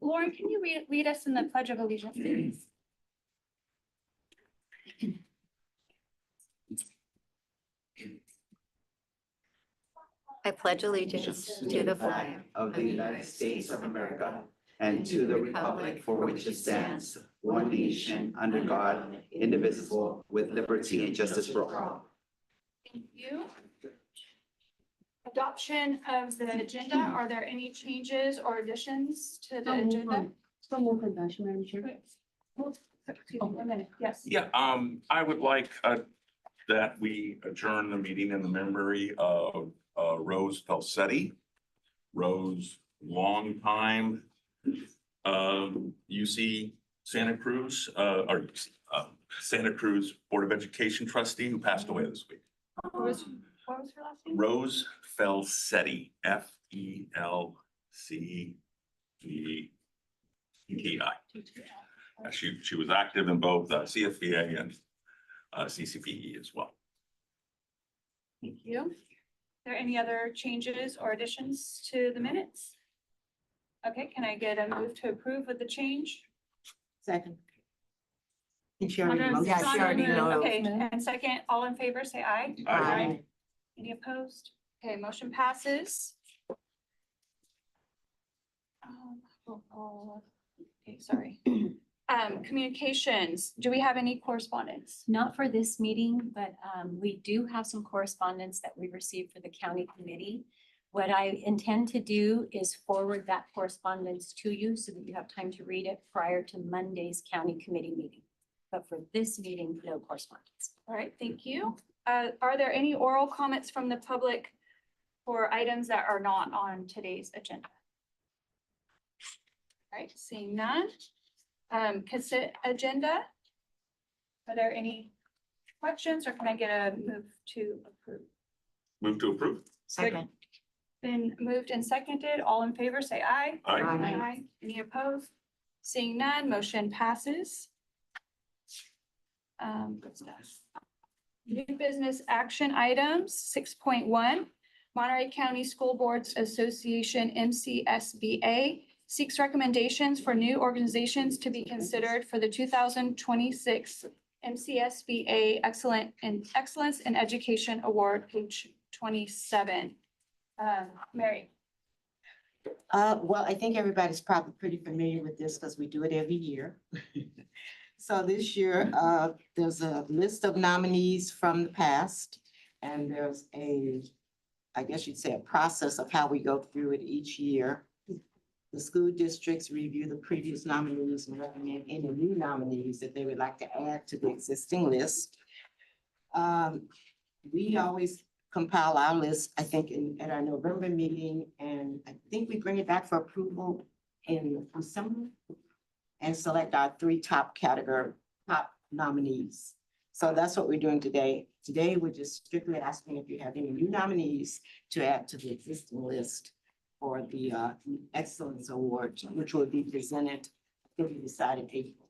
Lauren, can you lead us in the Pledge of Allegiance, please? I pledge allegiance to the flag of the United States of America and to the republic for which it stands, one nation, under God, indivisible, with liberty and justice for all. Thank you. Adoption of the agenda. Are there any changes or additions to the agenda? So move adoption, Madam Chair. Excuse me, 1 minute. Yes. Yeah, I would like that we adjourn the meeting in the memory of Rose Felsetti. Rose, long time UC Santa Cruz, Santa Cruz Board of Education trustee who passed away this week. What was her last name? Rose Felsetti, Felsetti. She was active in both CFBA and CCPE as well. Thank you. Are there any other changes or additions to the minutes? Okay, can I get a move to approve with the change? Second. And she already Sandra- moved. Yeah, she already Sandra moved. knows. Okay, and second, all in favor, say aye. Aye. Any opposed? Okay, motion passes. Okay, sorry. Communications, do we have any correspondence? Not for this meeting, but we do have some correspondence that we received for the county committee. What I intend to do is forward that correspondence to you so that you have time to read it prior to Monday's county committee meeting. But for this meeting, no correspondence. All right, thank you. Are there any oral comments from the public for items that are not on today's agenda? All right, seeing none. Consent agenda. Are there any questions or can I get a move to approve? Move to approve. Second. Been moved and seconded. All in favor, say aye. Aye. Aye. Any opposed? Seeing none, motion passes. Good stuff. New business action items, 6.1, Monterey County School Boards Association, MCSBA, seeks recommendations for new organizations to be considered for the 2026 MCSBA Excellence in Education Award, page 27. Mary. Well, I think everybody's probably pretty familiar with this because we do it every year. So this year, there's a list of nominees from the past, and there's I guess you'd say a process of how we go through it each year. The school districts review the previous nominees and recommend any new nominees that they would like to add to the existing list. We always compile our list, I think, at our November meeting, and I think we bring it back for approval in December and select our 3 top nominees. So that's what we're doing today. Today, we're just strictly asking if you have any new nominees to add to the existing list for the Excellence Award, which will be presented, if you decide in April.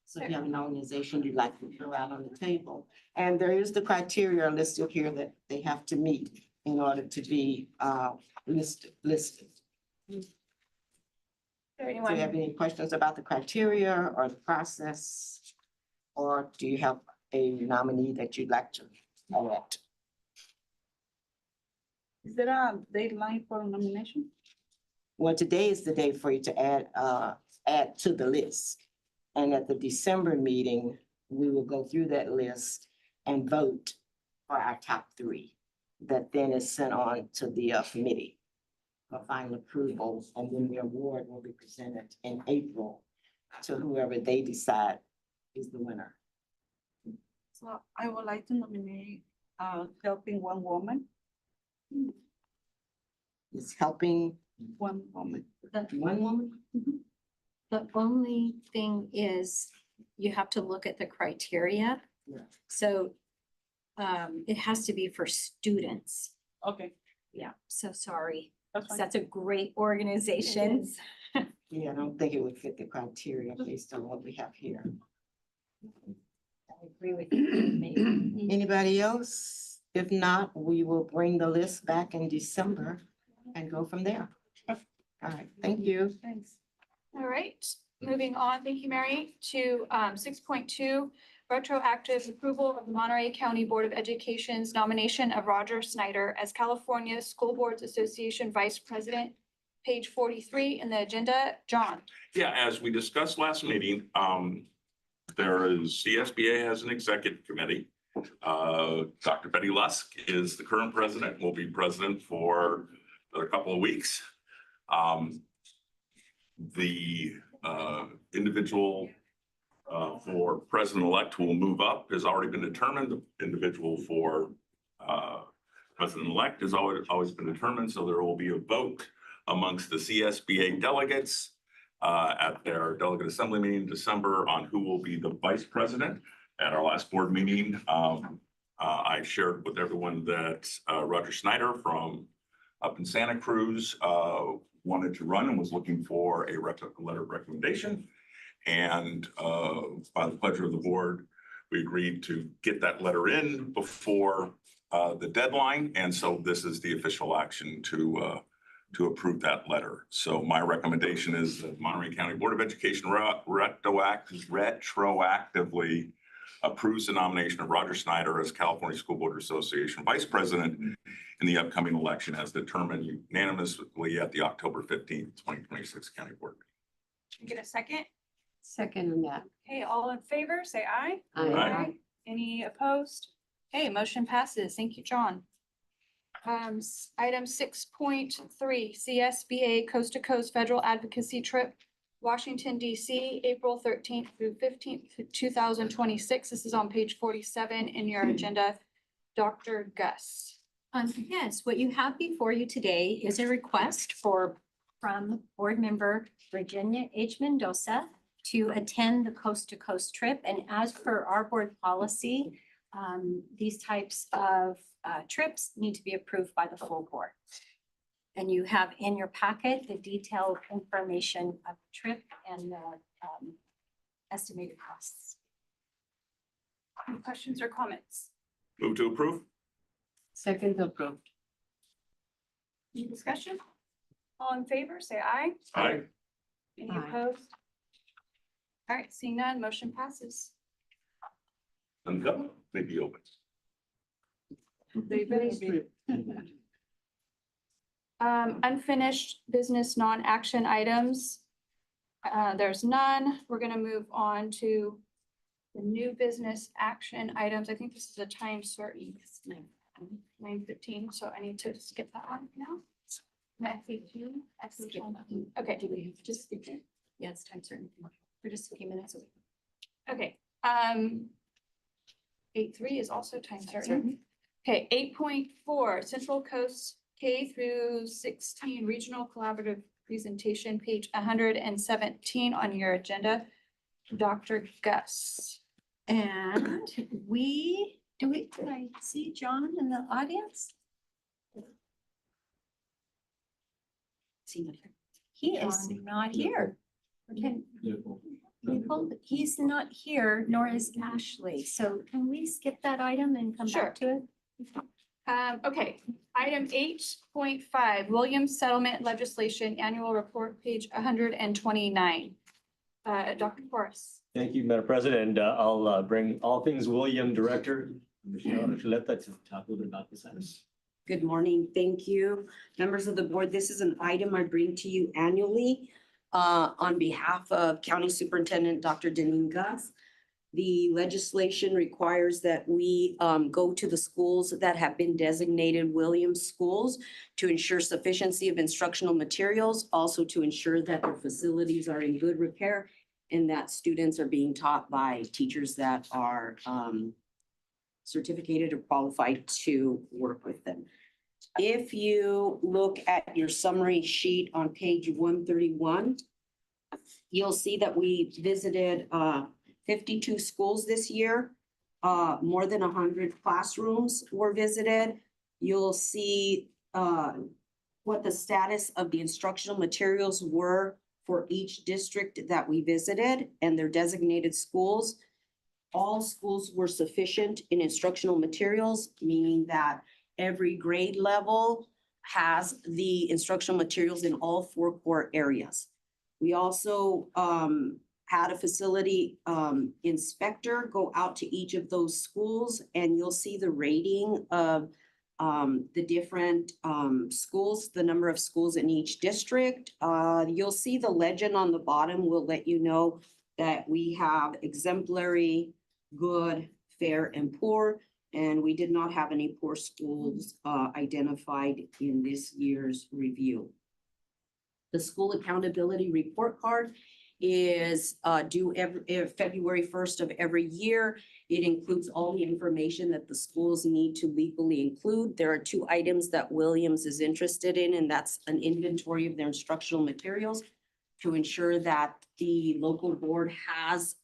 So if you have an organization you'd like to throw out on the table, and there is the criteria listed here that they have to meet in order to be listed. Is there Do you anyone? have any questions about the criteria or the process? Or do you have a nominee that you'd like to elect? Is there a deadline for nomination? Well, today is the day for you to add to the list. And at the December meeting, we will go through that list and vote for our top 3. That then is sent on to the committee for final approval, and then the award will be presented in April to whoever they decide is the winner. So I would like to nominate Helping One Woman. It's helping One woman. one woman? The only thing is you have to look at the criteria. Yeah. So it has to be for students. Okay, Yeah, so sorry. that's fine. That's a great organization. Yeah, I don't think it would fit the criteria based on what we have here. I agree with you. Maybe. Anybody else? If not, we will bring the list back in December and go from there. All right, thank you. Thanks. All right, moving on, thank you, Mary, to 6.2, retroactive approval of the Monterey County Board of Education's nomination of Roger Snyder as California School Boards Association Vice President, page 43 in the agenda. John? Yeah, as we discussed last meeting, there is, CSBA has an executive committee. Dr. Betty Lusk is the current president, will be president for a couple of weeks. The individual for president-elect who will move up has already been determined. The individual for president-elect has always been determined, so there will be a vote amongst the CSBA delegates at their delegate assembly meeting in December on who will be the vice president. At our last board meeting, I shared with everyone that Roger Snyder from up in Santa Cruz wanted to run and was looking for a letter of recommendation. And by the pleasure of the board, we agreed to get that letter in before the deadline. And so this is the official action to approve that letter. So my recommendation is that Monterey County Board of Education retroactively approves the nomination of Roger Snyder as California School Board Association Vice President in the upcoming election as determined unanimously at the October 15th, 2026 County Board meeting. Can I get a second? Second on that. Okay, all in favor, say aye. Aye. Any opposed? Okay, motion passes. Thank you, John. Item 6.3, CSBA Coast to Coast Federal Advocacy Trip, Washington, DC, April 13th through 15th, 2026. This is on page 47 in your agenda. Dr. Gus. Yes, what you have before you today is a request from board member Virginia H. Mendoza to attend the Coast to Coast trip. And as per our board policy, these types of trips need to be approved by the full board. And you have in your packet the detailed information of the trip and the estimated costs. Any questions or comments? Move to approve? Second approved. Any discussion? All in favor, say aye. Aye. Any Aye. opposed? All right, seeing none, motion passes. And go, maybe open. Unfinished business non-action items. There's none. We're gonna move on to the new business action items. I think this is a time certain. It's 9:15, so I need to skip that one now. Okay, Do we have just skip it? Yeah, it's time certain for just a few minutes. okay. 8.3 is also time certain. Okay, 8.4, Central Coast K through 16 Regional Collaborative Presentation, page 117 on your agenda. Dr. Gus. And can I see John in the audience? He is not here. He's not here, nor is Ashley. So can we skip that item and come back to it? Okay, item 8.5, Williams Settlement Legislation Annual Report, page 129. Dr. Forrest. Thank you, Madam President. And I'll bring all things William Director, Michelle Chuleta, to talk a little bit about this item. Good morning. Thank you. Members of the board, this is an item I bring to you annually on behalf of County Superintendent Dr. Deneen Gus. The legislation requires that we go to the schools that have been designated Williams schools to ensure sufficiency of instructional materials, also to ensure that their facilities are in good repair and that students are being taught by teachers that are certificated or qualified to work with them. If you look at your summary sheet on page 131, you'll see that we visited 52 schools this year. More than 100 classrooms were visited. You'll see what the status of the instructional materials were for each district that we visited and their designated schools. All schools were sufficient in instructional materials, meaning that every grade level has the instructional materials in all 4 core areas. We also had a facility inspector go out to each of those schools, and you'll see the rating of the different schools, the number of schools in each district. You'll see the legend on the bottom will let you know that we have exemplary, good, fair, and poor. And we did not have any poor schools identified in this year's review. The school accountability report card is due February 1st of every year. It includes all the information that the schools need to legally include. There are 2 items that Williams is interested in, and that's an inventory of their instructional materials to ensure that the local board has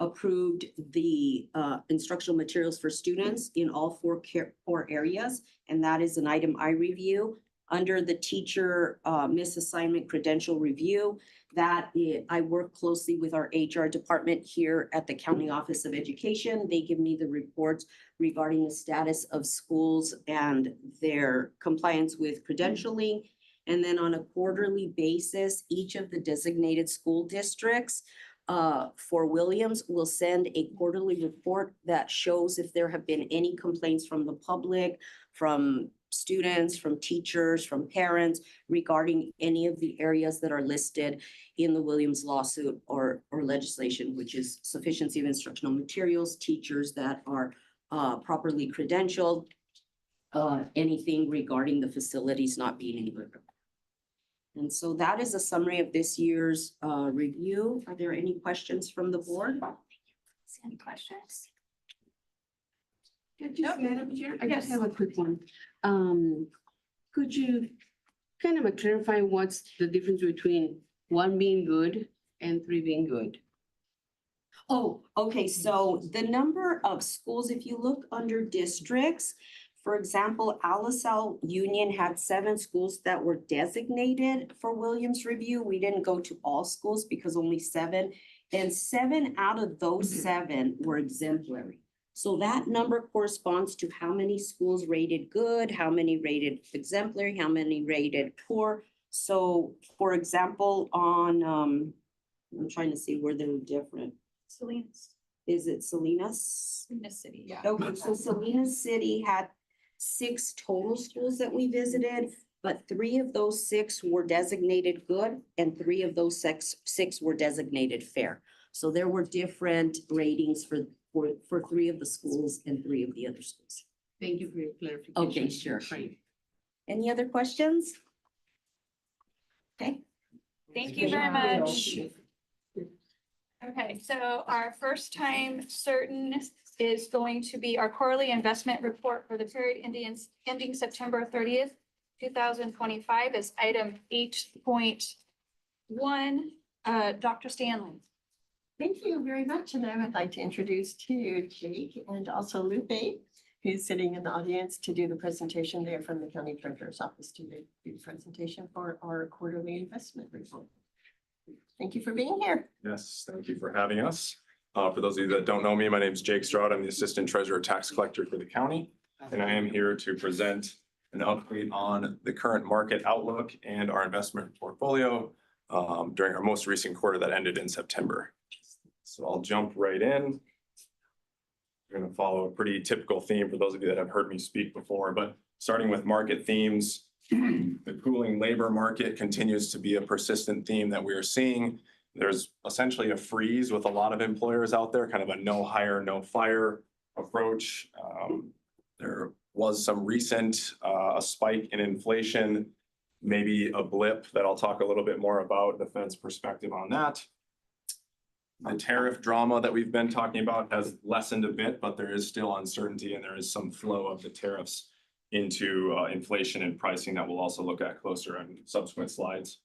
approved the instructional materials for students in all 4 core areas. And that is an item I review. Under the teacher misassignment credential review, I work closely with our HR department here at the County Office of Education. They give me the reports regarding the status of schools and their compliance with credentialing. And then on a quarterly basis, each of the designated school districts for Williams will send a quarterly report that shows if there have been any complaints from the public, from students, from teachers, from parents regarding any of the areas that are listed in the Williams lawsuit or legislation, which is sufficiency of instructional materials, teachers that are properly credentialed, anything regarding the facilities not being in good. And so that is a summary of this year's review. Are there any questions from the board? Any questions? Madam Chair, I just have a quick one. Could you kind of clarify what's the difference between 1 being good and 3 being good? Oh, okay, so the number of schools, if you look under districts, for example, Alisal Union had 7 schools that were designated for Williams review. We didn't go to all schools because only 7, and 7 out of those 7 were exemplary. So that number corresponds to how many schools rated good, how many rated exemplary, how many rated poor. So for example, on, I'm trying to see where they're different. Salinas, Is it Salinas? Salinas City, yeah. Okay, so Salinas City had 6 total schools that we visited, but 3 of those 6 were designated good and 3 of those 6 were designated fair. So there were different ratings for 3 of the schools and 3 of the other schools. Thank you for your clarification. Okay, sure. Great. Any other questions? Okay. Thank you very much. Okay, so our first time certain is going to be our quarterly investment report for the period ending September 30th, 2025 is item 8.1. Dr. Stanley. Thank you very much. And I would like to introduce to you Jake and also Lupe, who's sitting in the audience to do the presentation there from the County Treasurer's Office to do the presentation for our quarterly investment report. Thank you for being here. Yes, thank you for having us. For those of you that don't know me, my name is Jake Stroud. I'm the Assistant Treasurer Tax Collector for the county. And I am here to present an update on the current market outlook and our investment portfolio during our most recent quarter that ended in September. So I'll jump right in. We're going to follow a pretty typical theme for those of you that have heard me speak before, but starting with market themes, the cooling labor market continues to be a persistent theme that we are seeing. There's essentially a freeze with a lot of employers out there, kind of a no hire, no fire approach. There was some recent a spike in inflation, maybe a blip that I'll talk a little bit more about the Fed's perspective on that. The tariff drama that we've been talking about has lessened a bit, but there is still uncertainty and there is some flow of the tariffs into inflation and pricing that we'll also look at closer in subsequent slides.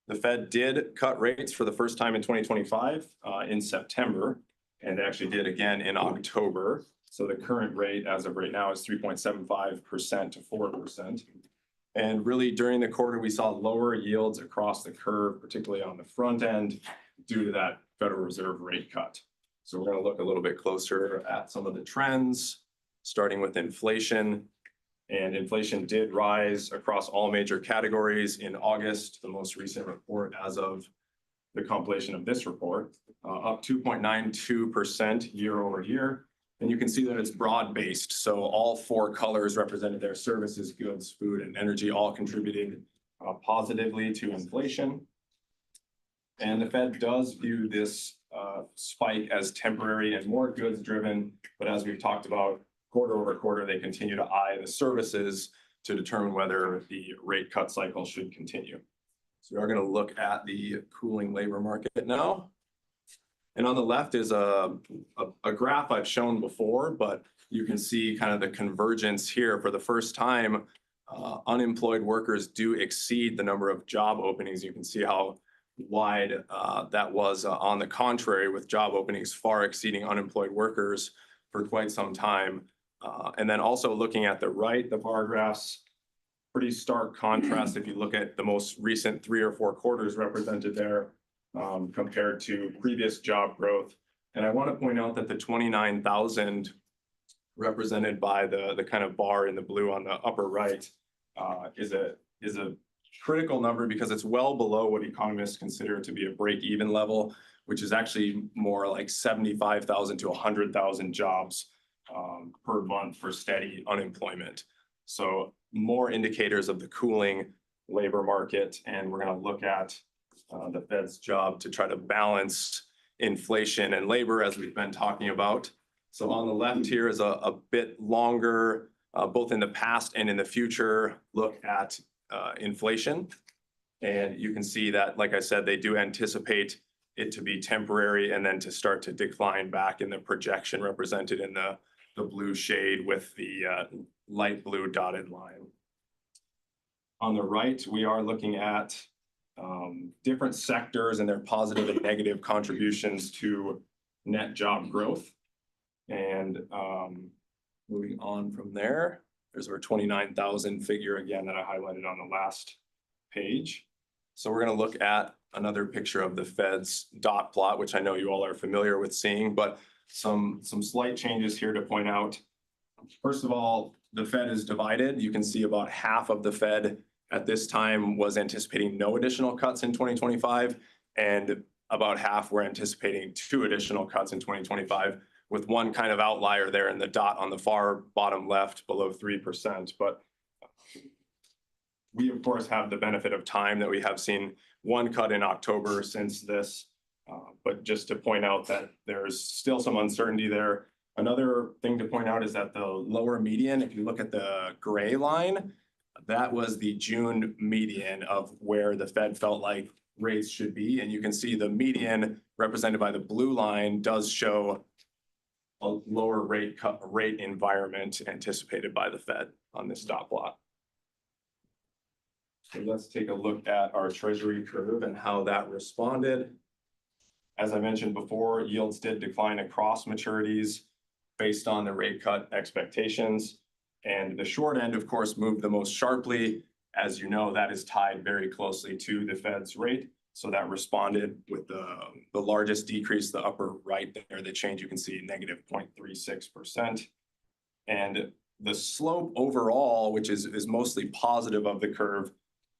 The Fed did cut rates for the first time in 2025 in September, and actually did again in October. So the current rate as of right now is 3.75% to 4%. And really during the quarter, we saw lower yields across the curve, particularly on the front end, due to that Federal Reserve rate cut. So we're going to look a little bit closer at some of the trends, starting with inflation. And inflation did rise across all major categories in August, the most recent report as of the compilation of this report, up 2.92% year over year. And you can see that it's broad-based. So all four colors represented there: services, goods, food, and energy, all contributing positively to inflation. And the Fed does view this spike as temporary and more goods driven. But as we've talked about, quarter over quarter, they continue to eye the services to determine whether the rate cut cycle should continue. So we are going to look at the cooling labor market now. And on the left is a graph I've shown before, but you can see kind of the convergence here. For the first time, unemployed workers do exceed the number of job openings. You can see how wide that was on the contrary, with job openings far exceeding unemployed workers for quite some time. And then also looking at the right, the bar graphs, pretty stark contrast if you look at the most recent 3 or 4 quarters represented there compared to previous job growth. And I want to point out that the 29,000 represented by the kind of bar in the blue on the upper right is a critical number, because it's well below what economists consider to be a break-even level, which is actually more like 75,000 to 100,000 jobs per month for steady unemployment. So more indicators of the cooling labor market, and we're going to look at the Fed's job to try to balance inflation and labor, as we've been talking about. So on the left here is a bit longer, both in the past and in the future, look at inflation. And you can see that, like I said, they do anticipate it to be temporary and then to start to decline back in the projection represented in the blue shade with the light blue dotted line. On the right, we are looking at different sectors and their positive and negative contributions to net job growth. And moving on from there, there's our 29,000 figure again that I highlighted on the last page. So we're going to look at another picture of the Fed's dot plot, which I know you all are familiar with seeing, but some slight changes here to point out. First of all, the Fed is divided. You can see about half of the Fed at this time was anticipating no additional cuts in 2025, and about half were anticipating 2 additional cuts in 2025, with one kind of outlier there in the dot on the far bottom left below 3%. But we, of course, have the benefit of time that we have seen one cut in October since this. But just to point out that there's still some uncertainty there. Another thing to point out is that the lower median, if you look at the gray line, that was the June median of where the Fed felt like rates should be. And you can see the median represented by the blue line does show a lower rate environment anticipated by the Fed on this dot plot. So let's take a look at our Treasury curve and how that responded. As I mentioned before, yields did decline across maturities based on the rate cut expectations. And the short end, of course, moved the most sharply. As you know, that is tied very closely to the Fed's rate. So that responded with the largest decrease, the upper right there, the change you can see, negative 0.36%. And the slope overall, which is mostly positive of the curve,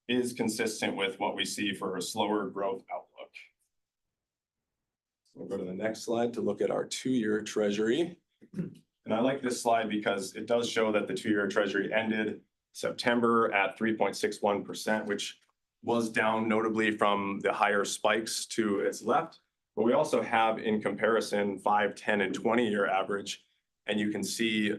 is consistent with what we see for a slower growth outlook. We'll go to the next slide to look at our 2-year Treasury. And I like this slide because it does show that the 2-year Treasury ended September at 3.61%, which was down notably from the higher spikes to its left. But we also have, in comparison, 5, 10, and 20-year average. And you can see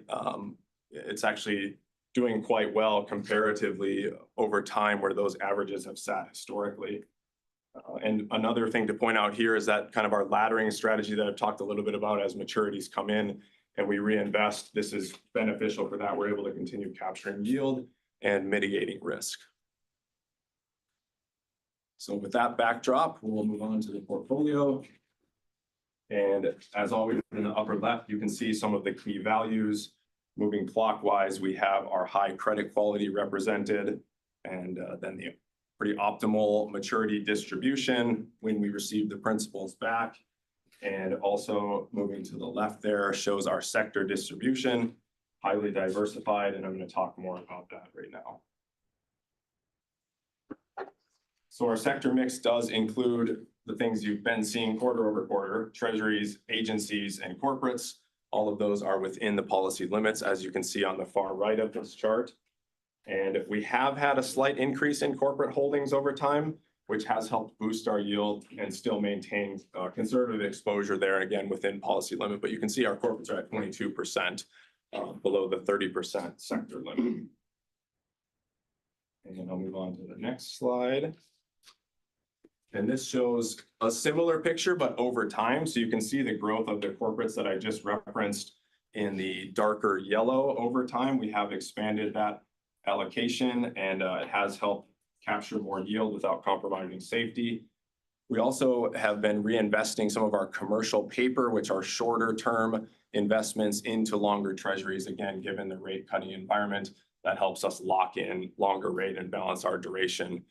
it's actually doing quite well comparatively over time, where those averages have sat historically. And another thing to point out here is that kind of our laddering strategy that I've talked a little bit about, as maturities come in and we reinvest, this is beneficial for that. We're able to continue capturing yield and mitigating risk. So with that backdrop, we'll move on to the portfolio. And as always, in the upper left, you can see some of the key values. Moving clockwise, we have our high credit quality represented, and then the pretty optimal maturity distribution when we receive the principals back. And also moving to the left there shows our sector distribution. highly diversified, and I'm going to talk more about that right now. So our sector mix does include the things you've been seeing quarter over quarter: treasuries, agencies, and corporates. All of those are within the policy limits, as you can see on the far right of this chart. And we have had a slight increase in corporate holdings over time, which has helped boost our yield and still maintain conservative exposure there, again, within policy limit. But you can see our corporates are at 22%, below the 30% sector limit. And I'll move on to the next slide. And this shows a similar picture, but over time. So you can see the growth of the corporates that I just referenced in the darker yellow over time. We have expanded that allocation, and it has helped capture more yield without compromising safety. We also have been reinvesting some of our commercial paper, which are shorter term investments, into longer treasuries. Again, given the rate cutting environment, that helps us lock in longer rate and balance our duration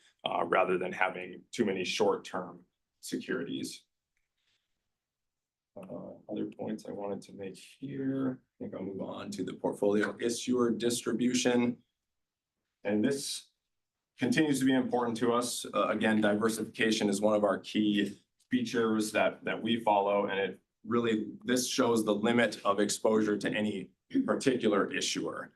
rather than having too many short-term securities. Other points I wanted to make here. I think I'll move on to the portfolio issuer distribution. And this continues to be important to us. Again, diversification is one of our key features that we follow, and it really, this shows the limit of exposure to any particular issuer.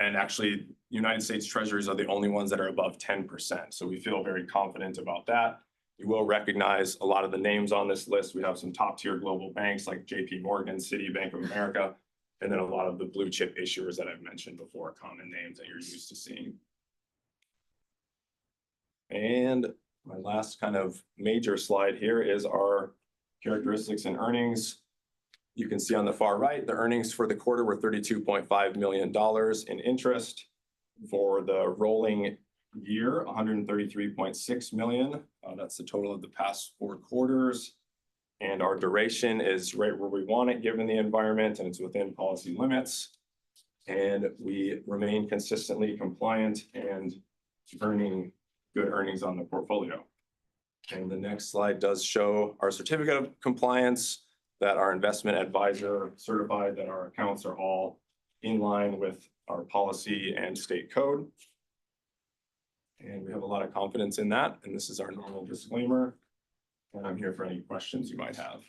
And actually, United States Treasuries are the only ones that are above 10%. So we feel very confident about that. You will recognize a lot of the names on this list. We have some top tier global banks like JP Morgan, Citi, Bank of America, and then a lot of the blue chip issuers that I've mentioned before, common names that you're used to seeing. And my last kind of major slide here is our characteristics and earnings. You can see on the far right, the earnings for the quarter were $32.5 million in interest. For the rolling year, $133.6 million. That's the total of the past 4 quarters. And our duration is right where we want it, given the environment, and it's within policy limits. And we remain consistently compliant and earning good earnings on the portfolio. And the next slide does show our certificate of compliance, that our investment advisor certified that our accounts are all in line with our policy and state code. And we have a lot of confidence in that. And this is our normal disclaimer. And I'm here for any questions you might have.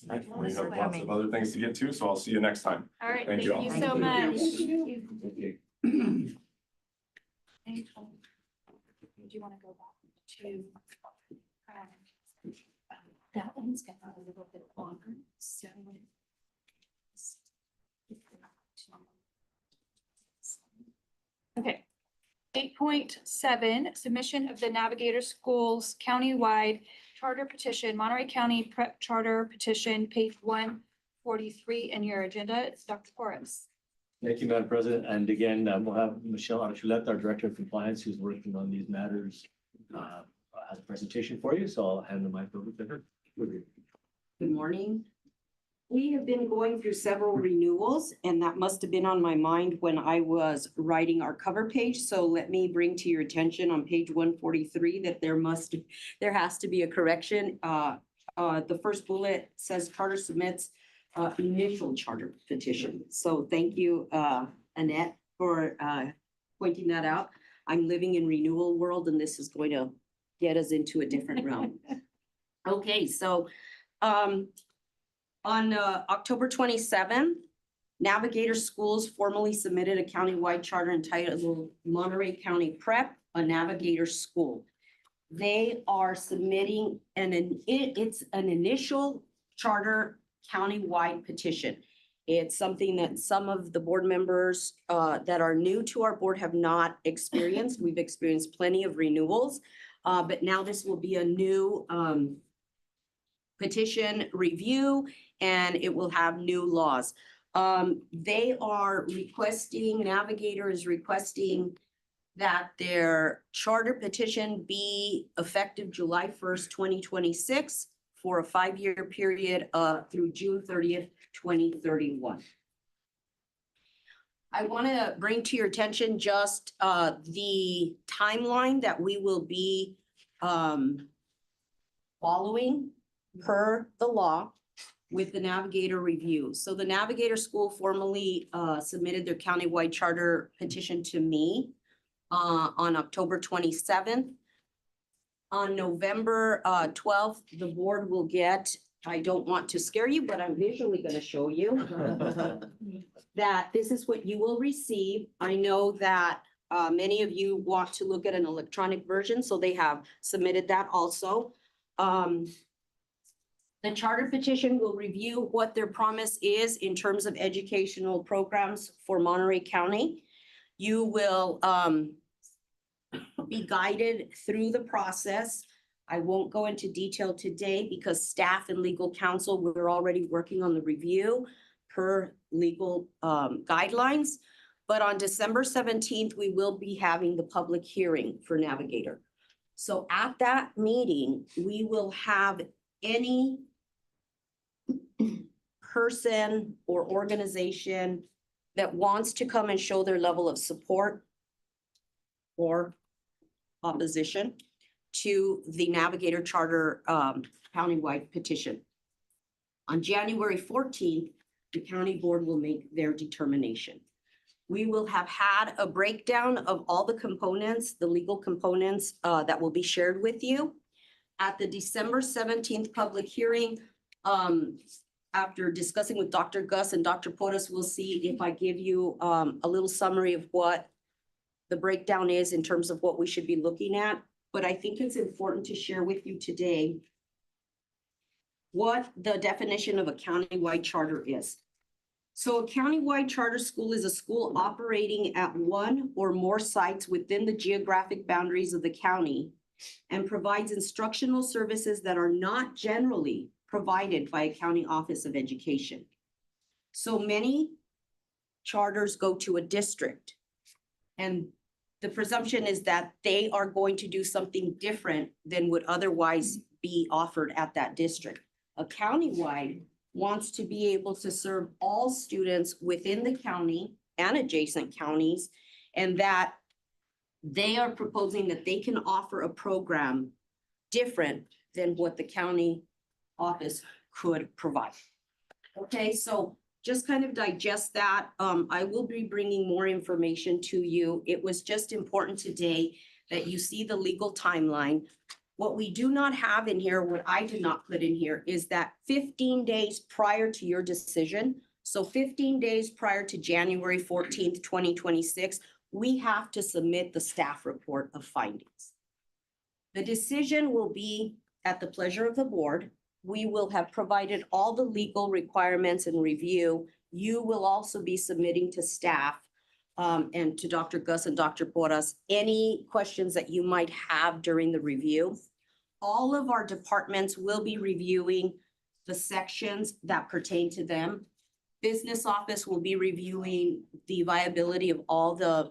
Right, we have lots of other things to get to, so I'll see you next time. All right, Thank thank you all. you so much. Do you want to go back to? That one's got a little bit longer, so. Okay. 8.7, submission of the Navigator Schools countywide charter petition, Monterey County Prep Charter Petition, page 143 in your agenda. It's Dr. Forrest. Thank you, Madam President. And again, we'll have Michelle Archuleta, our Director of Compliance, who's working on these matters, has a presentation for you. So I'll hand the mic over to her. Good morning. We have been going through several renewals, and that must have been on my mind when I was writing our cover page. So let me bring to your attention on page 143 that there has to be a correction. The first bullet says charter submits initial charter petition. So thank you, Annette, for pointing that out. I'm living in renewal world, and this is going to get us into a different realm. Okay, so on October 27th, Navigator Schools formally submitted a countywide charter entitled Monterey County Prep, a Navigator School. They are submitting it's an initial charter countywide petition. It's something that some of the board members that are new to our board have not experienced. We've experienced plenty of renewals, but now this will be a new petition review, and it will have new laws. They are requesting, Navigator is requesting that their charter petition be effective July 1st, 2026 for a 5-year period through June 30th, 2031. I want to bring to your attention just the timeline that we will be following. per the law with the Navigator review. So the Navigator School formally submitted their countywide charter petition to me on October 27th. On November 12th, the board will get, I don't want to scare you, but I'm visually going to show you that this is what you will receive. I know that many of you want to look at an electronic version, so they have submitted that also. The charter petition will review what their promise is in terms of educational programs for Monterey County. You will be guided through the process. I won't go into detail today because staff and legal counsel, we're already working on the review per legal guidelines. But on December 17th, we will be having the public hearing for Navigator. So at that meeting, we will have any person or organization that wants to come and show their level of support or opposition to the Navigator Charter countywide petition. On January 14th, the county board will make their determination. We will have had a breakdown of all the components, the legal components that will be shared with you. At the December 17th public hearing, after discussing with Dr. Gus and Dr. Porras, we'll see if I give you a little summary of what the breakdown is in terms of what we should be looking at. But I think it's important to share with you today what the definition of a countywide charter is. So a countywide charter school is a school operating at one or more sites within the geographic boundaries of the county and provides instructional services that are not generally provided by a county office of education. So many charters go to a district, and the presumption is that they are going to do something different than would otherwise be offered at that district. A countywide wants to be able to serve all students within the county and adjacent counties, and that they are proposing that they can offer a program different than what the county office could provide. Okay, so just kind of digest that. I will be bringing more information to you. It was just important today that you see the legal timeline. What we do not have in here, what I did not put in here, is that 15 days prior to your decision, so 15 days prior to January 14th, 2026, we have to submit the staff report of findings. The decision will be at the pleasure of the board. We will have provided all the legal requirements and review. You will also be submitting to staff and to Dr. Gus and Dr. Porras any questions that you might have during the review. All of our departments will be reviewing the sections that pertain to them. Business office will be reviewing the viability of all the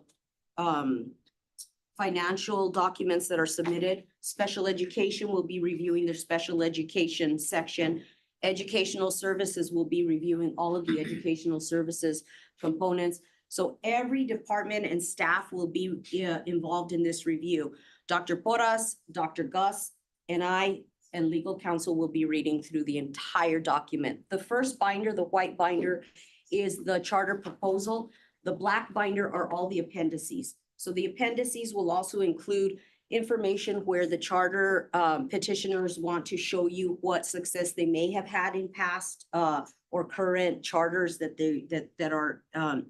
financial documents that are submitted. Special education will be reviewing their special education section. Educational services will be reviewing all of the educational services components. So every department and staff will be involved in this review. Dr. Porras, Dr. Gus, and I and legal counsel will be reading through the entire document. The first binder, the white binder, is the charter proposal. The black binder are all the appendices. So the appendices will also include information where the charter petitioners want to show you what success they may have had in past or current charters that are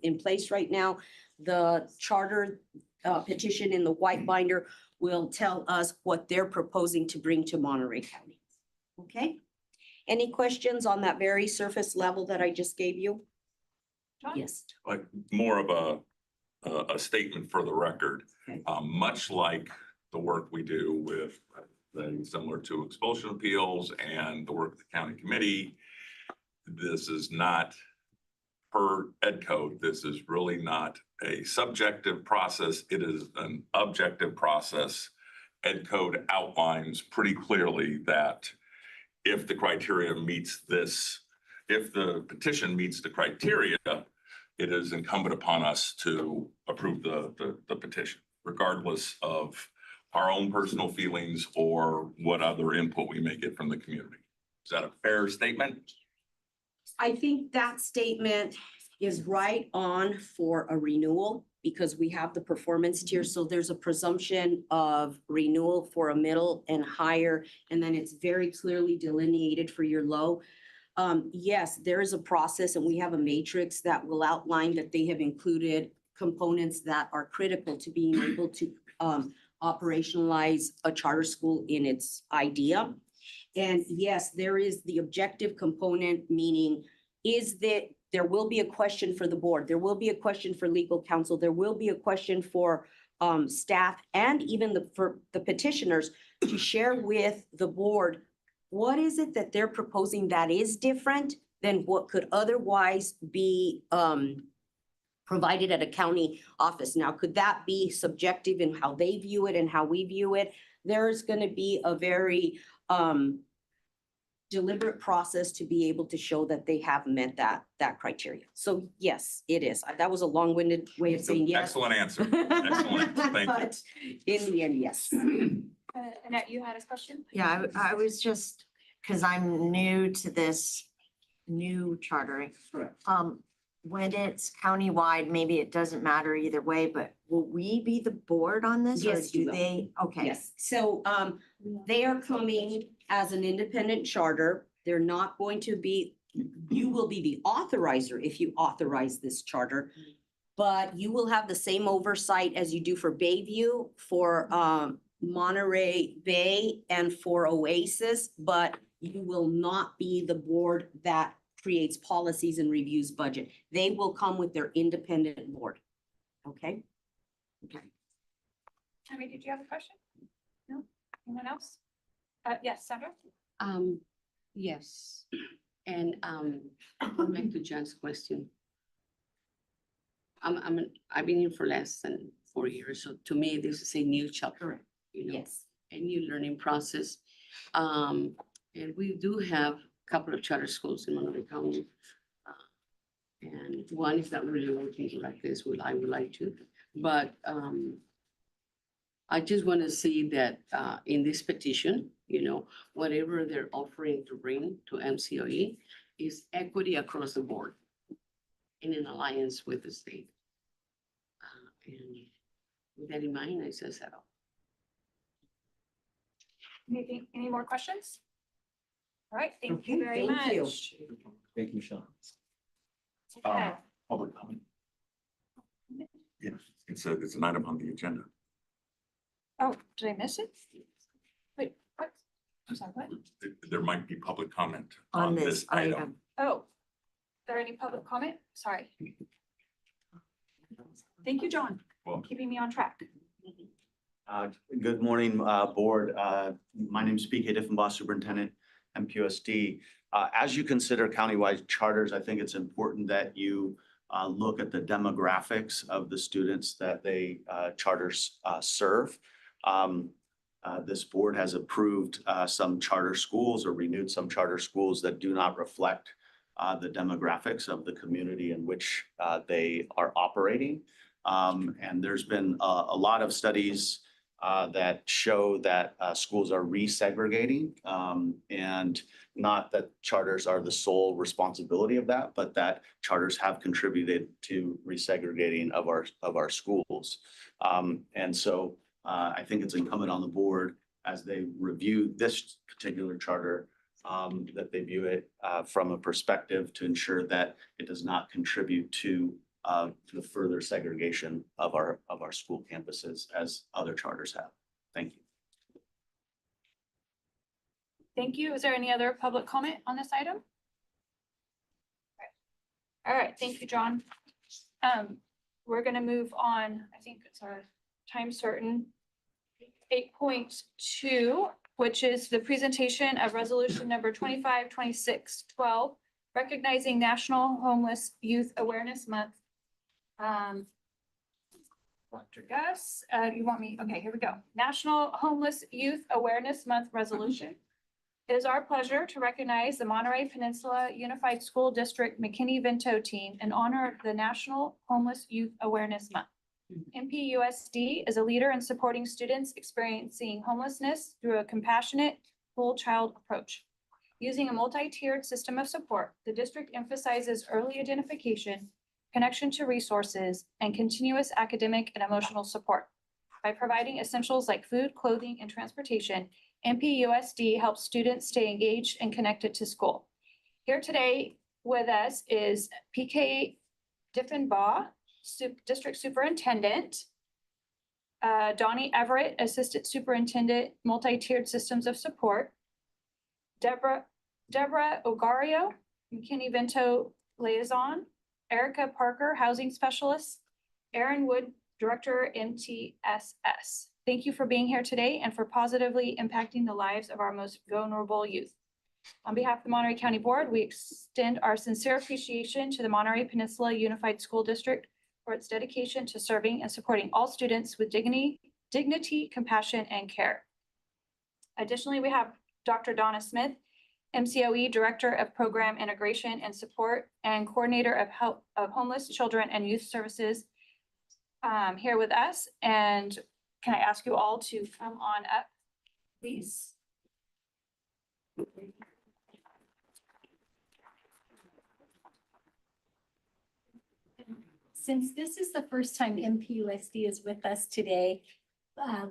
in place right now. The charter petition in the white binder will tell us what they're proposing to bring to Monterey County. Okay? Any questions on that very surface level that I just gave you? John? Yes. Like more of a statement for the record, Okay. Much like the work we do with things similar to expulsion appeals and the work of the county committee. This is not per ed code. This is really not a subjective process. It is an objective process. Ed code outlines pretty clearly that if the criteria meets this, if the petition meets the criteria, it is incumbent upon us to approve the petition, regardless of our own personal feelings or what other input we may get from the community. Is that a fair statement? I think that statement is right on for a renewal because we have the performance tier. So there's a presumption of renewal for a middle and higher, and then it's very clearly delineated for your low. Yes, there is a process and we have a matrix that will outline that they have included components that are critical to being able to operationalize a charter school in its idea. And yes, there is the objective component, meaning is that there will be a question for the board, there will be a question for legal counsel, there will be a question for staff and even for the petitioners to share with the board, what is it that they're proposing that is different than what could otherwise be provided at a county office? Now, could that be subjective in how they view it and how we view it? There's going to be a very deliberate process to be able to show that they have met that criteria. So yes, it is. That was a long-winded way of saying yes. Excellent answer. Excellent. Thank you. But in the end, yes. Annette, you had a question? Yeah, I was just, because I'm new to this new chartering. When it's countywide, maybe it doesn't matter either way, but will we be the board on this? Or Yes, you do will. they? Okay. Yes, so they are coming as an independent charter. They're not going to be, you will be the authorizer if you authorize this charter. But you will have the same oversight as you do for Bayview, for Monterey Bay, and for Oasis, but you will not be the board that creates policies and reviews budget. They will come with their independent board. Okay? Okay. Tammy, did you have a question? No? Anyone else? Yes, Sandra? Yes, and going back to John's question. I've been here for less than 4 years, so to me, this is a new chapter, you know, Yes. a new learning process. And we do have a couple of charter schools in Monterey County. And one is not really working like this, I would like to, but I just want to see that in this petition, you know, whatever they're offering to bring to MCOE is equity across the board in an alliance with the state. And with that in mind, I said settle. Any more questions? All right, thank you Okay, very thank you. much. Thank you, Michelle. Okay. Public comment. Yes, it's an item on the agenda. Oh, did I miss it? Wait, what? I'm sorry, what? There might be public comment On this item. Oh, is there any public comment? Sorry. Thank you, John, Well, keeping me on track. Good morning, board. My name is PK Diffenbaugh, Superintendent, MQSD. As you consider countywide charters, I think it's important that you look at the demographics of the students that they charters serve. This board has approved some charter schools or renewed some charter schools that do not reflect the demographics of the community in which they are operating. And there's been a lot of studies that show that schools are resegregating, and not that charters are the sole responsibility of that, but that charters have contributed to resegregating of our schools. And so I think it's incumbent on the board as they review this particular charter that they view it from a perspective to ensure that it does not contribute to the further segregation of our school campuses as other charters have. Thank you. Thank you. Is there any other public comment on this item? All right, thank you, John. We're gonna move on. I think it's our time certain. 8.2, which is the presentation of resolution number 252612, recognizing National Homeless Youth Awareness Month. Dr. Gus, you want me? Okay, here we go. National Homeless Youth Awareness Month resolution. It is our pleasure to recognize the Monterey Peninsula Unified School District McKinney-Vento team in honor of the National Homeless Youth Awareness Month. MPUSD is a leader in supporting students experiencing homelessness through a compassionate, whole child approach. Using a multi-tiered system of support, the district emphasizes early identification, connection to resources, and continuous academic and emotional support. By providing essentials like food, clothing, and transportation, MPUSD helps students stay engaged and connected to school. Here today with us is PK Diffenbaugh, District Superintendent, Donnie Everett, Assistant Superintendent, Multi-Tiered Systems of Support, Deborah Ogario, McKinney-Vento Liaison, Erica Parker, Housing Specialist, Aaron Wood, Director, MTSS. Thank you for being here today and for positively impacting the lives of our most vulnerable youth. On behalf of the Monterey County Board, we extend our sincere appreciation to the Monterey Peninsula Unified School District for its dedication to serving and supporting all students with dignity, compassion, and care. Additionally, we have Dr. Donna Smith, MCOE Director of Program Integration and Support and Coordinator of Homeless Children and Youth Services here with us. And can I ask you all to come on up, please? Since this is the first time MPUSD is with us today,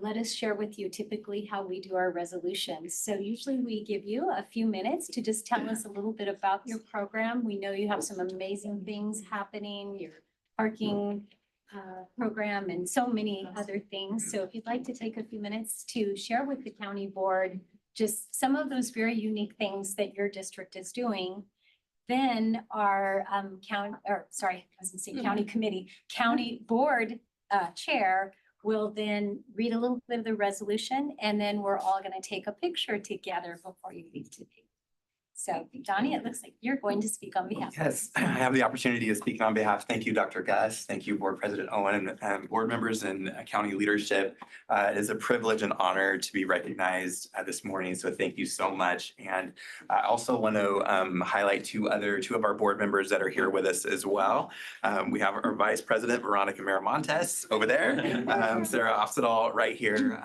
let us share with you typically how we do our resolutions. So usually we give you a few minutes to just tell us a little bit about your program. We know you have some amazing things happening, your parking program and so many other things. So if you'd like to take a few minutes to share with the county board just some of those very unique things that your district is doing, then our county committee, county board chair will then read a little bit of the resolution, and then we're all going to take a picture together before you leave today. So Donnie, it looks like you're going to speak on behalf. Yes, I have the opportunity to speak on behalf. Thank you, Dr. Gus. Thank you, Board President Owen and board members and county leadership. It is a privilege and honor to be recognized this morning. So thank you so much. And I also want to highlight two of our board members that are here with us as well. We have our Vice President, Veronica Miramontes over there, Sarah Offsedal right here.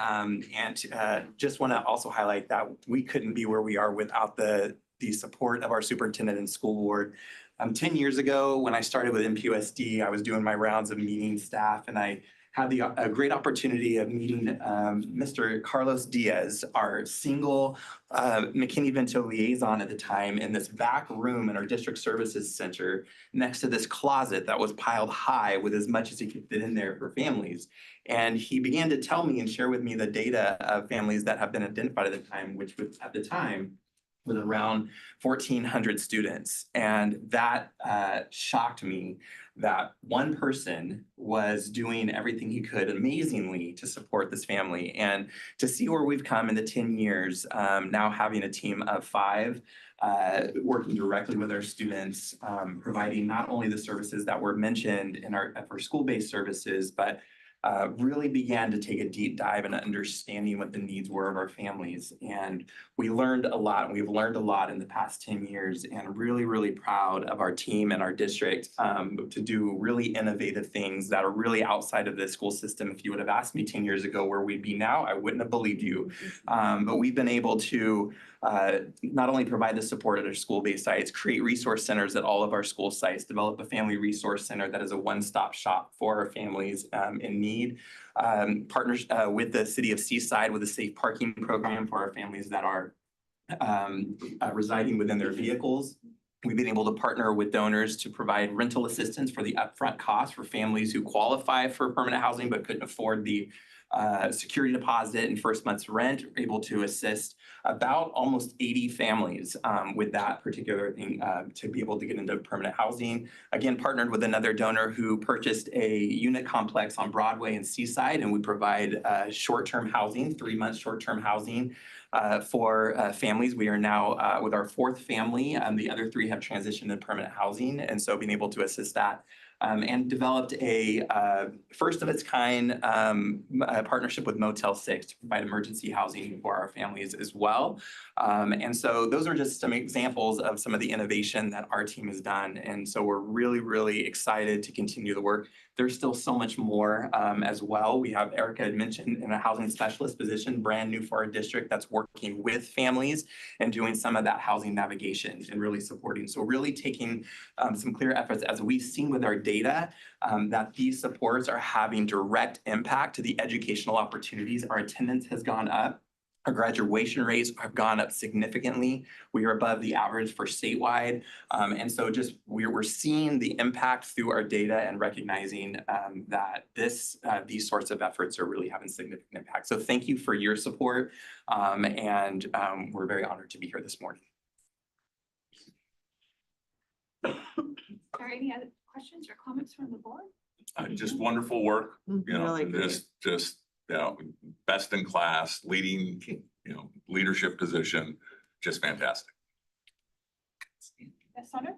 Just want to also highlight that we couldn't be where we are without the support of our superintendent and school board. 10 years ago, when I started with MPUSD, I was doing my rounds of meeting staff, and I had a great opportunity of meeting Mr. Carlos Diaz, our single McKinney-Vento liaison at the time, in this back room in our district services center next to this closet that was piled high with as much as he could fit in there for families. And he began to tell me and share with me the data of families that have been identified at the time, which was at the time with around 1,400 students. And that shocked me that one person was doing everything he could amazingly to support this family. And to see where we've come in the 10 years, now having a team of 5, working directly with our students, providing not only the services that were mentioned in our school-based services, but really began to take a deep dive into understanding what the needs were of our families. And we learned a lot. We've learned a lot in the past 10 years, and really, really proud of our team and our district to do really innovative things that are really outside of the school system. If you would have asked me 10 years ago where we'd be now, I wouldn't have believed you. But we've been able to not only provide the support at our school-based sites, create resource centers at all of our school sites, develop a family resource center that is a one-stop shop for our families in need, partners with the city of Seaside with a safe parking program for our families that are residing within their vehicles. We've been able to partner with donors to provide rental assistance for the upfront costs for families who qualify for permanent housing but couldn't afford the security deposit and first month's rent. We're able to assist about almost 80 families with that particular thing to be able to get into permanent housing. Again, partnered with another donor who purchased a unit complex on Broadway and Seaside, and we provide short-term housing, 3 months short-term housing for families. We are now with our 4th family. The other 3 have transitioned to permanent housing, and so being able to assist that. And developed a first of its kind partnership with Motel 6 to provide emergency housing for our families as well. And so those are just some examples of some of the innovation that our team has done. And so we're really, really excited to continue the work. there's still so much more as well. We have, Erica had mentioned, in a housing specialist position, brand new for our district, that's working with families and doing some of that housing navigation and really supporting. So really taking some clear efforts, as we've seen with our data, that these supports are having direct impact to the educational opportunities. Our attendance has gone up. Our graduation rates have gone up significantly. We are above the average for statewide. And so just we're seeing the impact through our data and recognizing that these sorts of efforts are really having significant impact. So thank you for your support. And we're very honored to be here this morning. Are there any other questions or comments from the board? Just wonderful work, Really and great. just, best in class, leading, leadership position, just fantastic. Yes, Sandra?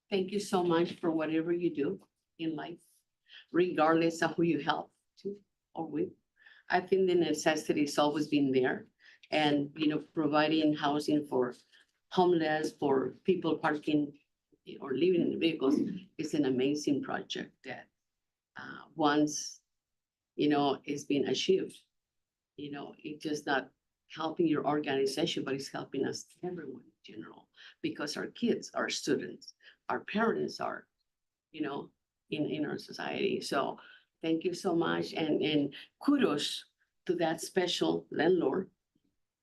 Thank you so much for whatever you do in life, regardless of who you help to or with. I think the necessity has always been there. And, providing housing for homeless, for people parking or living in the vehicles is an amazing project that once, it's been achieved. It's just not helping your organization, but it's helping us, everyone in general, because our kids, our students, our parents are, in our society. So thank you so much. And kudos to that special landlord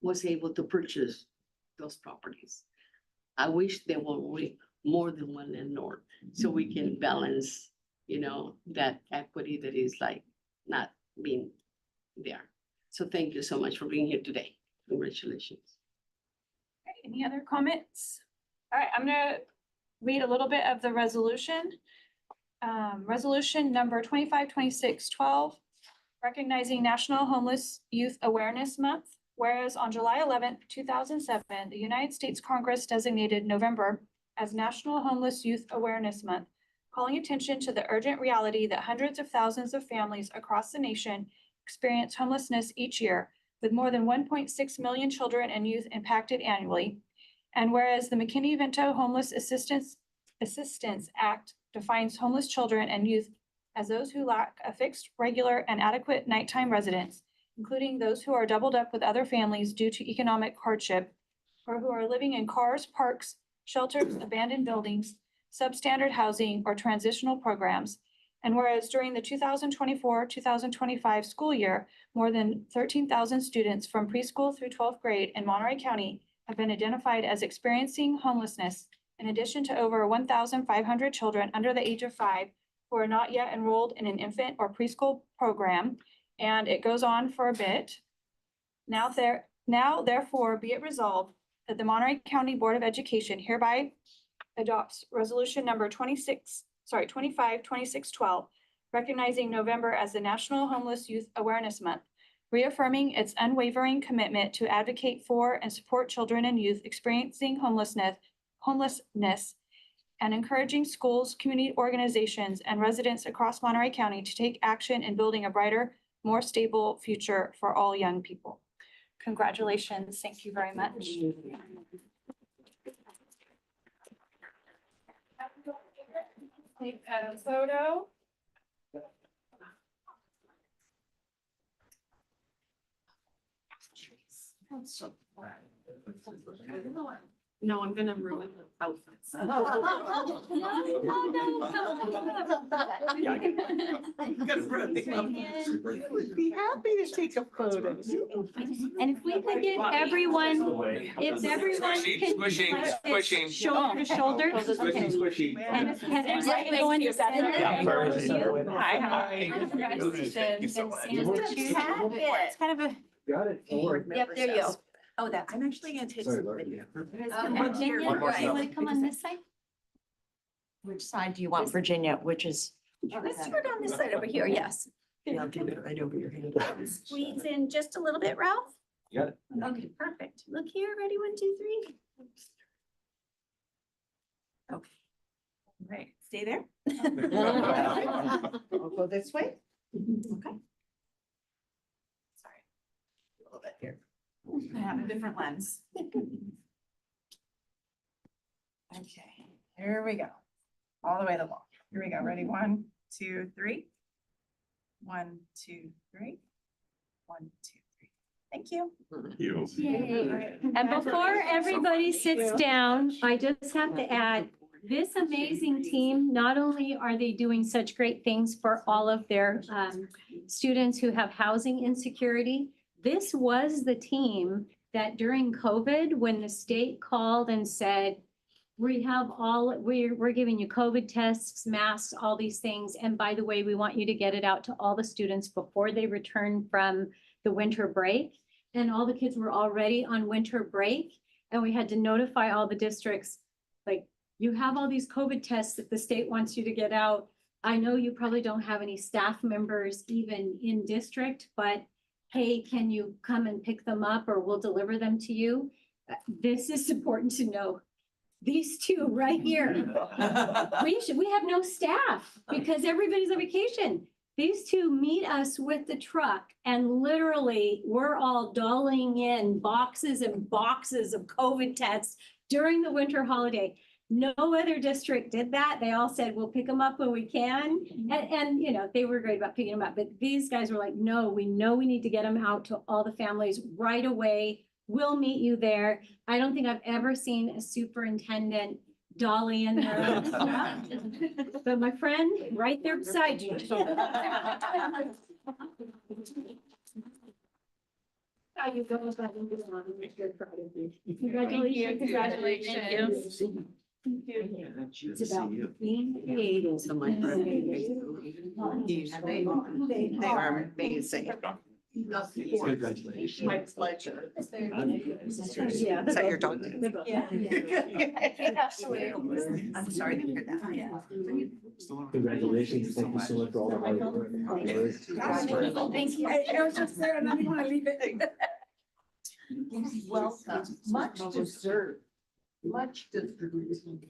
was able to purchase those properties. I wish there were more than one landlord so we can balance, that equity that is like not being there. So thank you so much for being here today. Congratulations. Okay, any other comments? All right, I'm gonna read a little bit of the resolution. Resolution number 252612, recognizing National Homeless Youth Awareness Month. Whereas on July 11th, 2007, the United States Congress designated November as National Homeless Youth Awareness Month, calling attention to the urgent reality that hundreds of thousands of families across the nation experience homelessness each year, with more than 1.6 million children and youth impacted annually. And whereas the McKinney-Vento Homeless Assistance Act defines homeless children and youth as those who lack a fixed, regular, and adequate nighttime residence, including those who are doubled up with other families due to economic hardship, or who are living in cars, parks, shelters, abandoned buildings, substandard housing, or transitional programs. And whereas during the 2024-2025 school year, more than 13,000 students from preschool through 12th grade in Monterey County have been identified as experiencing homelessness, in addition to over 1,500 children under the age of 5 who are not yet enrolled in an infant or preschool program. And it goes on for a bit. Now therefore be it resolved that the Monterey County Board of Education hereby adopts resolution number 252612, recognizing November as the National Homeless Youth Awareness Month, reaffirming its unwavering commitment to advocate for and support children and youth experiencing homelessness, and encouraging schools, community organizations, and residents across Monterey County to take action in building a brighter, more stable future for all young people. Congratulations. Thank you very much. Take a photo. No, I'm gonna ruin the outfits. Would be happy to take a photo. And if we could get everyone, if everyone Squishing. shoulder to shoulder. Squishy. And everyone just. Hi. Congratulations. It's kind of a. Got it. Yep, there you go. Oh, that, I'm actually gonna take some video. Virginia, you wanna come on this side? Which side do you want, Virginia? Which is? Let's start on this side over here, yes. I'll do that right over your hand. Squeeze in just a little bit, Ralph. Got it. Okay, perfect. Look here, ready, 1, 2, 3. Okay. All right, stay there. I'll go this way. Okay. Sorry. A little bit here. I have a different lens. Okay, here we go. All the way to the wall. Here we go. Ready? 1, 2, 3. 1, 2, 3. 1, 2, 3. Thank you. You. And before everybody sits down, I just have to add, this amazing team, not only are they doing such great things for all of their students who have housing insecurity, this was the team that during COVID, when the state called and said, we're giving you COVID tests, masks, all these things. And by the way, we want you to get it out to all the students before they return from the winter break. And all the kids were already on winter break. And we had to notify all the districts, like, you have all these COVID tests that the state wants you to get out. I know you probably don't have any staff members even in district, but hey, can you come and pick them up or we'll deliver them to you? This is important to know. These two right here. We have no staff because everybody's on vacation. These two meet us with the truck and literally we're all dolling in boxes and boxes of COVID tests during the winter holiday. No other district did that. They all said, we'll pick them up when we can. And you know, they were great about picking them up, but these guys were like, no, we know we need to get them out to all the families right away. We'll meet you there. I don't think I've ever seen a superintendent dolly in there. But my friend, right there beside you. How you go about it? Congratulations, congratulations. It's about being creative. So much. They are amazing. Congratulations. My pleasure. Yeah. Is that your dog? Absolutely. I'm sorry to hear that. Congratulations. Thank you so much for all the hard work. Thank you. I was just there and I didn't want to leave it. Welcome, much deserved, much deserved.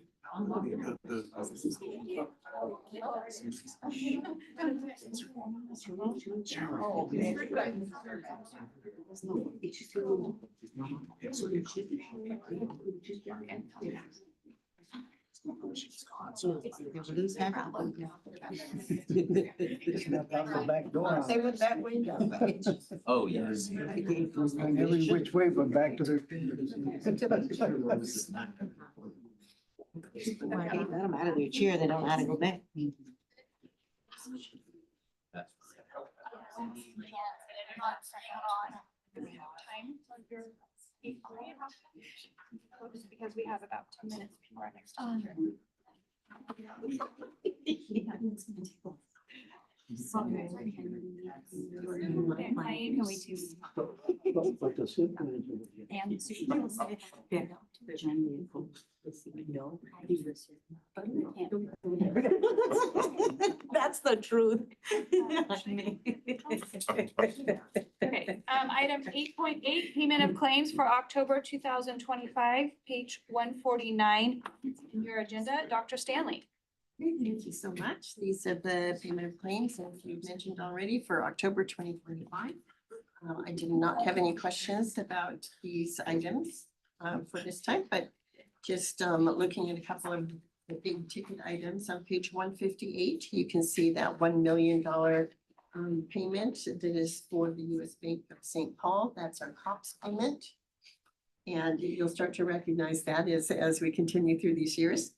They went that window. Oh, yes. Every which way, but back to their. I'm out of their chair, they don't know how to go back. Because we have about 2 minutes before our next. That's the truth. Okay, item 8.8, payment of claims for October 2025, page 149 in your agenda. Dr. Stanley. Thank you so much. These are the payment of claims, as you've mentioned already, for October 2025. I did not have any questions about these items for this time, but just looking at a couple of the big ticket items on page 158, you can see that $1 million payment that is for the U.S. Bank of St. Paul. That's our COPS payment. And you'll start to recognize that as we continue through these years.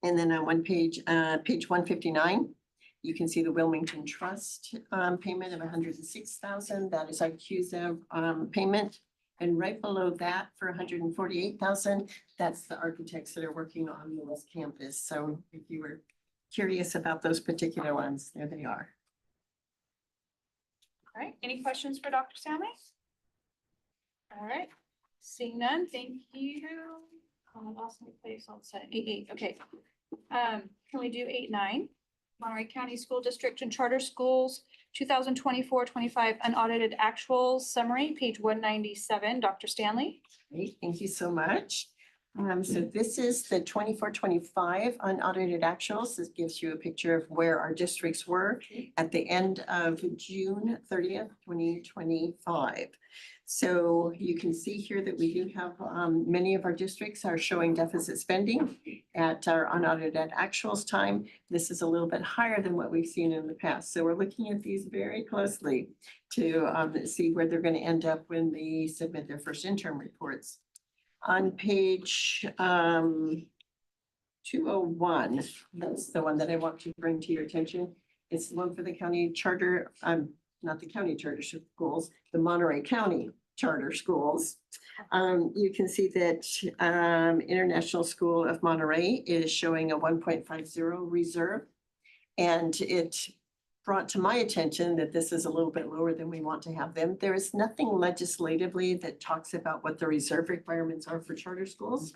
And then on one page, page 159, you can see the Wilmington Trust payment of $106,000. That is our QZEV payment. And right below that for $148,000, that's the architects that are working on the West Campus. So if you were curious about those particular ones, there they are. All right, any questions for Dr. Stanley? All right, seeing none, thank you. I lost my place on set 8.8, okay. Can we do 8.9? Monterey County School District and Charter Schools, 2024-25 unaudited actuals summary, page 197, Dr. Stanley. Great, thank you so much. So this is the 24-25 unaudited actuals. This gives you a picture of where our districts were at the end of June 30th, 2025. So you can see here that we do have, many of our districts are showing deficit spending at our unaudited actuals time. This is a little bit higher than what we've seen in the past. So we're looking at these very closely to see where they're going to end up when they submit their first interim reports. On page 201, that's the one that I want to bring to your attention. It's the one for the county charter, not the county charter schools, the Monterey County Charter Schools. You can see that International School of Monterey is showing a 1.50 reserve. And it brought to my attention that this is a little bit lower than we want to have them. There is nothing legislatively that talks about what the reserve requirements are for charter schools.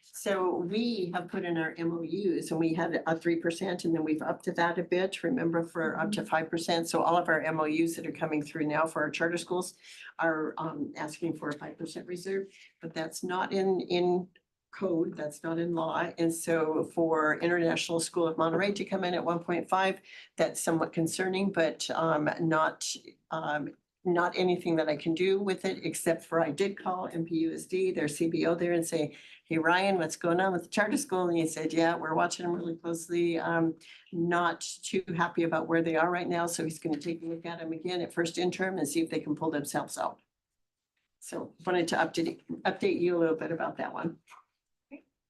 So we have put in our MOUs and we had a 3% and then we've upped to that a bit, remember, for up to 5%. So all of our MOUs that are coming through now for our charter schools are asking for a 5% reserve, but that's not in code, that's not in law. And so for International School of Monterey to come in at 1.5, that's somewhat concerning, but not anything that I can do with it, except for I did call MPUSD, their CBO there, and say, hey, Ryan, what's going on with the charter school? And he said, yeah, we're watching them really closely. Not too happy about where they are right now. So he's going to take a look at them again at first interim and see if they can pull themselves out. So wanted to update you a little bit about that one.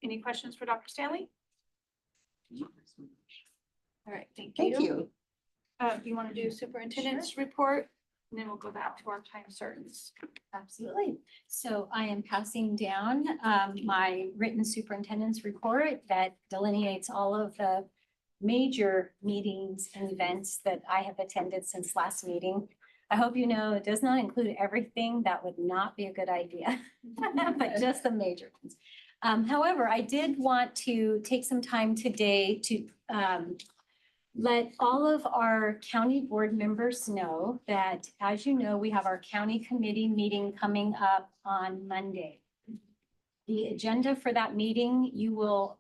Any questions for Dr. Stanley? All right, thank you. Thank you. Do you want to do superintendent's report? And then we'll go back to our time certains. Absolutely. So I am passing down my written superintendent's report that delineates all of the major meetings and events that I have attended since last meeting. I hope you know it does not include everything. That would not be a good idea, but just the major ones. However, I did want to take some time today to let all of our county board members know that, as you know, we have our county committee meeting coming up on Monday. The agenda for that meeting, you will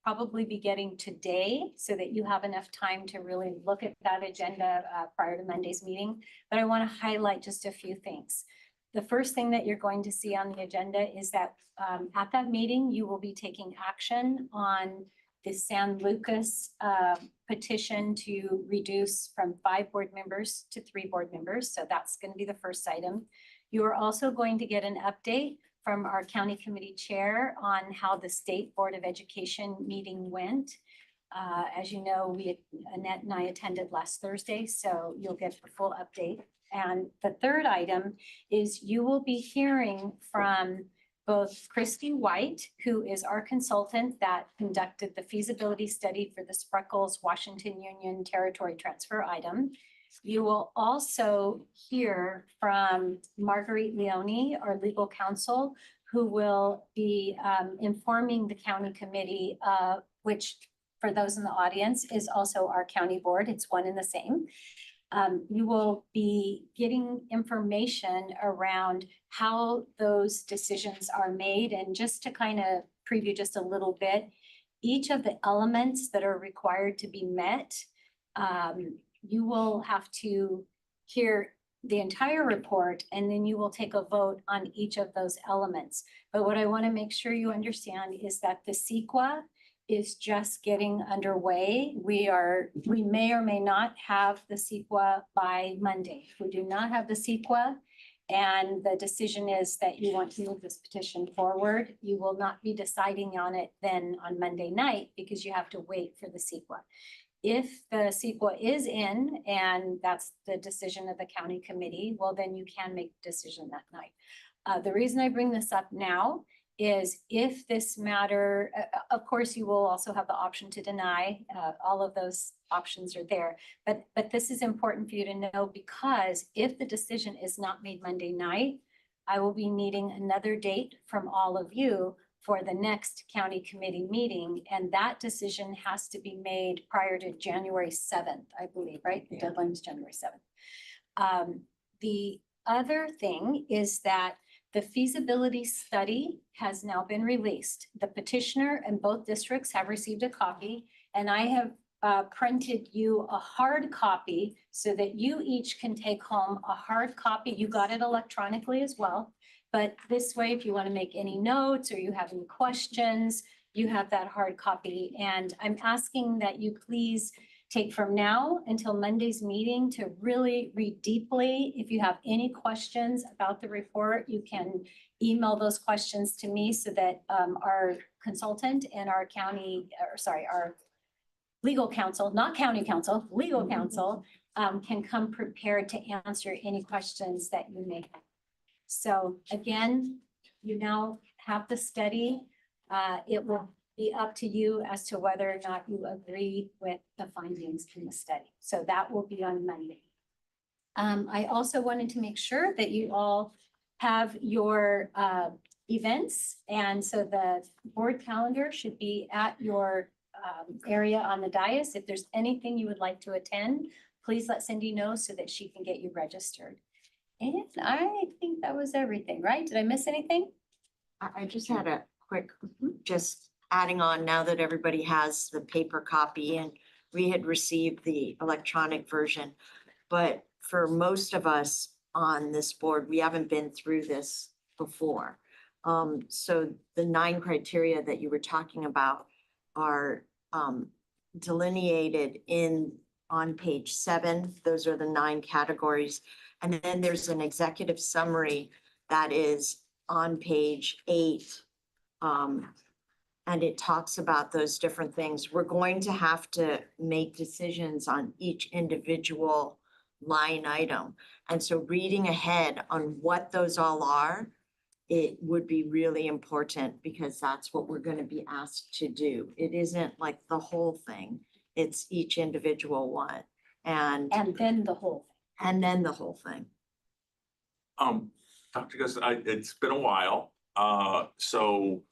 probably be getting today so that you have enough time to really look at that agenda prior to Monday's meeting. But I want to highlight just a few things. The first thing that you're going to see on the agenda is that at that meeting, you will be taking action on the San Lucas petition to reduce from 5 board members to 3 board members. So that's going to be the first item. You are also going to get an update from our county committee chair on how the State Board of Education meeting went. As you know, Annette and I attended last Thursday, so you'll get the full update. And the third item is you will be hearing from both Christy White, who is our consultant that conducted the feasibility study for the Spreckles Washington Union territory transfer item. You will also hear from Marguerite Leone, our legal counsel, who will be informing the county committee, which for those in the audience is also our county board. It's one and the same. You will be getting information around how those decisions are made. And just to kind of preview just a little bit, each of the elements that are required to be met, you will have to hear the entire report and then you will take a vote on each of those elements. But what I want to make sure you understand is that the CEQA is just getting underway. We may or may not have the CEQA by Monday. If we do not have the CEQA and the decision is that you want to move this petition forward, you will not be deciding on it then on Monday night because you have to wait for the CEQA. If the CEQA is in and that's the decision of the county committee, well, then you can make a decision that night. The reason I bring this up now is if this matter, of course, you will also have the option to deny. All of those options are there. But this is important for you to know because if the decision is not made Monday night, I will be needing another date from all of you for the next county committee meeting. And that decision has to be made prior to January 7th, I believe, right? The deadline is January 7th. The other thing is that The feasibility study has now been released. The petitioner and both districts have received a copy, and I have printed you a hard copy so that you each can take home a hard copy. You got it electronically as well. But this way, if you want to make any notes or you have any questions, you have that hard copy. And I'm asking that you please take from now until Monday's meeting to really read deeply. If you have any questions about the report, you can email those questions to me so that our consultant and our our legal counsel, not county counsel, legal counsel, can come prepared to answer any questions that you may have. So again, you now have the study. It will be up to you as to whether or not you agree with the findings in the study. So that will be on Monday. I also wanted to make sure that you all have your events. And so the board calendar should be at your area on the dais. If there's anything you would like to attend, please let Cindy know so that she can get you registered. And I think that was everything, right? Did I miss anything? I just had a quick, just adding on now that everybody has the paper copy and we had received the electronic version. But for most of us on this board, we haven't been through this before. So the 9 criteria that you were talking about are delineated on page 7. Those are the 9 categories. And then there's an executive summary that is on page 8. And it talks about those different things. We're going to have to make decisions on each individual line item. And so reading ahead on what those all are, it would be really important because that's what we're going to be asked to do. It isn't like the whole thing. It's each individual one. And then the whole thing. And then the whole thing. Dr. Gus, it's been a while. So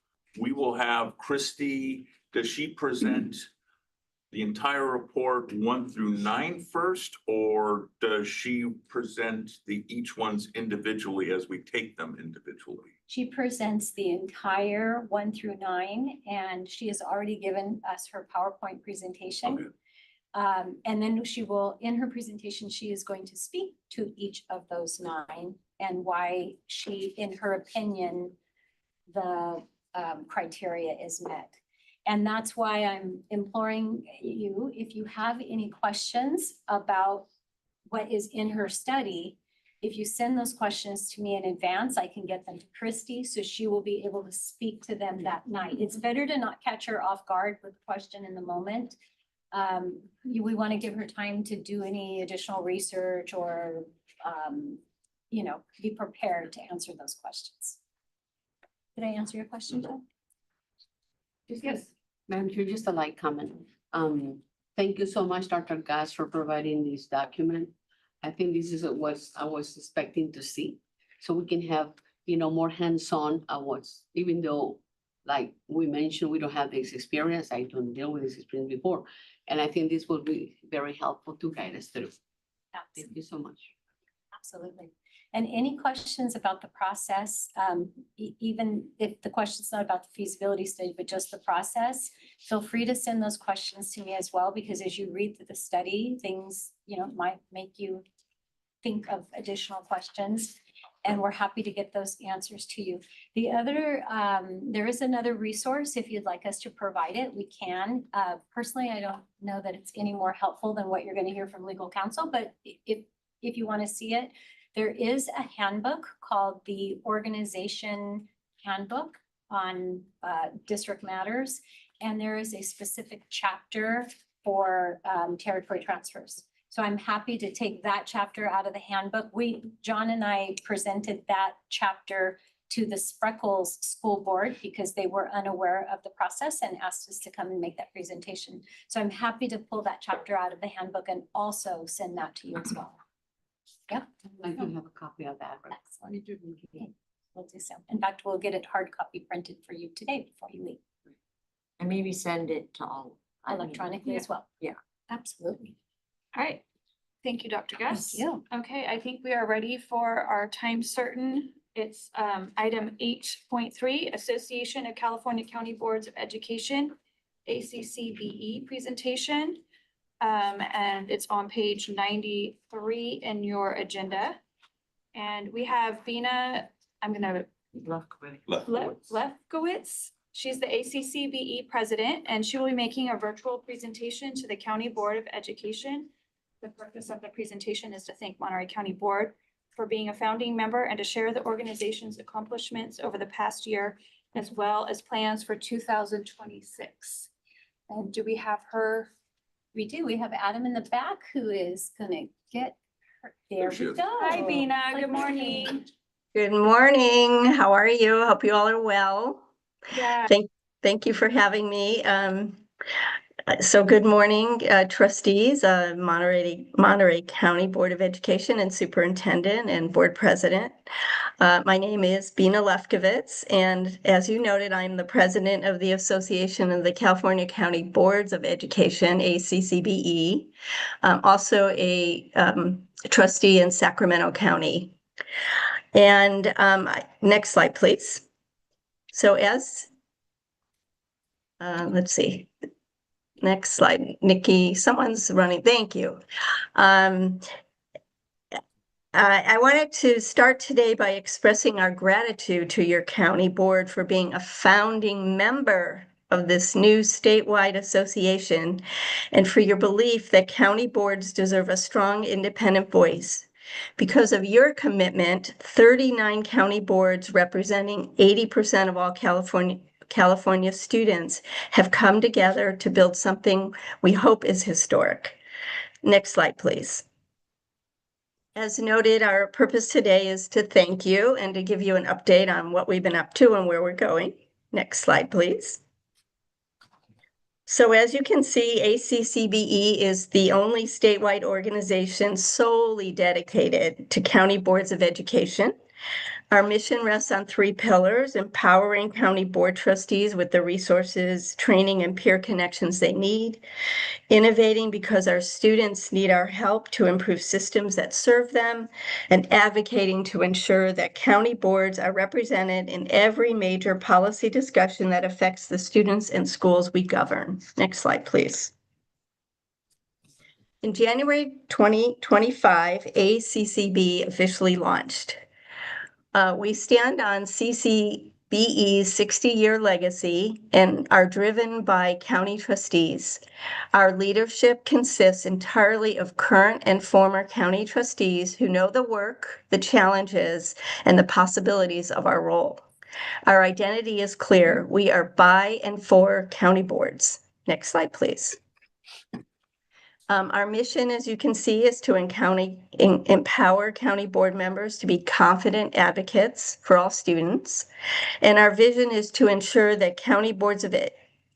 we will have Christy, does she present the entire report 1 through 9 first? Or does she present each ones individually as we take them individually? She presents the entire 1 through 9, and she has already given us her PowerPoint presentation. Okay. And then she will, in her presentation, she is going to speak to each of those 9 and why she, in her opinion, the criteria is met. And that's why I'm imploring you, if you have any questions about what is in her study, if you send those questions to me in advance, I can get them to Christy, so she will be able to speak to them that night. It's better to not catch her off guard with a question in the moment. We want to give her time to do any additional research or, be prepared to answer those questions. Did I answer your question, Joe? Yes. Madam Chair, just a light comment. Thank you so much, Dr. Gas, for providing this document. I think this is what I was expecting to see. So we can have, more hands-on even though, like we mentioned, we don't have this experience. I don't deal with this experience before. And I think this will be very helpful to guide us through. Thank you so much. Absolutely. And any questions about the process, even if the question's not about the feasibility study, but just the process, feel free to send those questions to me as well, because as you read through the study, things, might make you think of additional questions. And we're happy to get those answers to you. The other, there is another resource. If you'd like us to provide it, we can. Personally, I don't know that it's any more helpful than what you're going to hear from legal counsel, but if you want to see it, there is a handbook called the Organization Handbook on District Matters, and there is a specific chapter for territory transfers. So I'm happy to take that chapter out of the handbook. John and I presented that chapter to the Spreckles School Board because they were unaware of the process and asked us to come and make that presentation. So I'm happy to pull that chapter out of the handbook and also send that to you as well. Yep. I do have a copy of that. Excellent. Okay, we'll do so. In fact, we'll get it hard copy printed for you today before you leave. And maybe send it to all. Electronically as well. Yeah. Absolutely. All right. Thank you, Dr. Gus. Thank you. Okay, I think we are ready for our time certain It's item 8.3, Association of California County Boards of Education, ACCBE presentation. And it's on page 93 in your agenda. And we have Bina, I'm gonna Lefkowitz. She's the ACCBE president, and she will be making a virtual presentation to the County Board of Education. The purpose of the presentation is to thank Monterey County Board for being a founding member and to share the organization's accomplishments over the past year, as well as plans for 2026. And do we have her? We do. We have Adam in the back who is gonna get her. There she we is. go. Hi, Bina. Good morning. Good morning. How are you? Hope you all are well. Yeah. Thank you for having me. So good morning, trustees, Monterey County Board of Education and Superintendent and Board President. My name is Bina Lefkowitz, and as you noted, I'm the president of the Association of the California County Boards of Education, ACCBE. Also a trustee in Sacramento County. And next slide, please. So let's see. Next slide, Nikki, someone's running. Thank you. I wanted to start today by expressing our gratitude to your county board for being a founding member of this new statewide association and for your belief that county boards deserve a strong independent voice. Because of your commitment, 39 county boards representing 80% of all California students have come together to build something we hope is historic. Next slide, please. As noted, our purpose today is to thank you and to give you an update on what we've been up to and where we're going. Next slide, please. So as you can see, ACCBE is the only statewide organization solely dedicated to county boards of education. Our mission rests on 3 pillars: empowering county board trustees with the resources, training, and peer connections they need; innovating because our students need our help to improve systems that serve them; and advocating to ensure that county boards are represented in every major policy discussion that affects the students and schools we govern. Next slide, please. In January 2025, ACCB officially launched. We stand on CCBE's 60-year legacy and are driven by county trustees. Our leadership consists entirely of current and former county trustees who know the work, the challenges, and the possibilities of our role. Our identity is clear. We are by and for county boards. Next slide, please. Our mission, as you can see, is to empower county board members to be confident advocates for all students. And our vision is to ensure that county boards of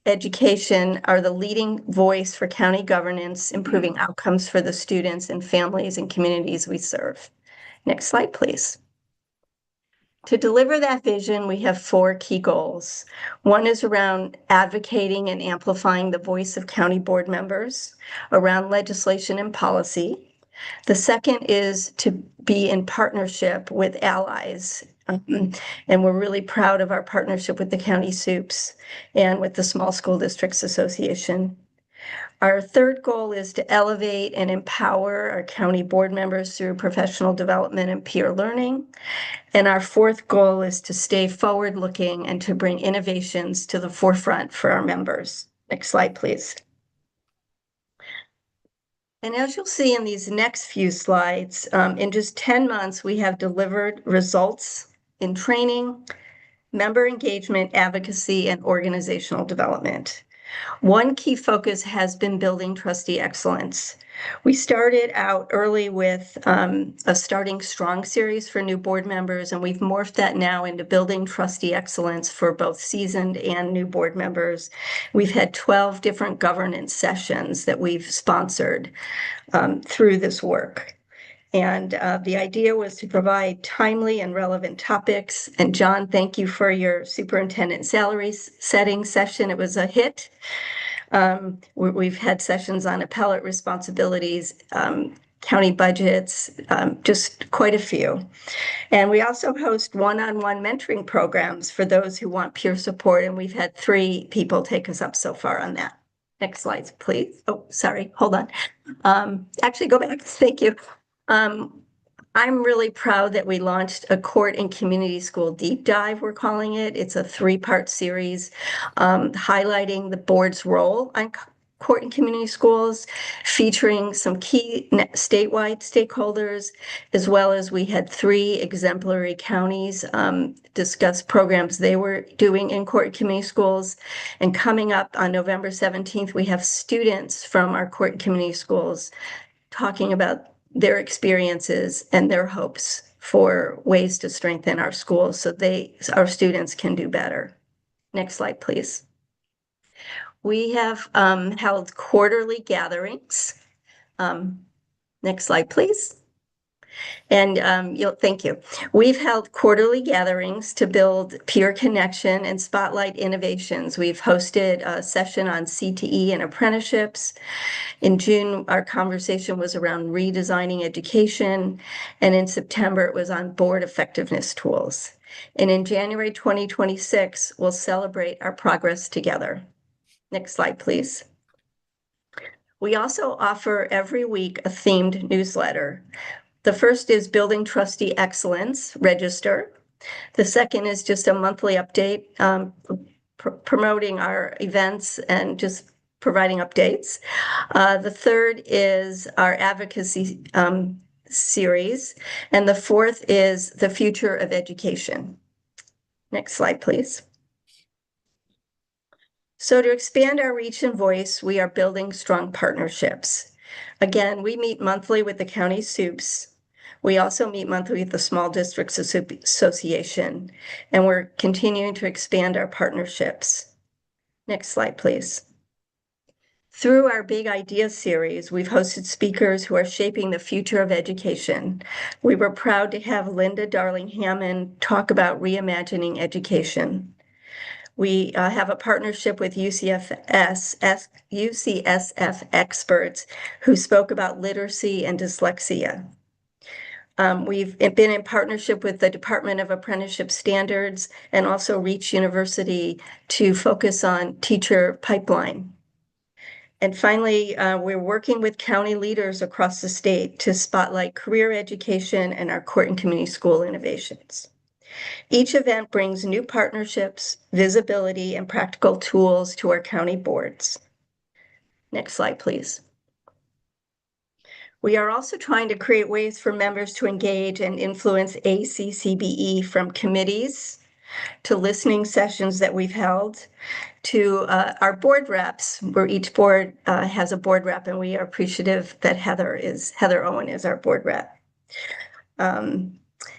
education are the leading voice for county governance, improving outcomes for the students and families and communities we serve. Next slide, please. To deliver that vision, we have 4 key goals. One is around advocating and amplifying the voice of county board members around legislation and policy. The second is to be in partnership with allies. And we're really proud of our partnership with the County SUPS and with the Small School Districts Association. Our third goal is to elevate and empower our county board members through professional development and peer learning. And our fourth goal is to stay forward-looking and to bring innovations to the forefront for our members. Next slide, please. And as you'll see in these next few slides, in just 10 months, we have delivered results in training, member engagement, advocacy, and organizational development. One key focus has been building trustee excellence. We started out early with a Starting Strong series for new board members, and we've morphed that now into building trustee excellence for both seasoned and new board members. We've had 12 different governance sessions that we've sponsored through this work. And the idea was to provide timely and relevant topics. And John, thank you for your superintendent salary setting session. It was a hit. We've had sessions on appellate responsibilities, county budgets, just quite a few. And we also host one-on-one mentoring programs for those who want peer support, and we've had 3 people take us up so far on that. Next slide, please. Oh, sorry, hold on. Actually, go back. Thank you. I'm really proud that we launched a court and community school deep dive, we're calling it. It's a 3-part series highlighting the board's role on court and community schools, featuring some key statewide stakeholders, as well as we had 3 exemplary counties discuss programs they were doing in court and community schools. And coming up on November 17th, we have students from our court and community schools talking about their experiences and their hopes for ways to strengthen our schools so our students can do better. Next slide, please. We have held quarterly gatherings. Next slide, please. And thank you. We've held quarterly gatherings to build peer connection and spotlight innovations. We've hosted a session on CTE and apprenticeships. In June, our conversation was around redesigning education, and in September, it was on board effectiveness tools. And in January 2026, we'll celebrate our progress together. Next slide, please. We also offer every week a themed newsletter. The first is Building Trustee Excellence, register. The second is just a monthly update, promoting our events and just providing updates. The third is our advocacy series. And the fourth is the future of education. Next slide, please. So to expand our reach and voice, we are building strong partnerships. Again, we meet monthly with the county SUPs. We also meet monthly with the Small Districts Association, and we're continuing to expand our partnerships. Next slide, please. Through our Big Ideas series, we've hosted speakers who are shaping the future of education. We were proud to have Linda Darling-Hammond talk about reimagining education. We have a partnership with UCSF experts who spoke about literacy and dyslexia. We've been in partnership with the Department of Apprenticeship Standards and also Reach University to focus on teacher pipeline. And finally, we're working with county leaders across the state to spotlight career education and our court and community school innovations. Each event brings new partnerships, visibility, and practical tools to our county boards. Next slide, please. We are also trying to create ways for members to engage and influence ACCBE, from committees to listening sessions that we've held to our board reps, where each board has a board rep, and we are appreciative that Heather Owen is our board rep.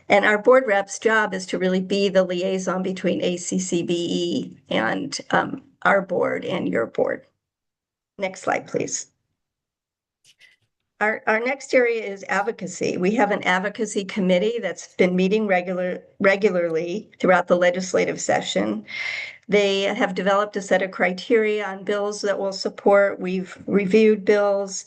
And our board rep's job is to really be the liaison between ACCBE and our board and your board. Next slide, please. Our next area is advocacy. We have an advocacy committee that's been meeting regularly throughout the legislative session. They have developed a set of criteria on bills that we'll support. We've reviewed bills.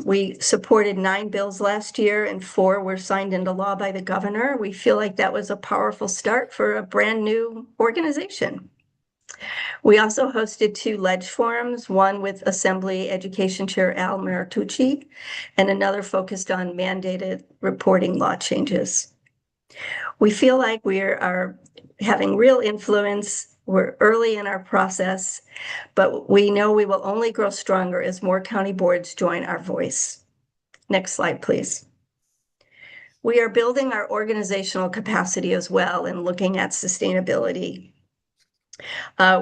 We supported 9 bills last year, and 4 were signed into law by the governor. We feel like that was a powerful start for a brand new organization. We also hosted 2 ledge forums, one with Assembly Education Chair Al Martucci, and another focused on mandated reporting law changes. We feel like we are having real influence. We're early in our process, but we know we will only grow stronger as more county boards join our voice. Next slide, please. We are building our organizational capacity as well and looking at sustainability.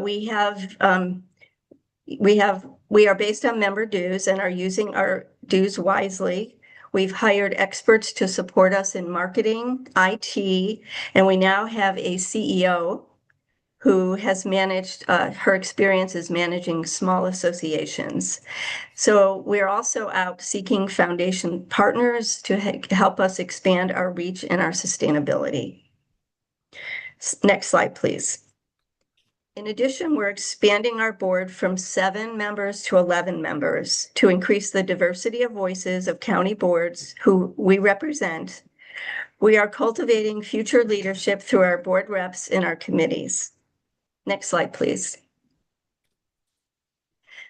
We are based on member dues and are using our dues wisely. We've hired experts to support us in marketing, IT, and we now have a CEO who has managed, her experience is managing small associations. So we're also out seeking foundation partners to help us expand our reach and our sustainability. Next slide, please. In addition, we're expanding our board from 7 members to 11 members to increase the diversity of voices of county boards who we represent. We are cultivating future leadership through our board reps in our committees. Next slide, please.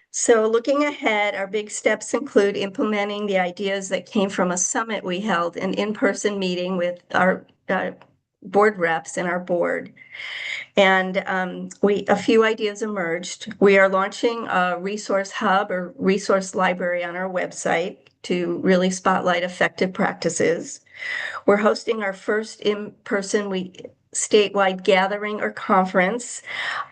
So looking ahead, our big steps include implementing the ideas that came from a summit we held, an in-person meeting with our board reps and our board. And a few ideas emerged. We are launching a resource hub or resource library on our website to really spotlight effective practices. We're hosting our first in-person statewide gathering or conference.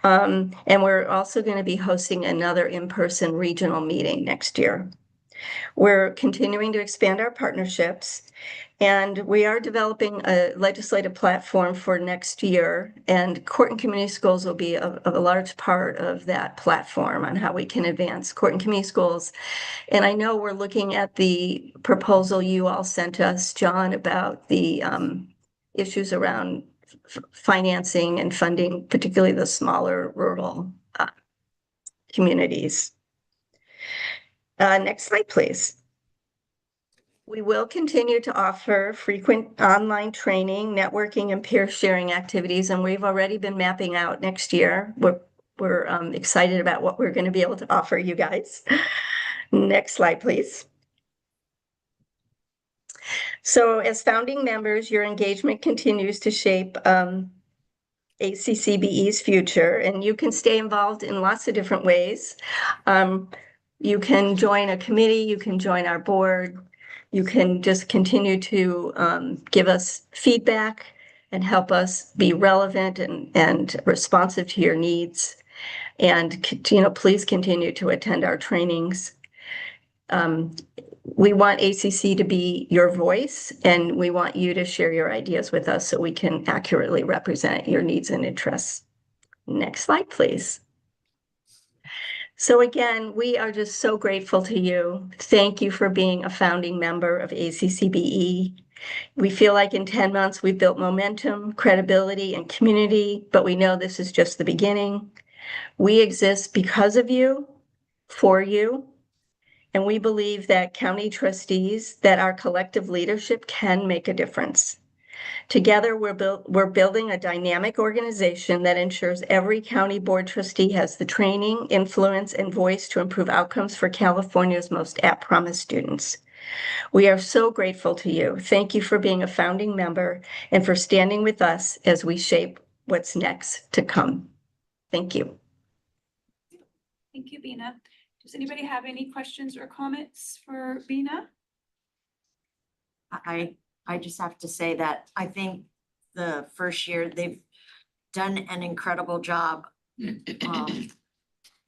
And we're also going to be hosting another in-person regional meeting next year. We're continuing to expand our partnerships, and we are developing a legislative platform for next year, and court and community schools will be a large part of that platform on how we can advance court and community schools. And I know we're looking at the proposal you all sent us, John, about the issues around financing and funding, particularly the smaller rural communities. Next slide, please. We will continue to offer frequent online training, networking, and peer sharing activities, and we've already been mapping out next year. We're excited about what we're going to be able to offer you guys. Next slide, please. So as founding members, your engagement continues to shape ACCBE's future, and you can stay involved in lots of different ways. You can join a committee, you can join our board, you can just continue to give us feedback and help us be relevant and responsive to your needs. And please continue to attend our trainings. We want ACC to be your voice, and we want you to share your ideas with us so we can accurately represent your needs and interests. Next slide, please. So again, we are just so grateful to you. Thank you for being a founding member of ACCBE. We feel like in 10 months, we've built momentum, credibility, and community, but we know this is just the beginning. We exist because of you, for you, and we believe that county trustees, that our collective leadership can make a difference. Together, we're building a dynamic organization that ensures every county board trustee has the training, influence, and voice to improve outcomes for California's most at-promise students. We are so grateful to you. Thank you for being a founding member and for standing with us as we shape what's next to come. Thank you. Thank you, Bina. Does anybody have any questions or comments for Bina? I just have to say that I think the first year they've done an incredible job.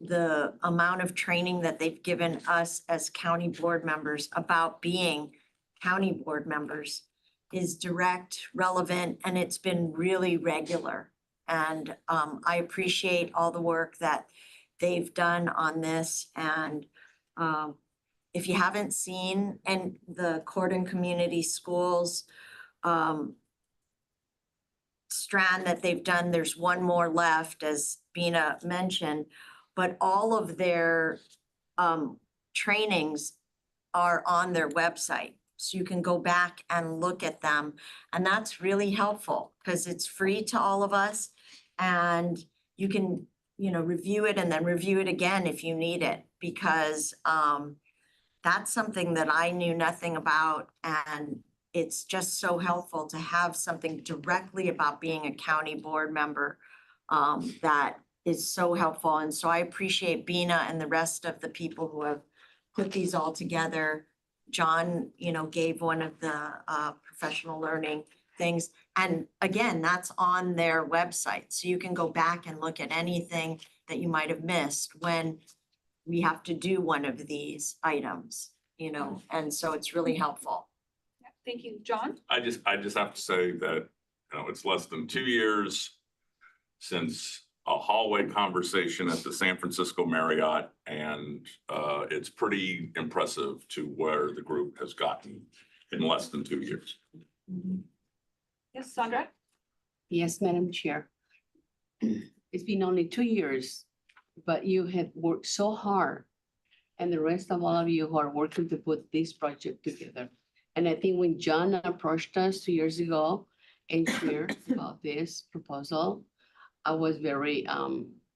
The amount of training that they've given us as county board members about being county board members is direct, relevant, and it's been really regular. And I appreciate all the work that they've done on this. And if you haven't seen and the court and community schools strand that they've done, there's one more left, as Bina mentioned, but all of their trainings are on their website. So you can go back and look at them. And that's really helpful because it's free to all of us. And you can, review it and then review it again if you need it, because that's something that I knew nothing about, and it's just so helpful to have something directly about being a county board member that is so helpful. And so I appreciate Bina and the rest of the people who have put these all together. John, gave one of the professional learning things. And again, that's on their website. So you can go back and look at anything that you might have missed when we have to do one of these items, and so it's really helpful. Thank you, John. I just have to say that, it's less than 2 years since a hallway conversation at the San Francisco Marriott, and it's pretty impressive to where the group has gotten in less than 2 years. Yes, Sandra? Yes, Madam Chair. it's been only 2 years, but you have worked so hard. And the rest of all of you who are working to put this project together. And I think when John approached us 2 years ago and shared about this proposal, I was very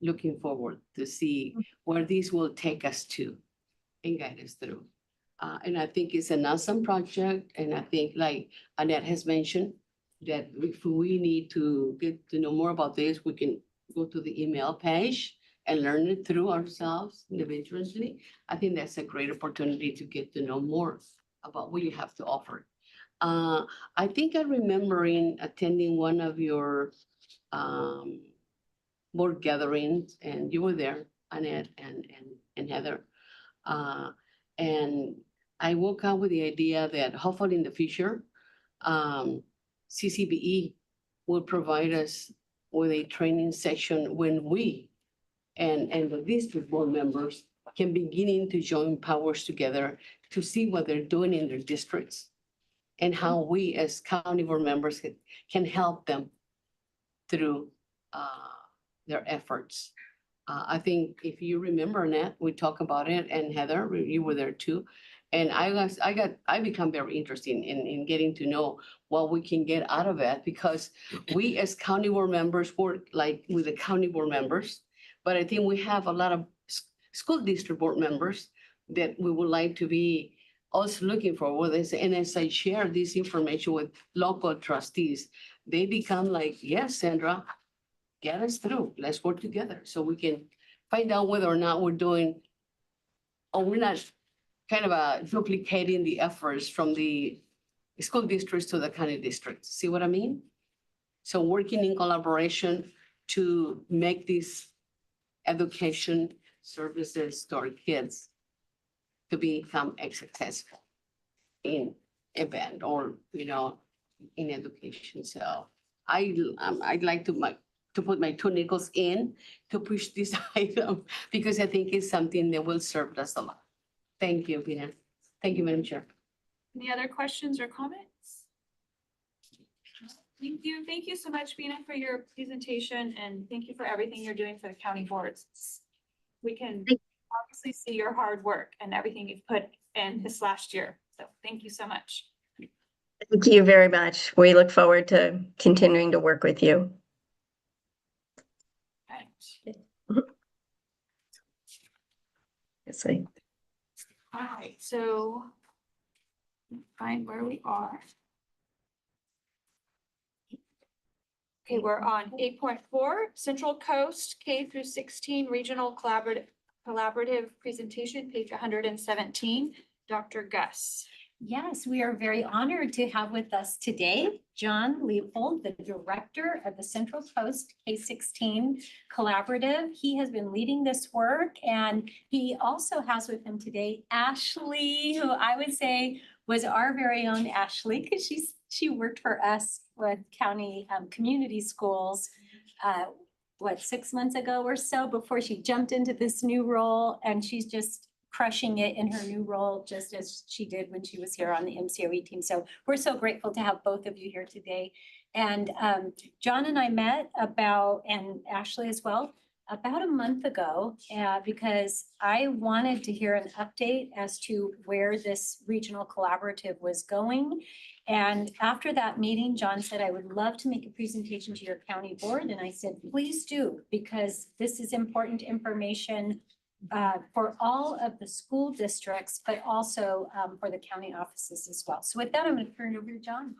looking forward to see where this will take us to and guide us through. And I think it's an awesome project. And I think like Annette has mentioned, that if we need to get to know more about this, we can go to the email page and learn it through ourselves individually. I think that's a great opportunity to get to know more about what you have to offer. I think I remember in attending one of your board gatherings, and you were there, Annette and Heather. And I woke up with the idea that hopefully in the future, CCBE will provide us with a training section when we and the district board members can beginning to join powers together to see what they're doing in their districts and how we as county board members can help them through their efforts. I think if you remember, Nat, we talked about it, and Heather, you were there too. And I become very interested in getting to know what we can get out of it, because we as county board members work like with the county board members. But I think we have a lot of school district board members that we would like to be also looking for what they say. And as I share this information with local trustees, they become like, yes, Sandra, get us through. Let's work together so we can find out whether or not we're doing, or we're not kind of duplicating the efforts from the school districts to the county districts. See what I mean? So working in collaboration to make this education services to our kids to become successful in event or, in education. So I'd like to put my 2 nickels in to push this item because I think it's something that will serve us a lot. Thank you, Pina. Thank you, Madam Chair. Any other questions or comments? Thank you. Thank you so much, Bina, for your presentation, and thank you for everything you're doing for the county boards. We can obviously see your hard work and everything you've put in this last year. So thank you so much. Thank you very much. We look forward to continuing to work with you. Right. Yes, I- All right, so find where we are. Okay, we're on 8.4 Central Coast K through 16 Regional Collaborative Presentation, page 117. Dr. Gus. Yes, we are very honored to have with us today John Leopold, the director of the Central Coast K-16 Collaborative. He has been leading this work, and he also has with him today Ashley, who I would say was our very own Ashley, because she worked for us with county community schools, 6 months ago or so, before she jumped into this new role, and she's just crushing it in her new role, just as she did when she was here on the MCOE team. So we're so grateful to have both of you here today. And John and I met and Ashley as well, about a month ago, because I wanted to hear an update as to where this regional collaborative was going. And after that meeting, John said, I would love to make a presentation to your county board. And I said, please do, because this is important information for all of the school districts, but also for the county offices as well. So with that, I'm going to turn it over to John.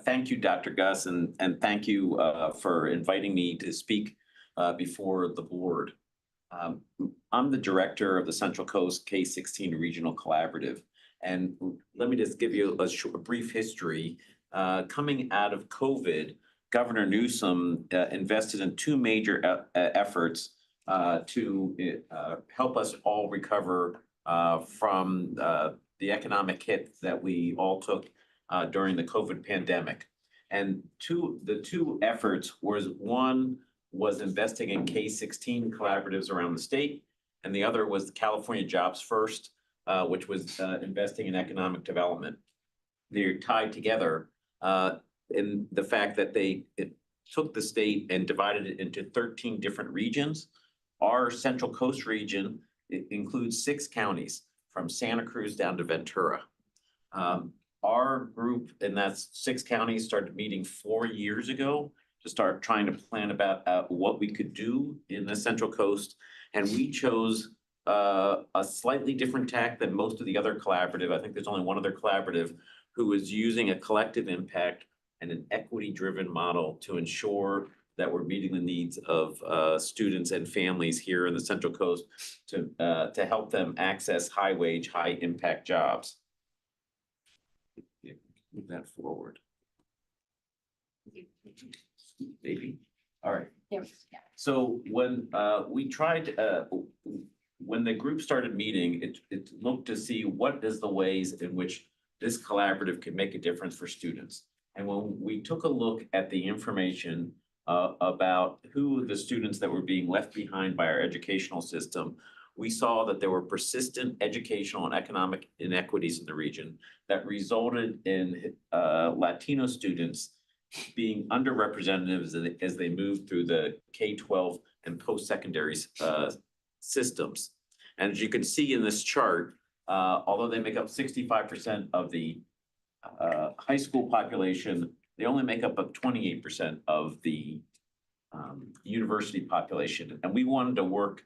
Thank you, Dr. Gus, and thank you for inviting me to speak before the board. I'm the director of the Central Coast K-16 Regional Collaborative, and let me just give you a brief history. Coming out of COVID, Governor Newsom invested in 2 major efforts to help us all recover from the economic hit that we all took during the COVID pandemic. And the two efforts one was investing in K-16 collaboratives around the state, and the other was the California Jobs First, which was investing in economic development. They're tied together in the fact that took the state and divided it into 13 different regions. Our Central Coast region includes 6 counties from Santa Cruz down to Ventura. Our group in that 6 counties started meeting 4 years ago to start trying to plan about what we could do in the Central Coast. And we chose a slightly different tack than most of the other collaborative. I think there's only one other collaborative who is using a collective impact and an equity-driven model to ensure that we're meeting the needs of students and families here in the Central Coast to help them access high-wage, high-impact jobs. Move that forward. Maybe. All right. So when we tried, when the group started meeting, it looked to see what is the ways in which this collaborative can make a difference for students. And when we took a look at the information about who the students that were being left behind by our educational system, we saw that there were persistent educational and economic inequities in the region that resulted in Latino students being underrepresented as they moved through the K-12 and post-secondary systems. And as you can see in this chart, although they make up 65% of the high school population, they only make up 28% of the university population. And we wanted to work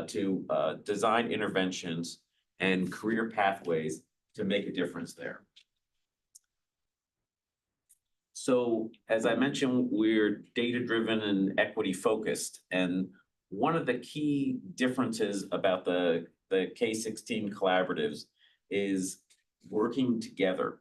to design interventions and career pathways to make a difference there. So as I mentioned, we're data-driven and equity-focused. And one of the key differences about the K-16 collaboratives is working together,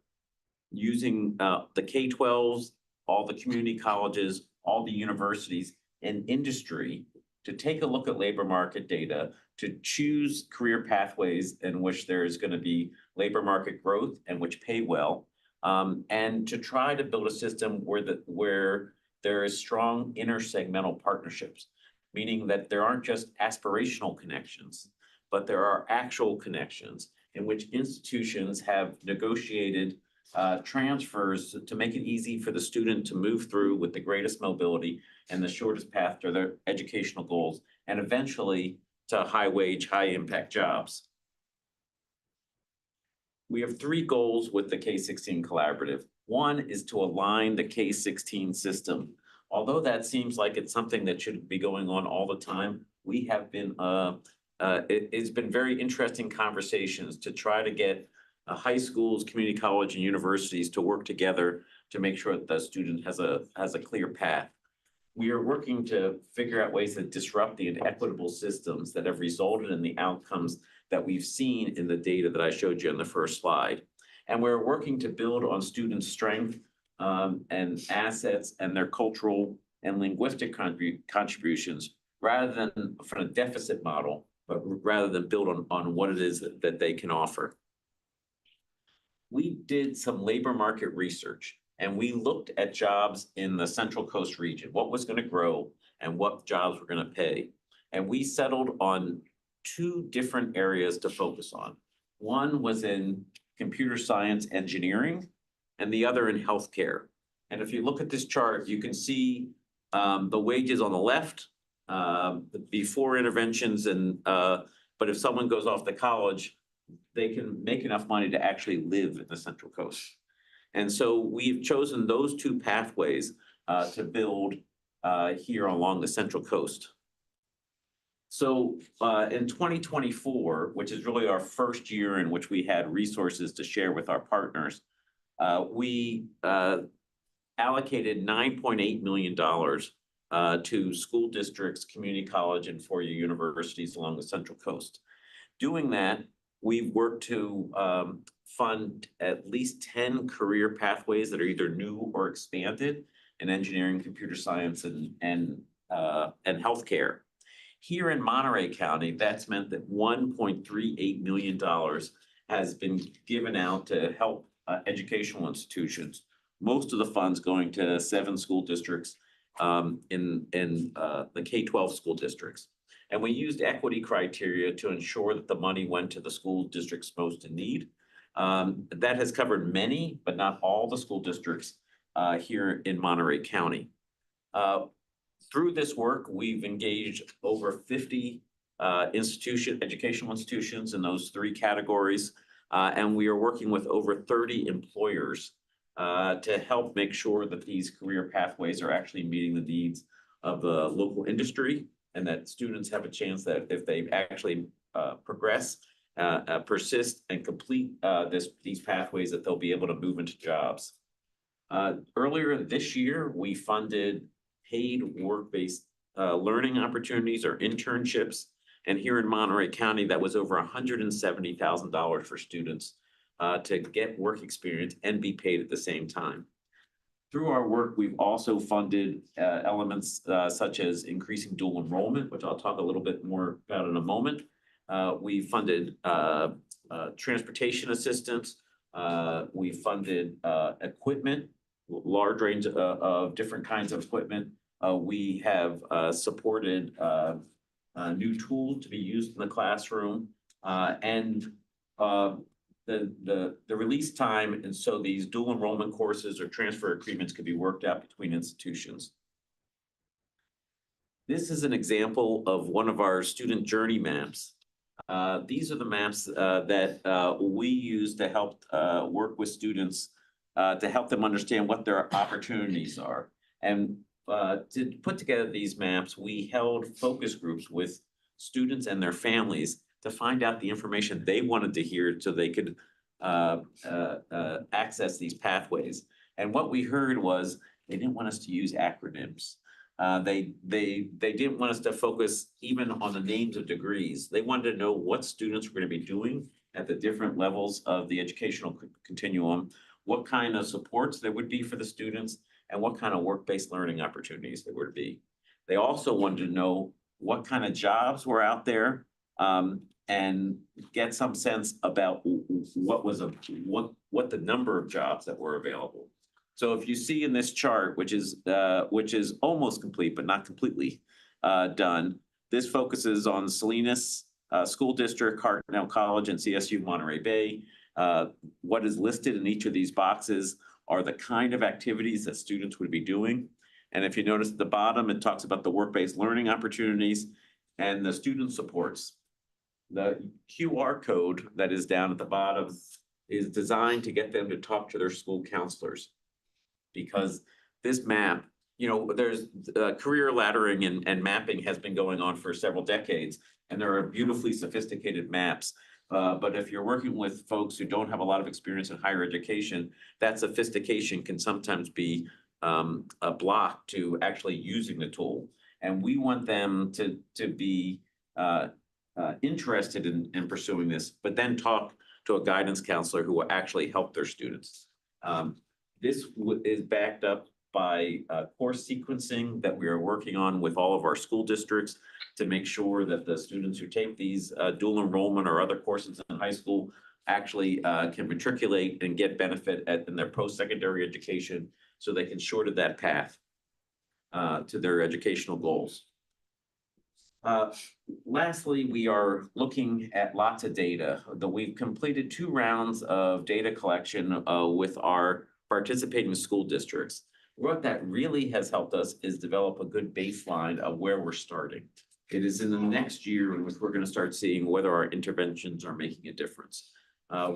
using the K-12s, all the community colleges, all the universities, and industry to take a look at labor market data, to choose career pathways in which there is going to be labor market growth and which pay well, and to try to build a system where there is strong intersegmental partnerships, meaning that there aren't just aspirational connections, but there are actual connections in which institutions have negotiated transfers to make it easy for the student to move through with the greatest mobility and the shortest path to their educational goals, and eventually to high-wage, high-impact jobs. We have 3 goals with the K-16 collaborative. One is to align the K-16 system. Although that seems like it's something that should be going on all the time, we have been, it's been very interesting conversations to try to get high schools, community college, and universities to work together to make sure that the student has a clear path. We are working to figure out ways to disrupt the inequitable systems that have resulted in the outcomes that we've seen in the data that I showed you on the first slide. And we're working to build on students' strength and assets and their cultural and linguistic contributions, rather than from a deficit model, but rather than build on what it is that they can offer. We did some labor market research, and we looked at jobs in the Central Coast region, what was going to grow and what jobs were going to pay. And we settled on 2 different areas to focus on. One was in computer science engineering, and the other in healthcare. And if you look at this chart, you can see the wages on the left, before interventions, and but if someone goes off to college, they can make enough money to actually live in the Central Coast. And so we've chosen those 2 pathways to build here along the Central Coast. So in 2024, which is really our first year in which we had resources to share with our partners, we allocated $9.8 million to school districts, community college, and 4-year universities along the Central Coast. Doing that, we've worked to fund at least 10 career pathways that are either new or expanded in engineering, computer science, and healthcare. Here in Monterey County, that's meant that $1.38 million has been given out to help educational institutions. Most of the funds going to 7 school districts in the K-12 school districts. And we used equity criteria to ensure that the money went to the school districts most in need. That has covered many, but not all the school districts here in Monterey County. Through this work, we've engaged over 50 educational institutions in those three categories. And we are working with over 30 employers to help make sure that these career pathways are actually meeting the needs of the local industry, and that students have a chance that if they actually progress, persist, and complete these pathways, that they'll be able to move into jobs. Earlier this year, we funded paid work-based learning opportunities or internships. And here in Monterey County, that was over $170,000 for students to get work experience and be paid at the same time. Through our work, we've also funded elements such as increasing dual enrollment, which I'll talk a little bit more about in a moment. We funded transportation assistance. We funded equipment, large range of different kinds of equipment. We have supported new tools to be used in the classroom, and the release time, and so these dual enrollment courses or transfer agreements could be worked out between institutions. This is an example of one of our student journey maps. These are the maps that we use to help work with students to help them understand what their opportunities are. And to put together these maps, we held focus groups with students and their families to find out the information they wanted to hear so they could access these pathways. And what we heard was they didn't want us to use acronyms. They didn't want us to focus even on the names of degrees. They wanted to know what students were going to be doing at the different levels of the educational continuum, what kind of supports there would be for the students, and what kind of work-based learning opportunities there would be. They also wanted to know what kind of jobs were out there, and get some sense about what the number of jobs that were available. So if you see in this chart, which is almost complete but not completely done, this focuses on Salinas School District, Hartnell College, and CSU Monterey Bay. What is listed in each of these boxes are the kind of activities that students would be doing. And if you notice at the bottom, it talks about the work-based learning opportunities and the student supports. The QR code that is down at the bottom is designed to get them to talk to their school counselors. Because this map, there's career laddering and mapping has been going on for several decades, and there are beautifully sophisticated maps. But if you're working with folks who don't have a lot of experience in higher education, that sophistication can sometimes be a block to actually using the tool. And we want them to be interested in pursuing this, but then talk to a guidance counselor who will actually help their students. This is backed up by course sequencing that we are working on with all of our school districts to make sure that the students who take these dual enrollment or other courses in high school actually can matriculate and get benefit in their post-secondary education, so they can shorten that path to their educational goals. Lastly, we are looking at lots of data. We've completed 2 rounds of data collection with our participating school districts. What that really has helped us is develop a good baseline of where we're starting. It is in the next year in which we're going to start seeing whether our interventions are making a difference.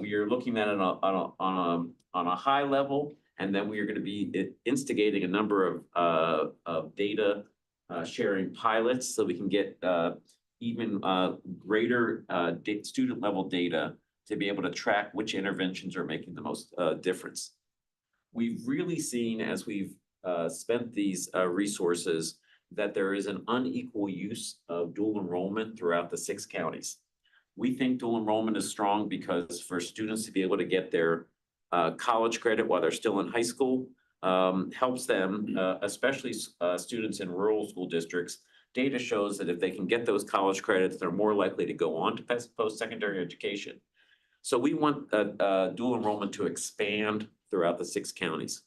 We are looking at it on a high level, and then we are going to be instigating a number of data sharing pilots so we can get even greater student level data to be able to track which interventions are making the most difference. We've really seen, as we've spent these resources, that there is an unequal use of dual enrollment throughout the 6 counties. We think dual enrollment is strong because for students to be able to get their college credit while they're still in high school helps them, especially students in rural school districts. Data shows that if they can get those college credits, they're more likely to go on to post-secondary education. So we want dual enrollment to expand throughout the 6 counties.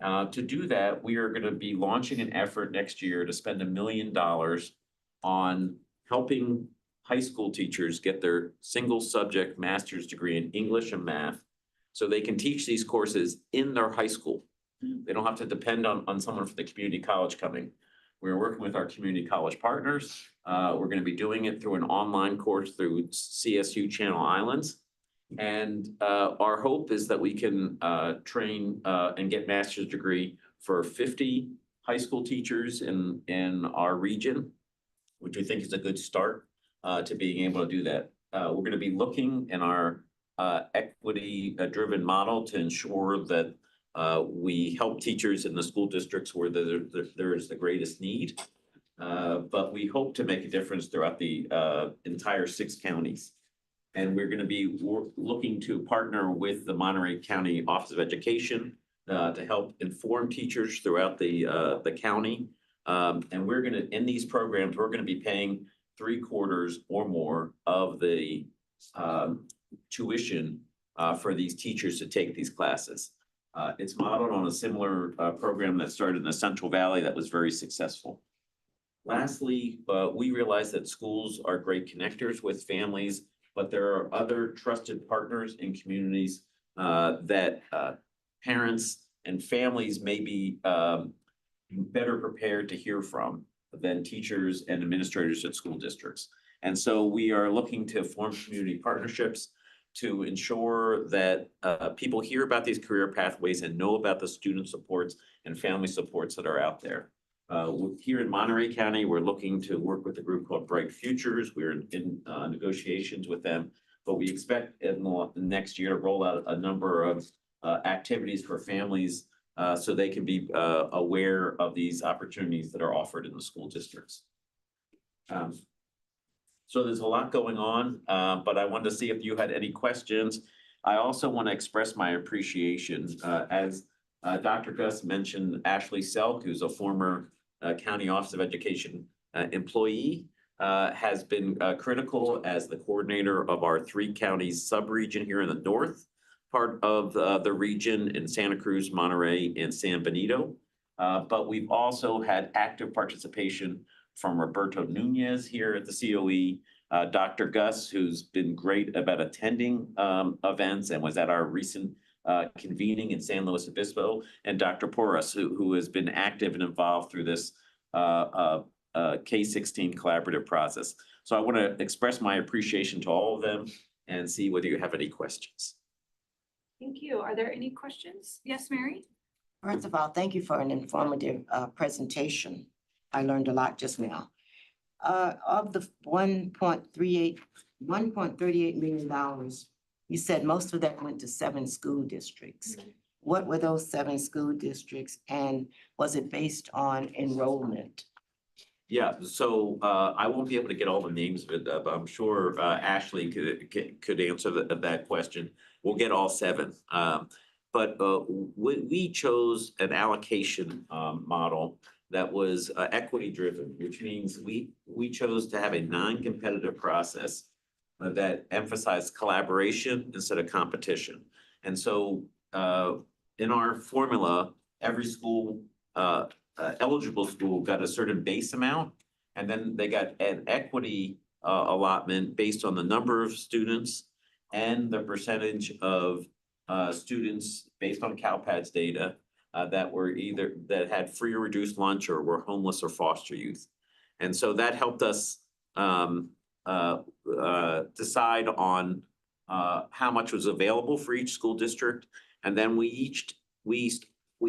To do that, we are going to be launching an effort next year to spend $1 million on helping high school teachers get their single subject master's degree in English and math so they can teach these courses in their high school. They don't have to depend on someone from the community college coming. We're working with our community college partners. We're going to be doing it through an online course through CSU Channel Islands. And our hope is that we can train and get master's degree for 50 high school teachers in our region, which we think is a good start to being able to do that. We're going to be looking in our equity driven model to ensure that we help teachers in the school districts where there is the greatest need. But we hope to make a difference throughout the entire 6 counties. And we're going to be looking to partner with the Monterey County Office of Education to help inform teachers throughout the county. And we're going to, in these programs, we're going to be paying 3/4 or more of the tuition for these teachers to take these classes. It's modeled on a similar program that started in the Central Valley that was very successful. Lastly, we realize that schools are great connectors with families, but there are other trusted partners in communities that parents and families may be better prepared to hear from than teachers and administrators at school districts. And so we are looking to form community partnerships to ensure that people hear about these career pathways and know about the student supports and family supports that are out there. Here in Monterey County, we're looking to work with a group called Bright Futures. We're in negotiations with them, but we expect in the next year to roll out a number of activities for families so they can be aware of these opportunities that are offered in the school districts. So there's a lot going on, but I wanted to see if you had any questions. I also want to express my appreciation. As Dr. Gus mentioned, Ashley Selk, who's a former County Office of Education employee, has been critical as the coordinator of our 3 counties sub-region here in the north part of the region in Santa Cruz, Monterey, and San Benito. But we've also had active participation from Roberto Nunez here at the COE, Dr. Gus, who's been great about attending events and was at our recent convening in San Luis Obispo, and Dr. Porras, who has been active and involved through this K-16 collaborative process. So I want to express my appreciation to all of them and see whether you have any questions. Thank you. Are there any questions? Yes, Mary? First of all, thank you for an informative presentation. I learned a lot just now. Of the $1.38 million, you said most of that went to 7 school districts. What were those 7 school districts, and was it based on enrollment? Yeah, so I won't be able to get all the names of it, but I'm sure Ashley could answer that question. We'll get all 7. But we chose an allocation model that was equity driven, which means we chose to have a non-competitive process that emphasized collaboration instead of competition. And so in our formula, every school, eligible school got a certain base amount, and then they got an equity allotment based on the number of students and the percentage of students based on CalPADS data that had free or reduced lunch or were homeless or foster youth. And so that helped us decide on how much was available for each school district. And then we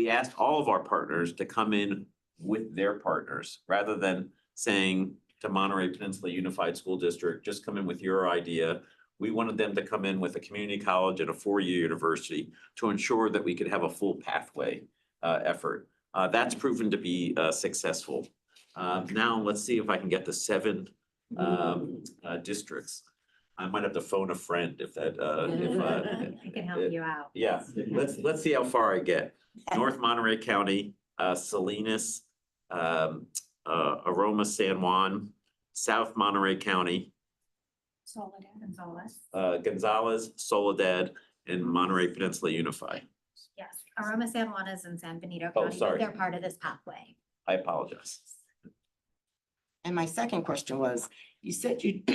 asked all of our partners to come in with their partners rather than saying to Monterey Peninsula Unified School District, just come in with your idea. We wanted them to come in with a community college and a 4-year university to ensure that we could have a full pathway effort. That's proven to be successful. Now let's see if I can get the 7 districts. I might have to phone a friend if that. I can help you out. Yeah, let's see how far I get. North Monterey County, Salinas, Aroma San Juan, South Monterey County, Gonzales, Soledad, and Monterey Peninsula Unified. Yes, Aroma San Juan is in San Benito Oh, County, sorry. but they're part of this pathway. I apologize. And my second question was, you said you'd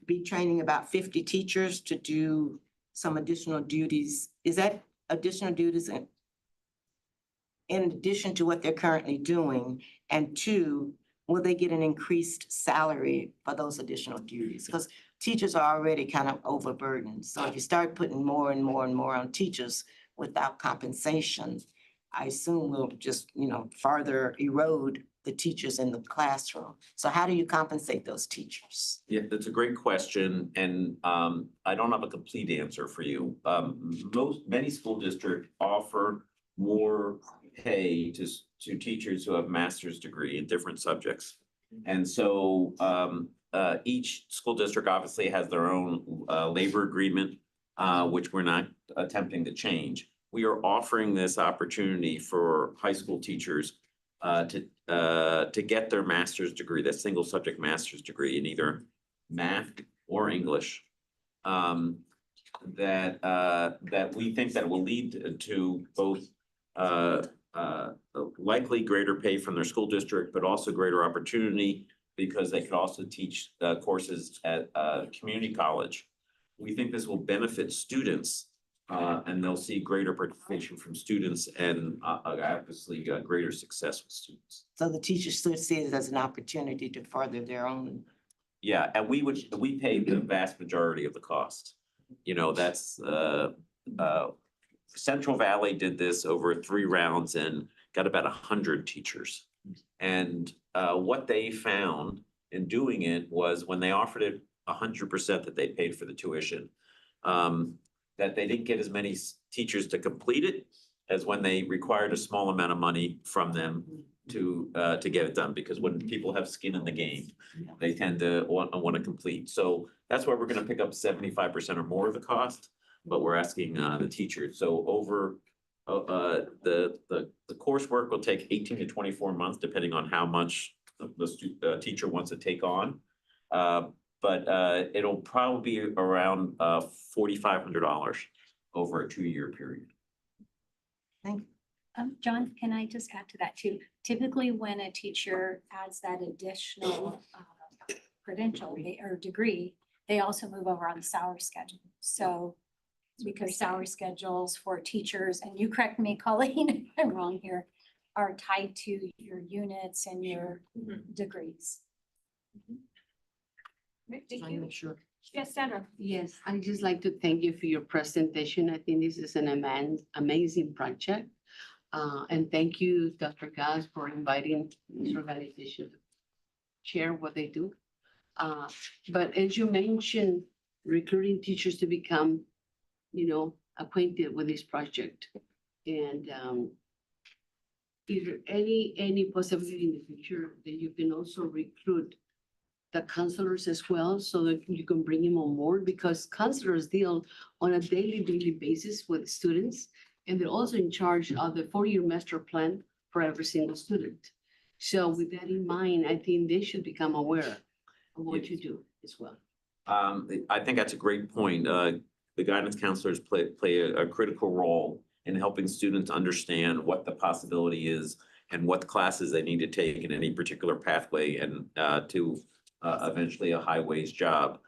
be training about 50 teachers to do some additional duties. Is that additional duties in addition to what they're currently doing? And two, will they get an increased salary for those additional duties? Because teachers are already kind of overburdened. So if you start putting more and more and more on teachers without compensation, I assume we'll just, further erode the teachers in the classroom. So how do you compensate those teachers? Yeah, that's a great question, and I don't have a complete answer for you. Many school districts offer more pay to teachers who have master's degree in different subjects. And so each school district obviously has their own labor agreement, which we're not attempting to change. We are offering this opportunity for high school teachers to get their master's degree, that single subject master's degree in either math or English. That we think that will lead to both likely greater pay from their school district, but also greater opportunity because they could also teach courses at community college. We think this will benefit students and they'll see greater participation from students and obviously greater success with students. So the teachers still see it as an opportunity to further their own. Yeah, and we pay the vast majority of the cost. That's Central Valley did this over 3 rounds and got about 100 teachers. And what they found in doing it was when they offered it 100% that they paid for the tuition, that they didn't get as many teachers to complete it as when they required a small amount of money from them to get it done. Because when people have skin in the game, they tend to want to complete. So that's why we're going to pick up 75% or more of the cost, but we're asking the teachers. So over the coursework will take 18 to 24 months, depending on how much the teacher wants to take on. But it'll probably be around $4,500 over a 2-year period. Thank you. John, can I just add to that too? Typically, when a teacher adds that additional credential or degree, they also move over on the salary schedule. So because salary schedules for teachers, and you correct me, Colleen, if I'm wrong here, are tied to your units and your degrees. Did you? Sure. Yes, Sandra. Yes, I'd just like to thank you for your presentation. I think this is an amazing project. And thank you, Dr. Gaz, for inviting this organization to share what they do. But as you mentioned, recruiting teachers to become, acquainted with this project. And is there any possibility in the future that you can also recruit the counselors as well, so that you can bring them on board? Because counselors deal on a daily basis with students, and they're also in charge of the 4-year master plan for every single student. So with that in mind, I think they should become aware of what you do as well. I think that's a great point. The guidance counselors play a critical role in helping students understand what the possibility is and what classes they need to take in any particular pathway and to eventually a high wage job.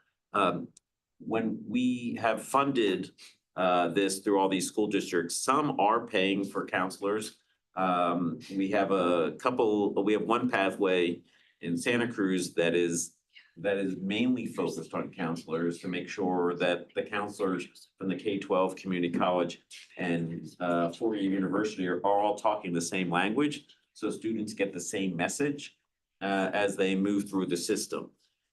When we have funded this through all these school districts, some are paying for counselors. We have one pathway in Santa Cruz that is mainly focused on counselors to make sure that the counselors from the K-12 community college and 4-year university are all talking the same language, so students get the same message as they move through the system.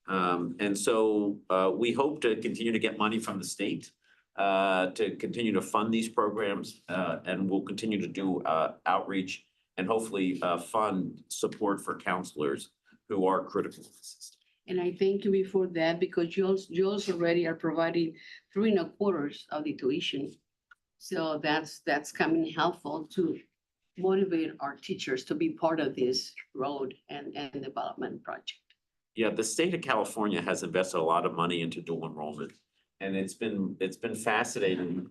And so we hope to continue to get money from the state to continue to fund these programs, and we'll continue to do outreach and hopefully fund support for counselors who are critical to the system. And I thank you before that, because you also already are providing 3 1/4 of the tuition. So that's coming helpful to motivate our teachers to be part of this road and development project. Yeah, the state of California has invested a lot of money into dual enrollment, and it's been fascinating.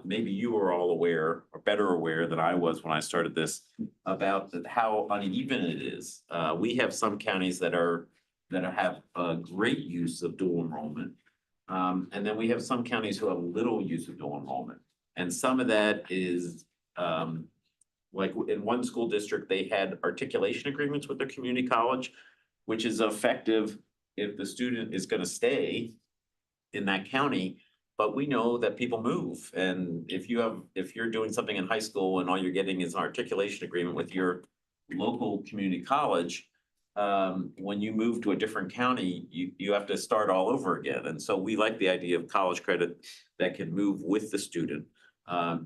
Maybe you are all aware or better aware than I was when I started this about how uneven it is. We have some counties that have a great use of dual enrollment. And then we have some counties who have little use of dual enrollment. And some of that is Like in one school district, they had articulation agreements with their community college, which is effective if the student is gonna stay in that county. But we know that people move, and if you're doing something in high school and all you're getting is an articulation agreement with your local community college, when you move to a different county, you have to start all over again. And so we like the idea of college credit that can move with the student,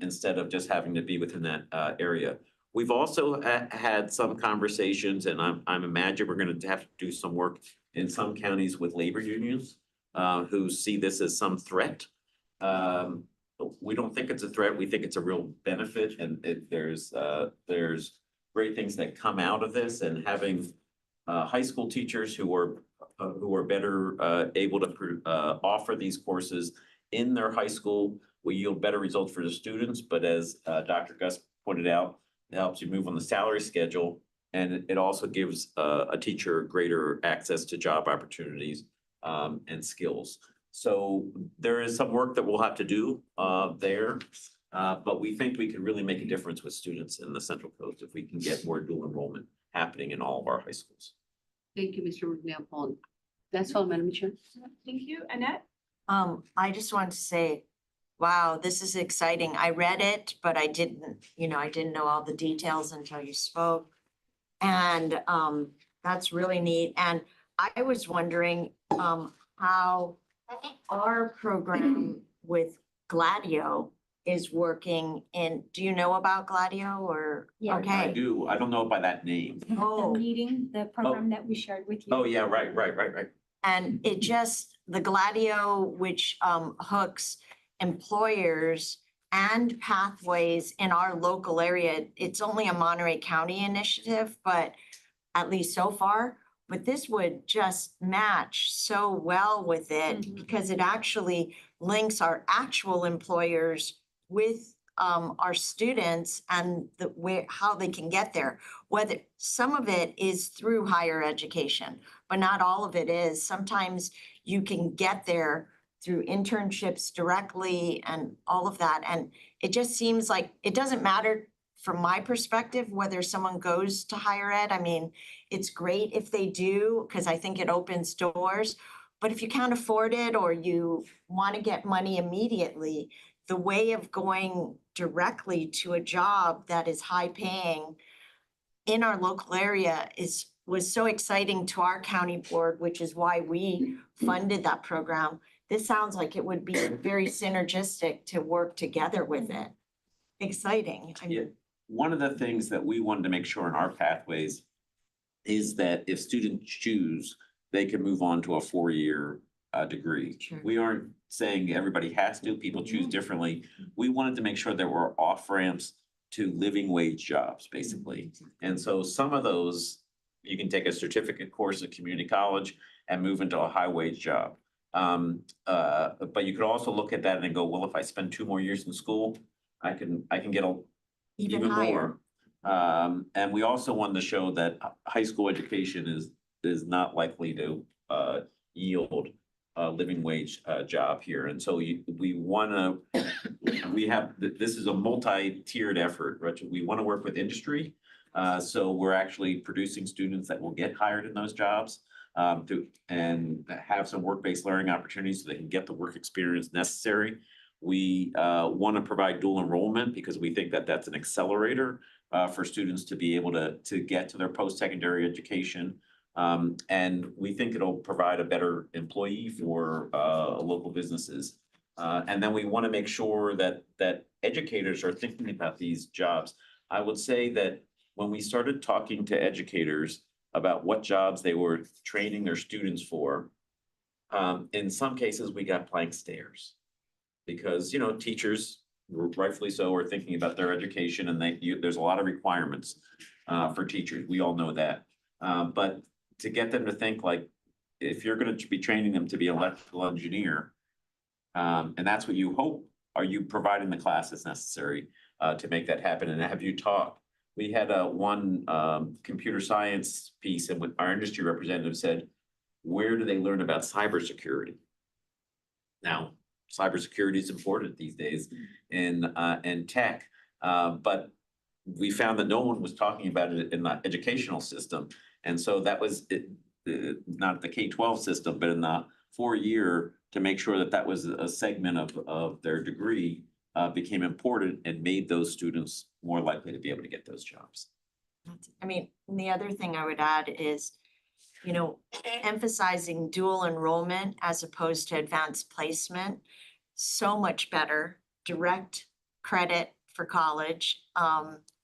instead of just having to be within that area. We've also had some conversations, and I'm imagine we're gonna have to do some work in some counties with labor unions who see this as some threat. We don't think it's a threat. We think it's a real benefit, and there's great things that come out of this, and having high school teachers who are better able to offer these courses in their high school will yield better results for the students. But as Dr. Gus pointed out, it helps you move on the salary schedule, and it also gives a teacher greater access to job opportunities and skills. So there is some work that we'll have to do there, but we think we can really make a difference with students in the Central Coast if we can get more dual enrollment happening in all of our high schools. Thank you, Mr. Leopold. That's all, Madam Chair. Thank you. Annette? I just wanted to say, wow, this is exciting. I read it, but I didn't know all the details until you spoke. And that's really neat. And I was wondering how our program with Gladio is working in, do you know about Gladio or? Yeah. I Okay. do. I don't know by that name. Oh. The meeting, the program that we shared with you. Oh, yeah, right. And it just, the Gladio, which hooks employers and pathways in our local area, it's only a Monterey County initiative, but at least so far. But this would just match so well with it because it actually links our actual employers with our students and how they can get there. Whether some of it is through higher education, but not all of it is. Sometimes you can get there through internships directly and all of that. And it just seems like it doesn't matter from my perspective whether someone goes to higher ed. I mean, it's great if they do, because I think it opens doors. But if you can't afford it or you want to get money immediately, the way of going directly to a job that is high paying in our local area was so exciting to our county board, which is why we funded that program. This sounds like it would be very synergistic to work together with it. Exciting. Yeah, one of the things that we wanted to make sure in our pathways is that if students choose, they can move on to a 4-year degree. Sure. We aren't saying everybody has to, people choose differently. We wanted to make sure there were off ramps to living wage jobs, basically. And so some of those, you can take a certificate course at community college and move into a high wage job. But you could also look at that and go, well, if I spend 2 more years in school, I can get even more. And we also wanted to show that high school education is not likely to yield a living wage job here. And so this is a multi-tiered effort, right? We want to work with industry. So we're actually producing students that will get hired in those jobs and have some work-based learning opportunities so they can get the work experience necessary. We want to provide dual enrollment because we think that that's an accelerator for students to be able to get to their post-secondary education. And we think it'll provide a better employee for local businesses. And then we want to make sure that educators are thinking about these jobs. I would say that when we started talking to educators about what jobs they were training their students for, in some cases we got blank stares. Because, teachers, rightfully so, are thinking about their education and there's a lot of requirements for teachers. We all know that. But to get them to think like, if you're going to be training them to be an electrical engineer, and that's what you hope, are you providing the classes necessary to make that happen? And have you taught? We had one computer science piece, and our industry representative said, where do they learn about cybersecurity? Now, cybersecurity is important these days in tech, but we found that no one was talking about it in the educational system. And so that was it, not the K-12 system, but in the 4-year, to make sure that that was a segment of their degree became important and made those students more likely to be able to get those jobs. I mean, and the other thing I would add is, you know, emphasizing dual enrollment as opposed to advanced placement, so much better, direct credit for college,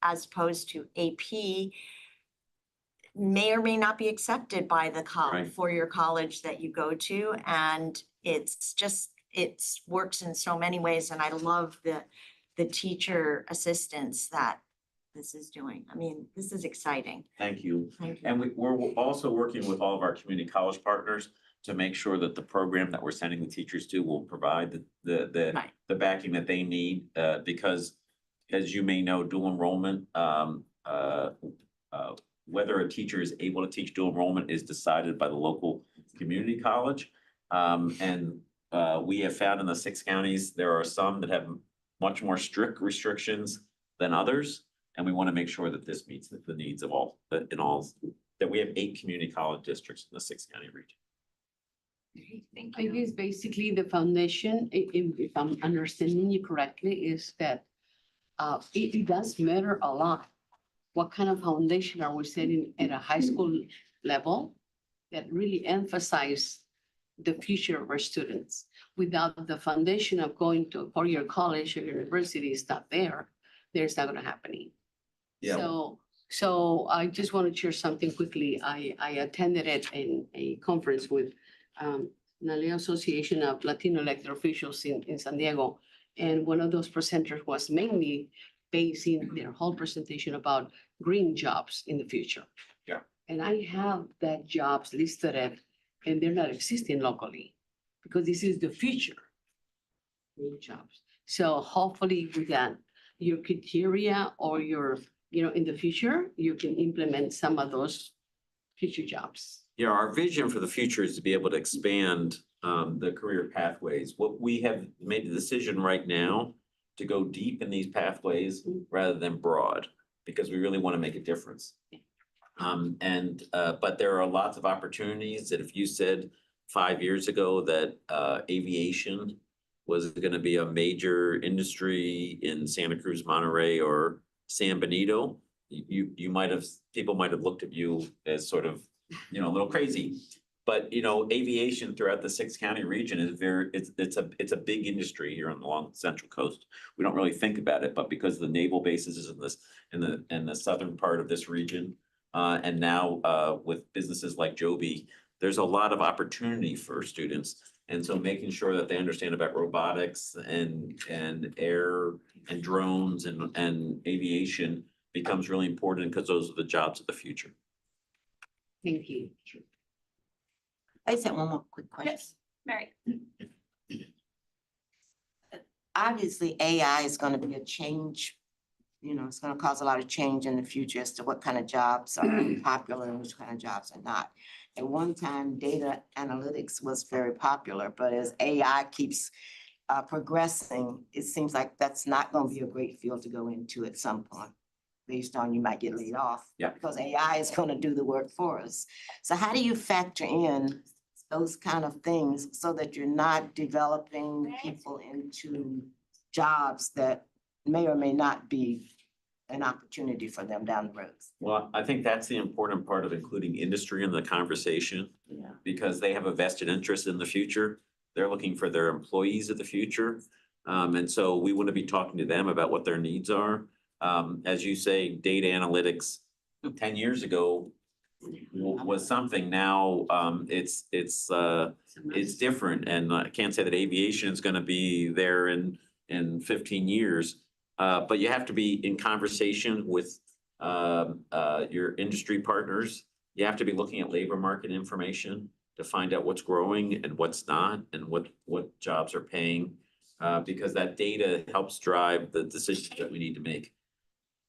as opposed to AP may or may not be accepted by the Right. four-year college that you go to. And it's just, it's works in so many ways. And I love the teacher assistance that this is doing. I mean, this is exciting. Thank you. Thank you. And we're also working with all of our community college partners to make sure that the program that we're sending the teachers to will provide Right. the backing that they need, because as you may know, dual enrollment, whether a teacher is able to teach dual enrollment is decided by the local community college. And we have found in the 6 counties, there are some that have much more strict restrictions than others. And we want to make sure that this meets the needs of all, that we have 8 community college districts in the 6-county region. Thank I you. guess basically the foundation, if I'm understanding you correctly, is that it does matter a lot. What kind of foundation are we setting at a high school level that really emphasize the future of our students? Without the foundation of going to a 4-year college or university is not there, there's not gonna happen. Yeah. So I just want to share something quickly. I attended in a conference with NALEA Association of Latino elected officials in San Diego. And one of those presenters was mainly basing their whole presentation about green jobs in the future. Yeah. And I have that jobs listed at, and they're not existing locally because this is the future. Green jobs. So hopefully with that, your criteria or your, in the future, you can implement some of those future jobs. Yeah, our vision for the future is to be able to expand the career pathways. What we have made the decision right now to go deep in these pathways rather than broad, because we really want to make a difference. But there are lots of opportunities that if you said 5 years ago that aviation was going to be a major industry in Santa Cruz, Monterey, or San Benito, people might have looked at you as sort of, a little crazy. But, aviation throughout the 6-county region is it's a big industry here along the Central Coast. We don't really think about it, but because the naval bases is in the southern part of this region, and now with businesses like Joby, there's a lot of opportunity for students. And so making sure that they understand about robotics and air and drones and aviation becomes really important because those are the jobs of the future. Thank you. I just have one more quick question. Yes, Mary. Obviously, AI is gonna be a change. It's gonna cause a lot of change in the future as to what kind of jobs are popular and which kind of jobs are not. At one time, data analytics was very popular, but as AI keeps progressing, it seems like that's not gonna be a great field to go into at some point, based on you might get laid off. Yeah. Because AI is gonna do the work for us. So how do you factor in those kind of things so that you're not developing people into jobs that may or may not be an opportunity for them down the road? Well, I think that's the important part of including industry in the conversation, Yeah. because they have a vested interest in the future. They're looking for their employees of the future. And so we want to be talking to them about what their needs are. As you say, data analytics 10 years ago was something. Now it's different, and I can't say that aviation is going to be there in 15 years. But you have to be in conversation with your industry partners. You have to be looking at labor market information to find out what's growing and what's not, and what jobs are paying, because that data helps drive the decisions that we need to make.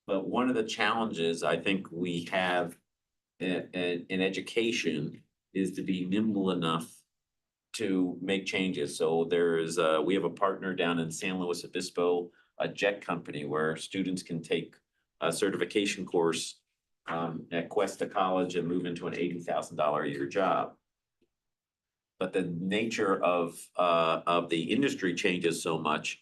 But one of the challenges I think we have in education is to be nimble enough to make changes. So we have a partner down in San Luis Obispo, a jet company where students can take certification course at Cuesta College and move into an $80,000 a year job. But the nature of the industry changes so much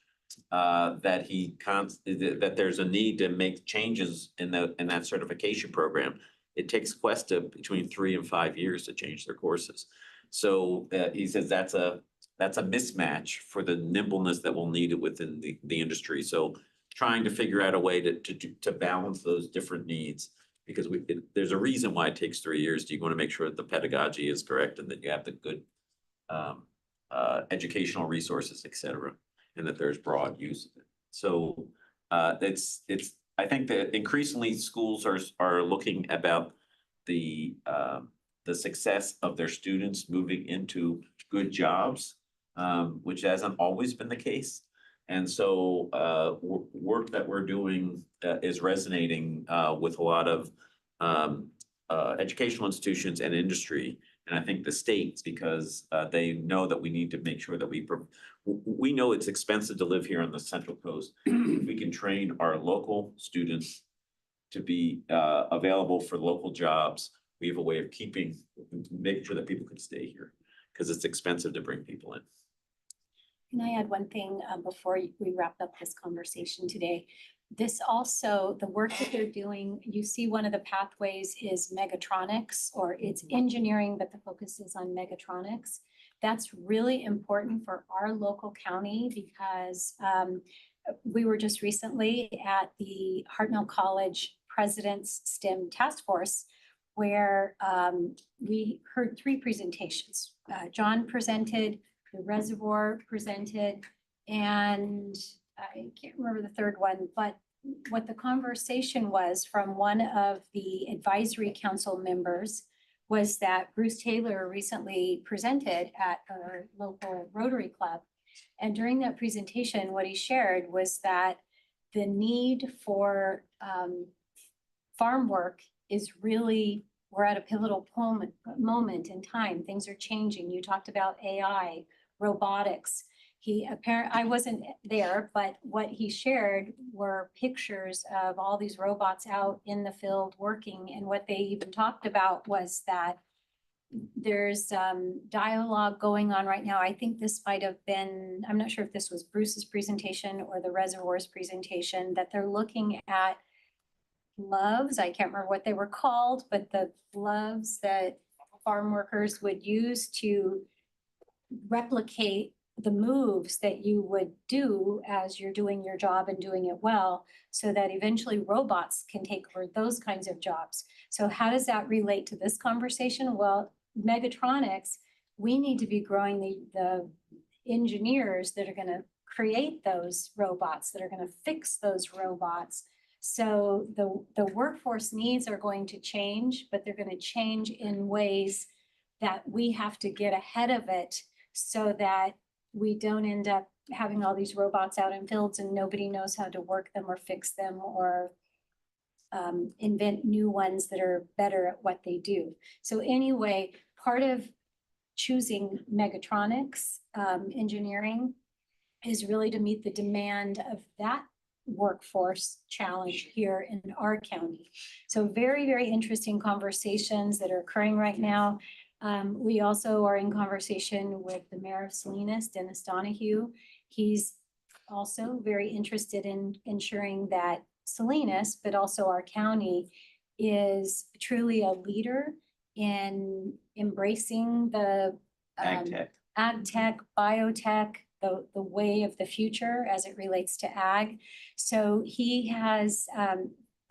that that there's a need to make changes in that certification program. It takes Cuesta between 3 and 5 years to change their courses. So he says that's a mismatch for the nimbleness that we'll need within the industry. So trying to figure out a way to balance those different needs, because there's a reason why it takes 3 years. You want to make sure that the pedagogy is correct and that you have the good educational resources, et cetera, and that there's broad use of it. So I think that increasingly schools are looking about the success of their students moving into good jobs, which hasn't always been the case. And so work that we're doing is resonating with a lot of educational institutions and industry. And I think the states, because they know that we need to make sure that we know it's expensive to live here on the Central Coast. If we can train our local students to be available for local jobs, we have a way of making sure that people can stay here, because it's expensive to bring people in. Can I add one thing before we wrap up this conversation today? This also, the work that they're doing, you see one of the pathways is megatronics, or it's engineering, but the focus is on megatronics. That's really important for our local county because we were just recently at the Hartnell College President's STEM Task Force, where we heard 3 presentations. John presented, the reservoir presented, and I can't remember the third one, but what the conversation was from one of the advisory council members was that Bruce Taylor recently presented at our local Rotary Club. And during that presentation, what he shared was that the need for farm work is really, we're at a pivotal moment in time. Things are changing. You talked about AI, robotics. I wasn't there, but what he shared were pictures of all these robots out in the field working. And what they even talked about was that there's dialogue going on right now. I think this might have been, I'm not sure if this was Bruce's presentation or the reservoir's presentation, that they're looking at gloves. I can't remember what they were called, but the gloves that farm workers would use to replicate the moves that you would do as you're doing your job and doing it well, so that eventually robots can take over those kinds of jobs. So how does that relate to this conversation? Well, megatronics, we need to be growing the engineers that are going to create those robots, that are going to fix those robots. So the workforce needs are going to change, but they're going to change in ways that we have to get ahead of it, so that we don't end up having all these robots out in fields and nobody knows how to work them or fix them or invent new ones that are better at what they do. So anyway, part of choosing megatronics engineering is really to meet the demand of that workforce challenge here in our county. So very, very interesting conversations that are occurring right now. We also are in conversation with the mayor of Salinas, Dennis Donahue. He's also very interested in ensuring that Salinas, but also our county, is truly a leader in embracing the ag tech, biotech, the way of the future as it relates to ag. So he has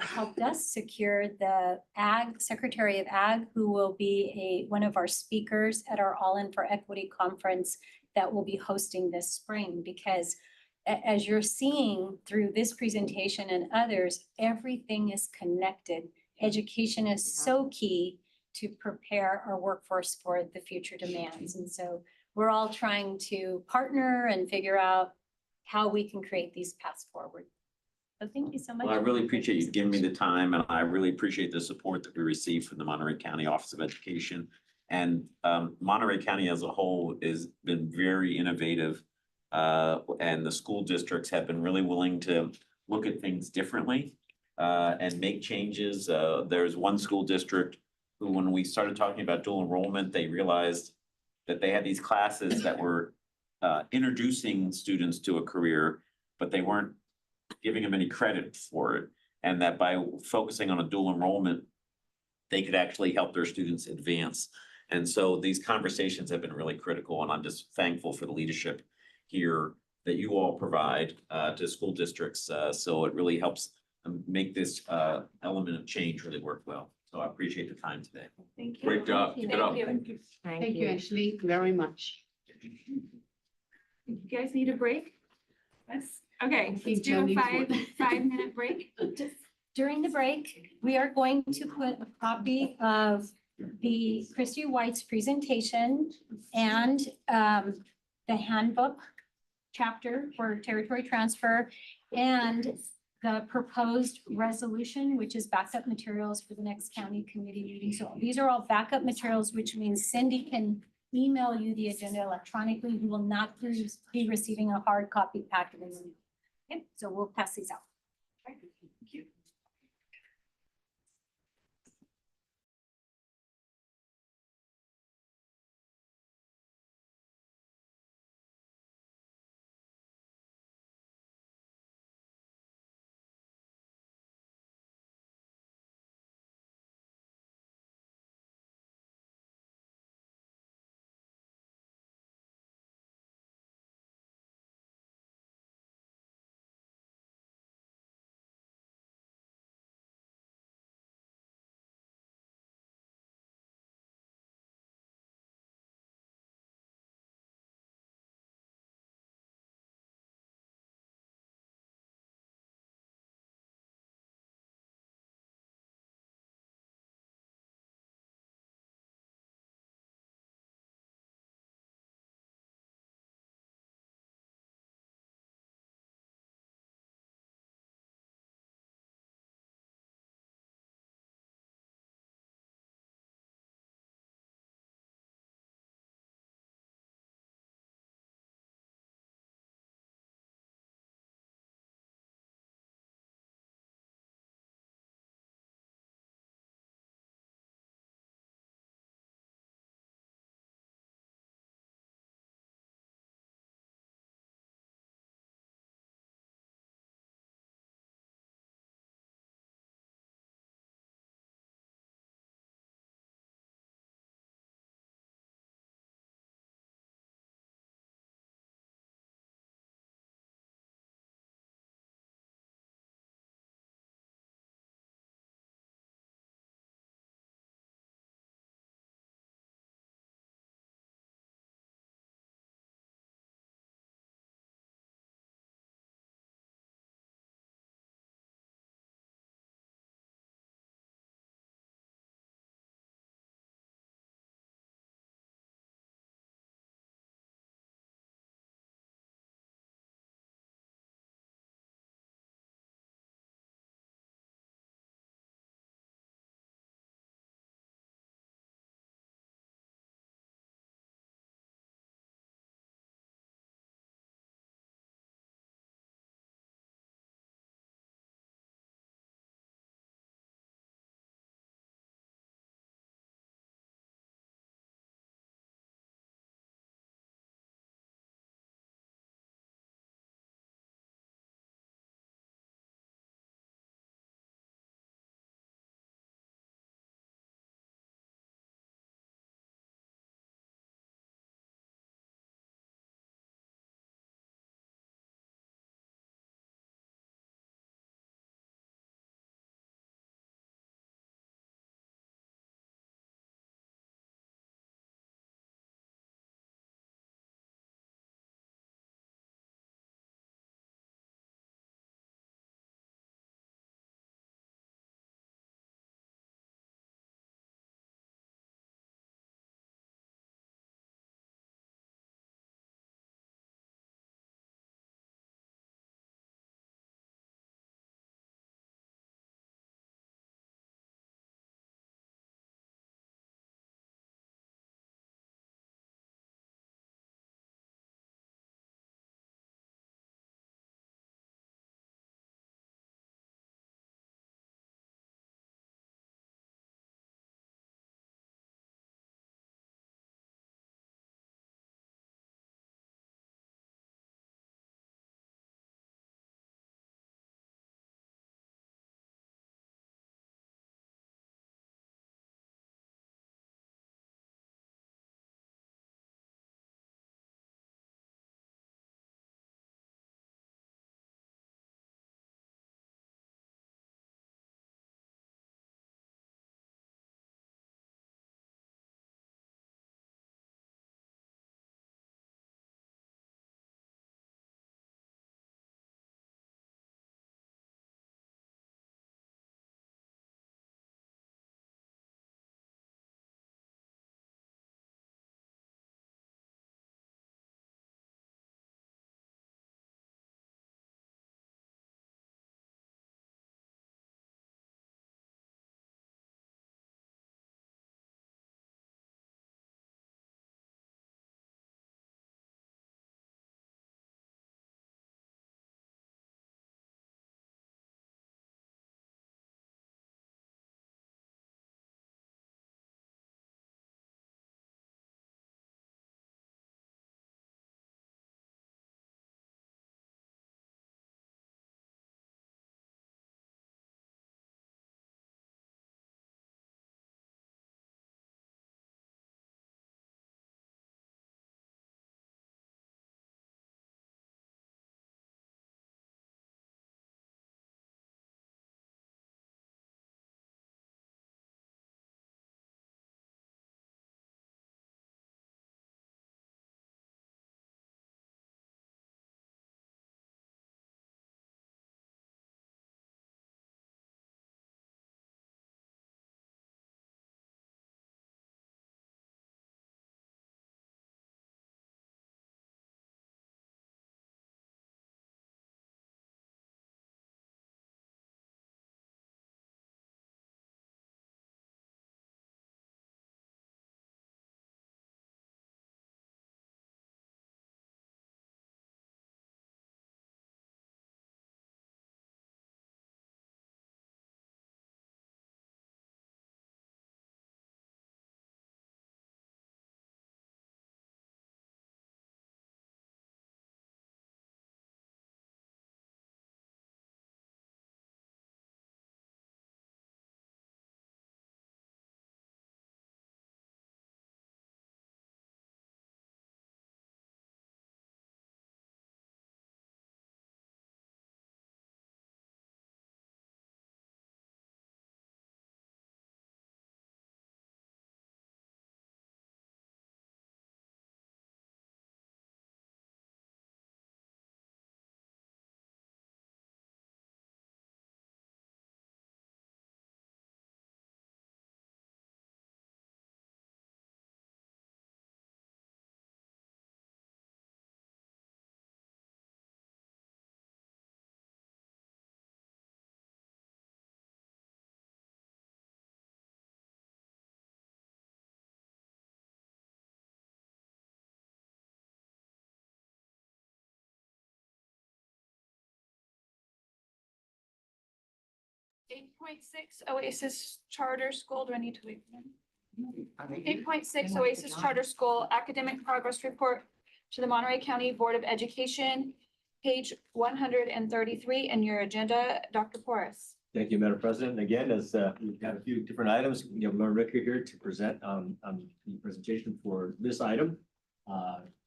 helped us secure the Secretary of Ag, who will be one of our speakers at our All In for Equity conference that we'll be hosting this spring. Because as you're seeing through this presentation and others, everything is connected. Education is so key to prepare our workforce for the future demands. And so we're all trying to partner and figure out how we can create these paths forward. So thank you so much. Well, I really appreciate you giving me the time, and I really appreciate the support that we receive from the Monterey County Office of Education. And Monterey County as a whole has been very innovative, and the school districts have been really willing to look at things differently. and make changes. There's one school district who, when we started talking about dual enrollment, they realized that they had these classes that were introducing students to a career, but they weren't giving them any credit for it. And that by focusing on a dual enrollment, they could actually help their students advance. And so these conversations have been really critical, and I'm just thankful for the leadership here that you all provide to school districts. So it really helps make this element of change really work well. So I appreciate the time today. Thank you. Great job. Keep it up. Thank you. Thank you, Ashley, very much. You guys need a break? Yes. Okay, think let's do a Jenny's five, one. 5 minute break. During the break, we are going to put a copy of the Christy White's presentation and the handbook chapter for territory transfer and the proposed resolution, which is backup materials for the next county committee meeting. So these are all backup materials, which means Cindy can email you the agenda electronically. You will not be receiving a hard copy packet. Okay, so we'll pass these out. 8.6 Oasis Charter School, do I need to wait for them? 8.6 Oasis Charter School Academic Progress Report to the Monterey County Board of Education, page 133 in your agenda, Dr. Porras. Thank you, Madam President. Again, as we've got a few different items, you have Lauren Ricker here to present the presentation for this item.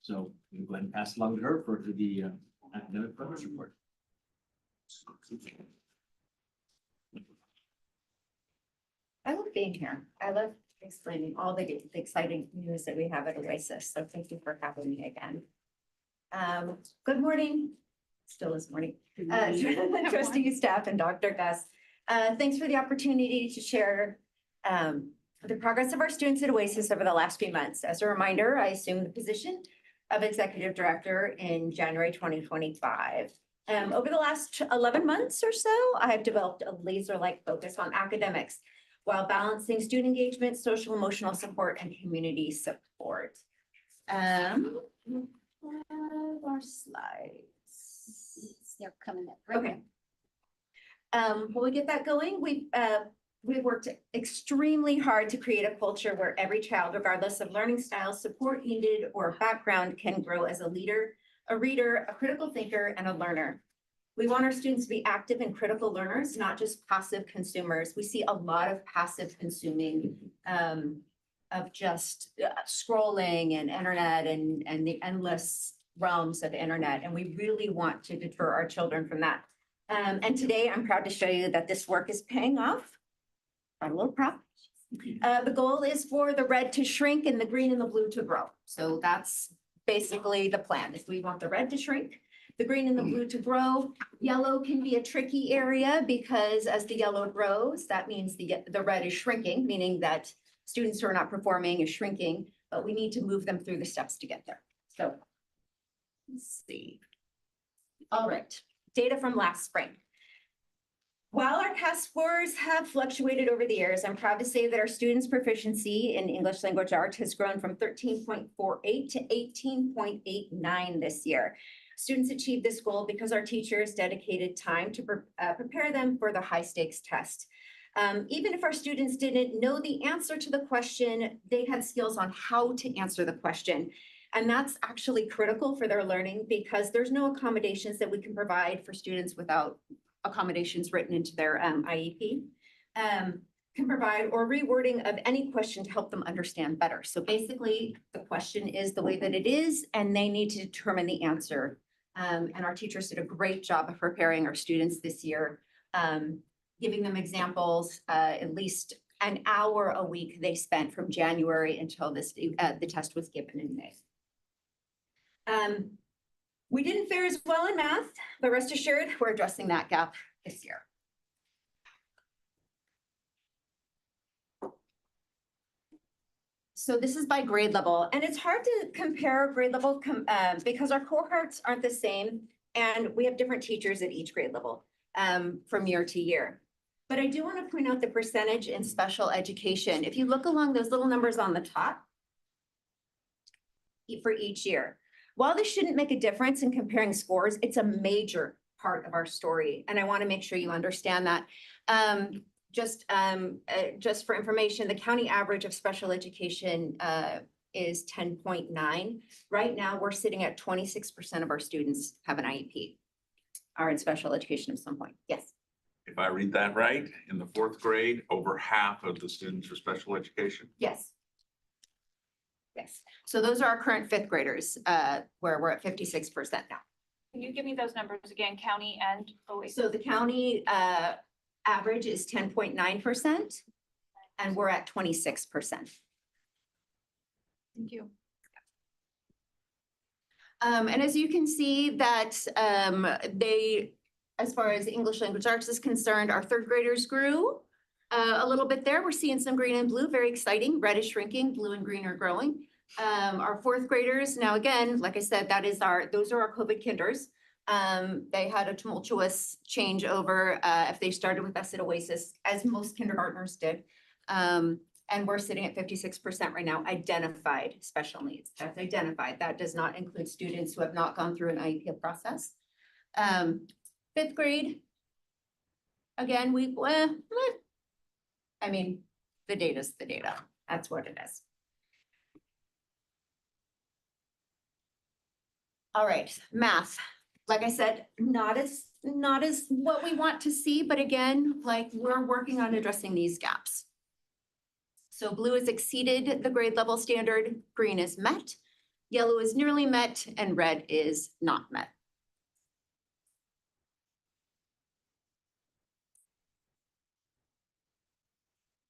So we'll go ahead and pass it along to her for the academic progress report. I love being here. I love explaining all the exciting news that we have at Oasis. So thank you for having me again. Good morning. Still is morning. Trustee, staff, and Dr. Gus. Thanks for the opportunity to share the progress of our students at Oasis over the last few months. As a reminder, I assumed the position of Executive Director in January 2025. Over the last 11 months or so, I have developed a laser-like focus on academics while balancing student engagement, social emotional support, and community support. Our slides. They're coming up. Okay. Will we get that going? We've worked extremely hard to create a culture where every child, regardless of learning style, support needed, or background, can grow as a leader, a reader, a critical thinker, and a learner. We want our students to be active and critical learners, not just passive consumers. We see a lot of passive consuming of just scrolling and internet and the endless realms of internet. And we really want to deter our children from that. And today I'm proud to show you that this work is paying off. I'm a little proud. The goal is for the red to shrink and the green and the blue to grow. So that's basically the plan. Is we want the red to shrink, the green and the blue to grow. Yellow can be a tricky area because as the yellow grows, that means the red is shrinking, meaning that students who are not performing is shrinking, but we need to move them through the steps to get there. So let's see. All right, data from last spring. While our CAS scores have fluctuated over the years, I'm proud to say that our students' proficiency in English language arts has grown from 13.48 to 18.89 this year. Students achieved this goal because our teachers dedicated time to prepare them for the high stakes test. Even if our students didn't know the answer to the question, they had skills on how to answer the question. And that's actually critical for their learning because there's no accommodations that we can provide for students without accommodations written into their IEP. Can provide or rewording of any question to help them understand better. So basically, the question is the way that it is, and they need to determine the answer. And our teachers did a great job of preparing our students this year, giving them examples, at least an hour a week they spent from January until the test was given in May. We didn't fare as well in math, but rest assured, we're addressing that gap this year. So this is by grade level, and it's hard to compare grade level because our cohorts aren't the same, and we have different teachers at each grade level from year to year. But I do want to point out the percentage in special education. If you look along those little numbers on the top for each year, while this shouldn't make a difference in comparing scores, it's a major part of our story. And I want to make sure you understand that. Just for information, the county average of special education is 10.9. Right now, we're sitting at 26% of our students have an IEP, are in special education at some point. Yes. If I read that right, in the fourth grade, over half of the students are special education. Yes. Yes. So those are our current fifth graders, where we're at 56% now. Can you give me those numbers again, county and Oasis? So the county average is 10.9%, and we're at 26%. Thank you. And as you can see that as far as English language arts is concerned, our third graders grew a little bit there. We're seeing some green and blue, very exciting. Red is shrinking, blue and green are growing. Our fourth graders, now again, like I said, those are our COVID kinders. They had a tumultuous changeover if they started with us at Oasis, as most kindergartners did. And we're sitting at 56% right now, identified special needs. That's identified. That does not include students who have not gone through an IEP process. Fifth grade, Again, I mean, the data's the data. That's what it is. All right, math. Like I said, not as what we want to see, but again, like we're working on addressing these gaps. So blue has exceeded the grade level standard, green is met, yellow is nearly met, and red is not met.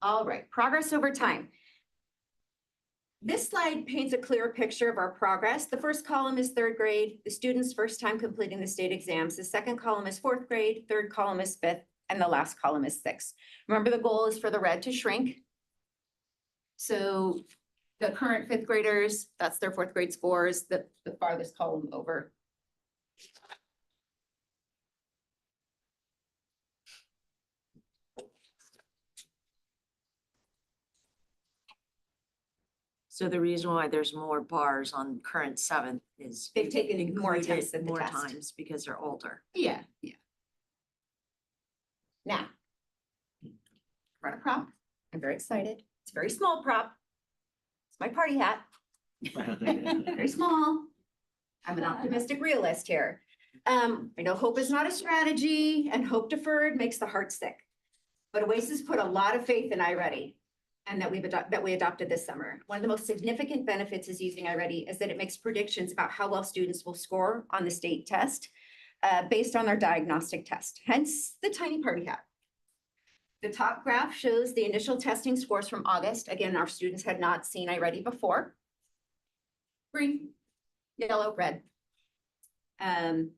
All right, progress over time. This slide paints a clear picture of our progress. The first column is third grade, the student's first time completing the state exams. The second column is fourth grade, third column is fifth, and the last column is sixth. Remember, the goal is for the red to shrink. So the current fifth graders, that's their fourth grade scores, the farthest column over. So the reason why there's more bars on current seventh is. They've taken more included attempts at the more test. times because they're older. Yeah. Now, run a prop. I'm very excited. It's a very small prop. It's my party hat. Very small. I'm an optimistic realist here. I know hope is not a strategy and hope deferred makes the heart sick. But Oasis put a lot of faith in iReady and that we adopted this summer. One of the most significant benefits is using iReady is that it makes predictions about how well students will score on the state test based on their diagnostic test, hence the tiny party hat. The top graph shows the initial testing scores from August. Again, our students had not seen iReady before. Green, yellow, red. And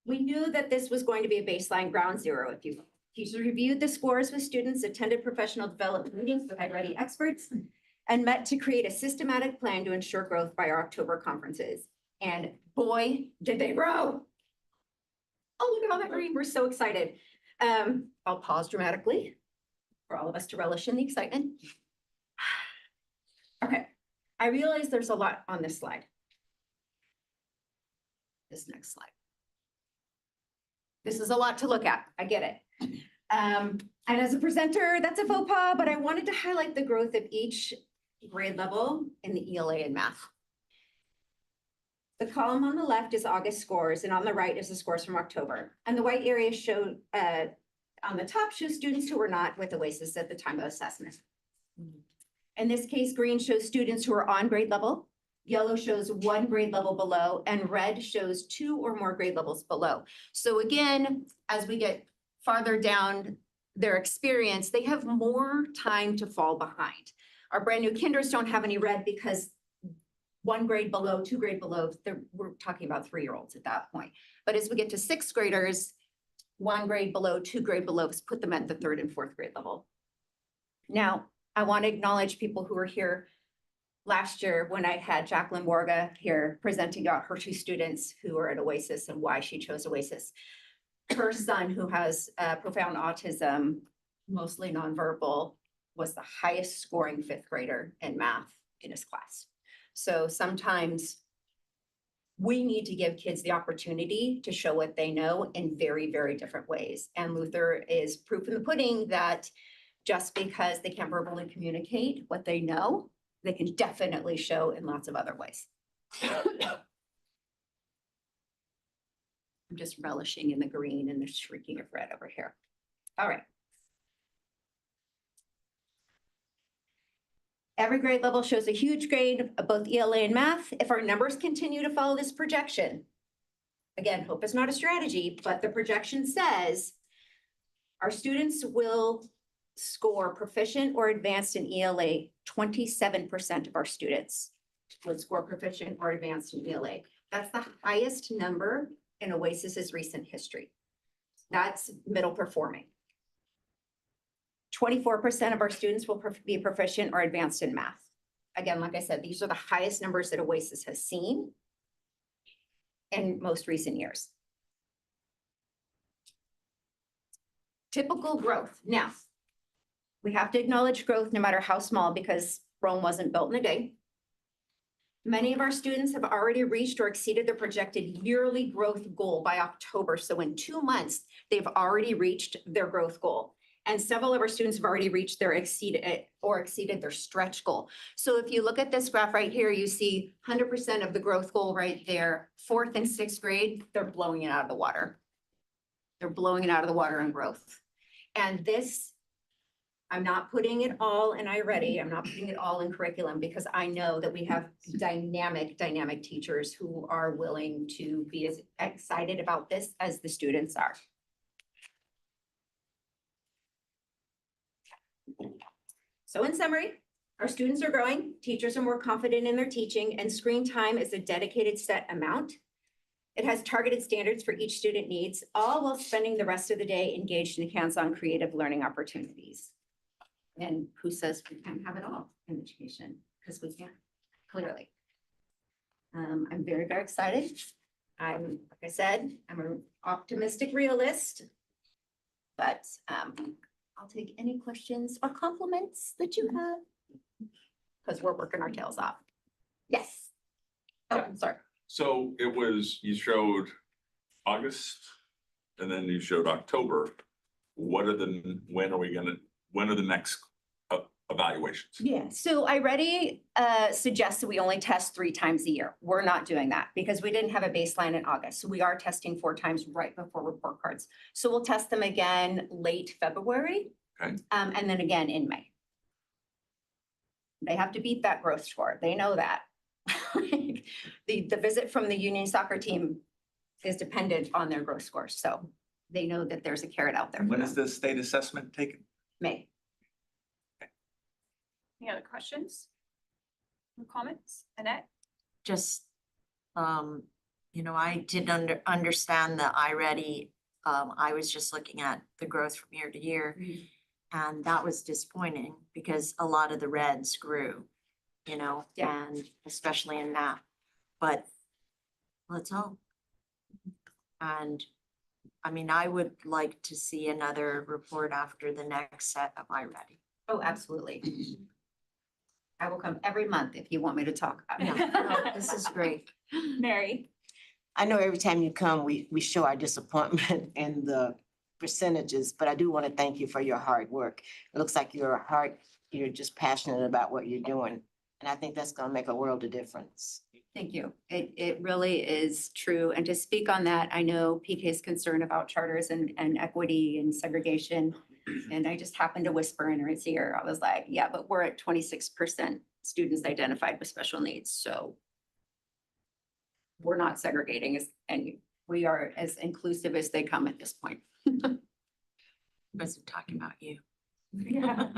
we knew that this was going to be a baseline ground zero, if you will. Teachers reviewed the scores with students, attended professional development meetings with iReady experts, and met to create a systematic plan to ensure growth by our October conferences. And boy, did they grow. Oh, look at all that green. We're so excited. I'll pause dramatically for all of us to relish in the excitement. Okay, I realize there's a lot on this slide. This next slide. This is a lot to look at. I get it. And as a presenter, that's a faux pas, but I wanted to highlight the growth of each grade level in the ELA and math. The column on the left is August scores, and on the right is the scores from October. And the white area showed, on the top shows students who were not with Oasis at the time of assessment. In this case, green shows students who are on grade level, yellow shows one grade level below, and red shows 2 or more grade levels below. So again, as we get farther down their experience, they have more time to fall behind. Our brand new kinders don't have any red because 1 grade below, 2 grade below, we're talking about 3-year-olds at that point. But as we get to 6th graders, 1 grade below, 2 grade below, put them at the 3rd and 4th grade level. Now, I want to acknowledge people who were here last year when I had Jacqueline Morga here presenting about her 2 students who are at Oasis and why she chose Oasis. Her son, who has profound autism, mostly nonverbal, was the highest scoring 5th grader in math in his class. So sometimes we need to give kids the opportunity to show what they know in very, very different ways. And Luther is proof in the pudding that just because they can't verbally communicate what they know, they can definitely show in lots of other ways. I'm just relishing in the green and the shrieking of red over here. All right. Every grade level shows a huge grade of both ELA and math. If our numbers continue to follow this projection, again, hope is not a strategy, but the projection says our students will score proficient or advanced in ELA. 27% of our students would score proficient or advanced in ELA. That's the highest number in Oasis's recent history. That's middle performing. 24% of our students will be proficient or advanced in math. Again, like I said, these are the highest numbers that Oasis has seen in most recent years. Typical growth. Now, we have to acknowledge growth no matter how small because Rome wasn't built in a day. Many of our students have already reached or exceeded their projected yearly growth goal by October. So in 2 months, they've already reached their growth goal. And several of our students have already reached their exceeded their stretch goal. So if you look at this graph right here, you see 100% of the growth goal right there. 4th and 6th grade, they're blowing it out of the water. They're blowing it out of the water in growth. And this, I'm not putting it all in iReady. I'm not putting it all in curriculum because I know that we have dynamic teachers who are willing to be as excited about this as the students are. So in summary, our students are growing, teachers are more confident in their teaching, and screen time is a dedicated set amount. It has targeted standards for each student needs, all while spending the rest of the day engaged in hands-on creative learning opportunities. And who says we can't have it all in education? Because we can, clearly. I'm very, very excited. Like I said, I'm an optimistic realist. But I'll take any questions or compliments that you have. Because we're working our tails off. Yes. Oh, I'm sorry. So it was, you showed August and then you showed October. When are the next evaluations? Yeah, so iReady suggests that we only test 3 times a year. We're not doing that because we didn't have a baseline in August. So we are testing 4 times right before report cards. So we'll test them again late February. Okay. And then again in May. They have to beat that growth score. They know that. The visit from the Union soccer team is dependent on their growth scores. So they know that there's a carrot out there. When is the state assessment taken? May. Any other questions? Or comments? Annette? Just, I didn't understand the iReady. I was just looking at the growth from year to year. And that was disappointing because a lot of the reds grew, and especially in that. But let's hope. And I would like to see another report after the next set of iReady. Oh, absolutely. I will come every month if you want me to talk about it. Yeah, this is great. Mary? I know every time you come, we show our disappointment in the percentages, but I do want to thank you for your hard work. It looks like you're just passionate about what you're doing. And I think that's going to make a world of difference. Thank you. It really is true. And to speak on that, I know PK is concerned about charters and equity and segregation. And I just happened to whisper in his ear. I was like, yeah, but we're at 26% students identified with special needs. So we're not segregating and we are as inclusive as they come at this point. Wasn't talking about you. Yeah.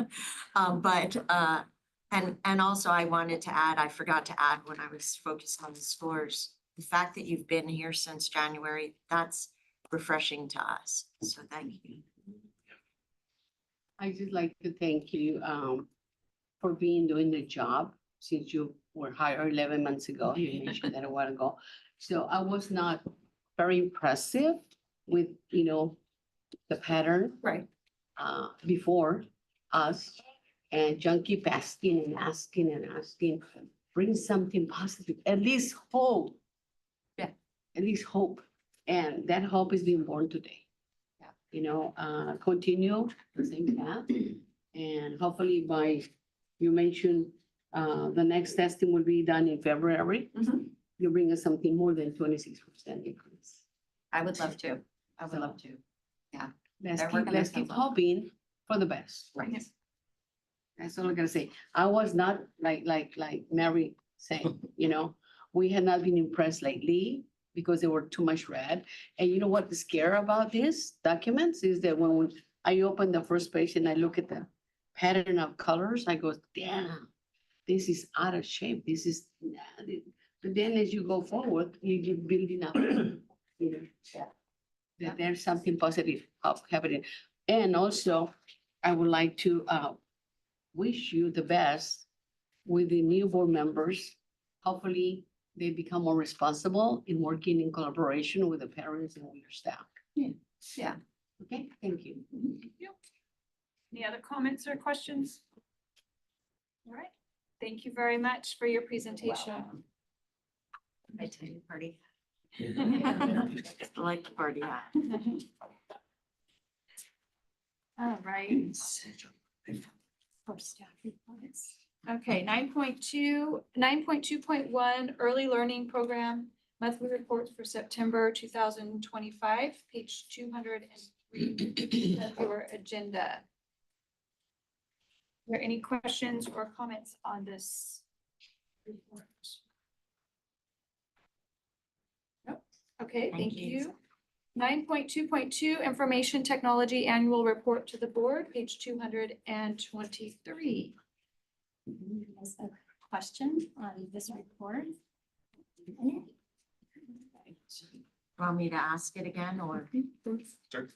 And also I wanted to add, I forgot to add when I was focused on the scores, the fact that you've been here since January, that's refreshing to us. So thank you. I just like to thank you for doing the job since you were hired 11 months ago. You mentioned that a while ago. So I was not very impressive with, the pattern. Right. Before us. And John keep asking and asking and asking, bring something positive, at least hope. Yeah. At least hope. And that hope is being born today. Continue the same path. And hopefully you mentioned, the next testing will be done in February. You bring us something more than 26% increase. I would love to. I would love to. Yeah. Let's keep hoping for the best. Right. That's all I'm gonna say. I was not like Mary saying, we had not been impressed lately because they were too much red. And you know what the scare about these documents is that when I open the first page and I look at the pattern of colors, I go, damn, this is out of shape. This is, but then as you go forward, you keep building up. That there's something positive happening. And also, I would like to wish you the best with the new board members. Hopefully, they become more responsible in working in collaboration with the parents and with your staff. Yeah. Okay, thank you. Any other comments or questions? All right. Thank you very much for your presentation. I tell you, party. I like the party hat. All right. For staff reports. Okay, 9.2.1, early learning program, monthly reports for September 2025, page 203 of your agenda. Are there any questions or comments on this report? Nope. Okay, thank you. 9.2.2, information technology annual report to the board, page 223. Has a question on this report? Want me to ask it again or? Sure.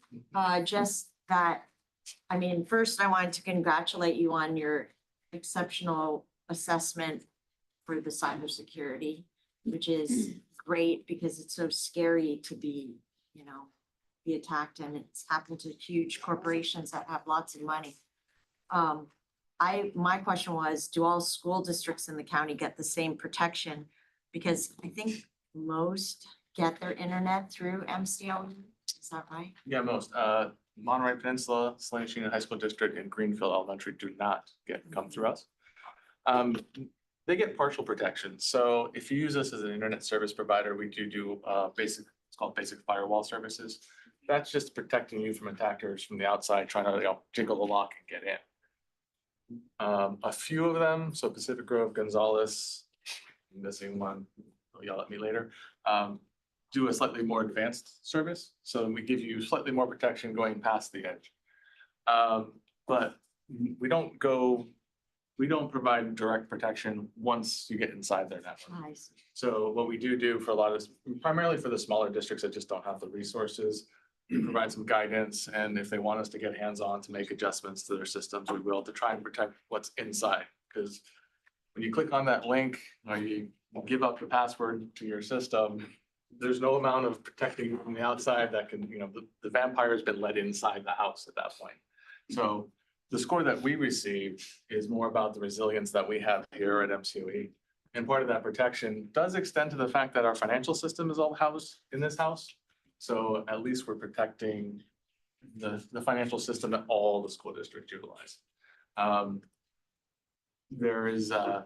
Just that, I mean, first I wanted to congratulate you on your exceptional assessment for the cybersecurity, which is great because it's so scary to be, be attacked, and it's happened to huge corporations that have lots of money. My question was, do all school districts in the county get the same protection? Because I think most get their internet through MCLE. Is that right? Yeah, most. Monterey Peninsula, Salinas Union High School District, and Greenfield Elementary do not come through us. They get partial protection. So if you use us as an internet service provider, we do it's called basic firewall services. That's just protecting you from attackers from the outside trying to jiggle the lock and get in. A few of them, so Pacific Grove, Gonzalez, I'm missing one, they'll yell at me later, do a slightly more advanced service. So we give you slightly more protection going past the edge. But we don't provide direct protection once you get inside their network. Nice. So what we do for a lot of, primarily for the smaller districts that just don't have the resources, we provide some guidance, and if they want us to get hands-on to make adjustments to their systems, we will, to try and protect what's inside. Because when you click on that link, or you give up the password to your system, there's no amount of protecting you from the outside that can, the vampire has been let inside the house at that point. So the score that we received is more about the resilience that we have here at MCOE. And part of that protection does extend to the fact that our financial system is all housed in this house. So at least we're protecting the financial system that all the school districts utilize. There is, sorry,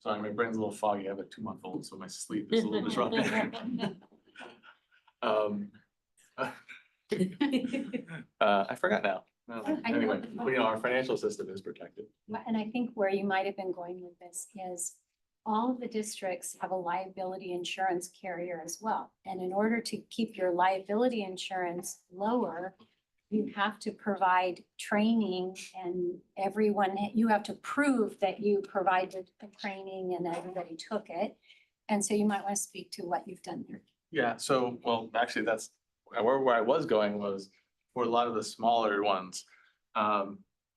my brain's a little foggy. I have a 2-month-old, so my sleep is a little disrupted. I forgot now. Anyway, our financial system is protected. And I think where you might have been going with this is all of the districts have a liability insurance carrier as well. And in order to keep your liability insurance lower, you have to provide training, and you have to prove that you provided the training and everybody took it. And so you might want to speak to what you've done there. Yeah, so, well, actually, that's where I was going was for a lot of the smaller ones,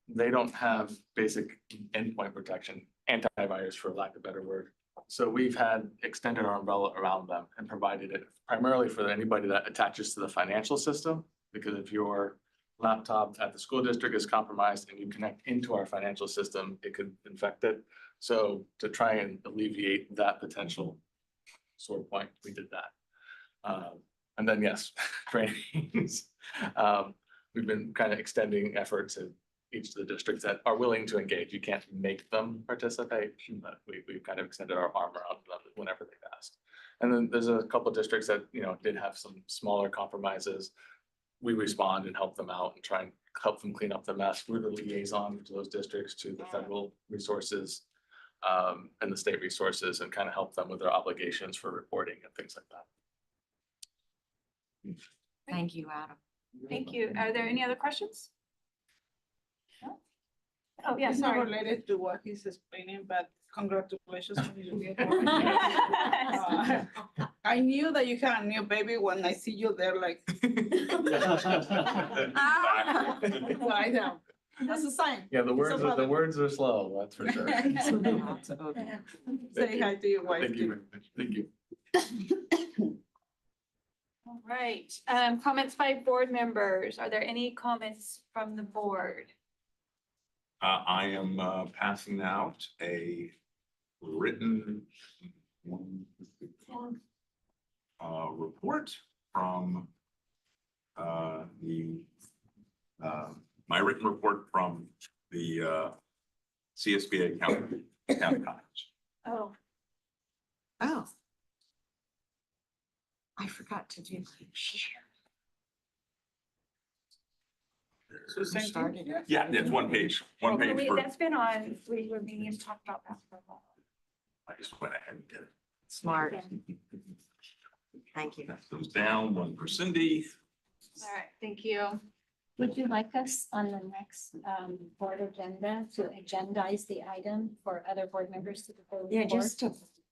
they don't have basic endpoint protection, antivirus for lack of a better word. So we've had extended our umbrella around them and provided it primarily for anybody that attaches to the financial system. Because if your laptop at the school district is compromised and you connect into our financial system, it could infect it. So to try and alleviate that potential sore point, we did that. And then, yes, trainings. We've been kind of extending efforts to each of the districts that are willing to engage. You can't make them participate, but we've kind of extended our arm around them whenever they've asked. And then there's a couple of districts that, did have some smaller compromises. We respond and help them out and try and help them clean up the mess. We're the liaison to those districts, to the federal resources and the state resources, and kind of help them with their obligations for reporting and things like that. Thank you, Adam. Thank you. Are there any other questions? No? Oh, yeah, It's not sorry. related to what he's explaining, but congratulations on your new I knew that you had a new baby when I see you there, like. I know. That's a sign. Yeah, the words are slow, that's for sure. Say hi to your wife. Thank you very much. Thank you. All right, comments by board members. Are there any comments from the board? I am passing out a written report from my written report from the CSBA County College. Oh, Oh. I forgot to do. Started it. Yeah, it's one page well, for, that's been on, we were meaning to talk about that for a while. I just went ahead and did it. Smart. Thank you. That goes down, one for Cindy. All right, thank you. Would you like us on the next board agenda to agendize the item for other board members to go? Yeah, just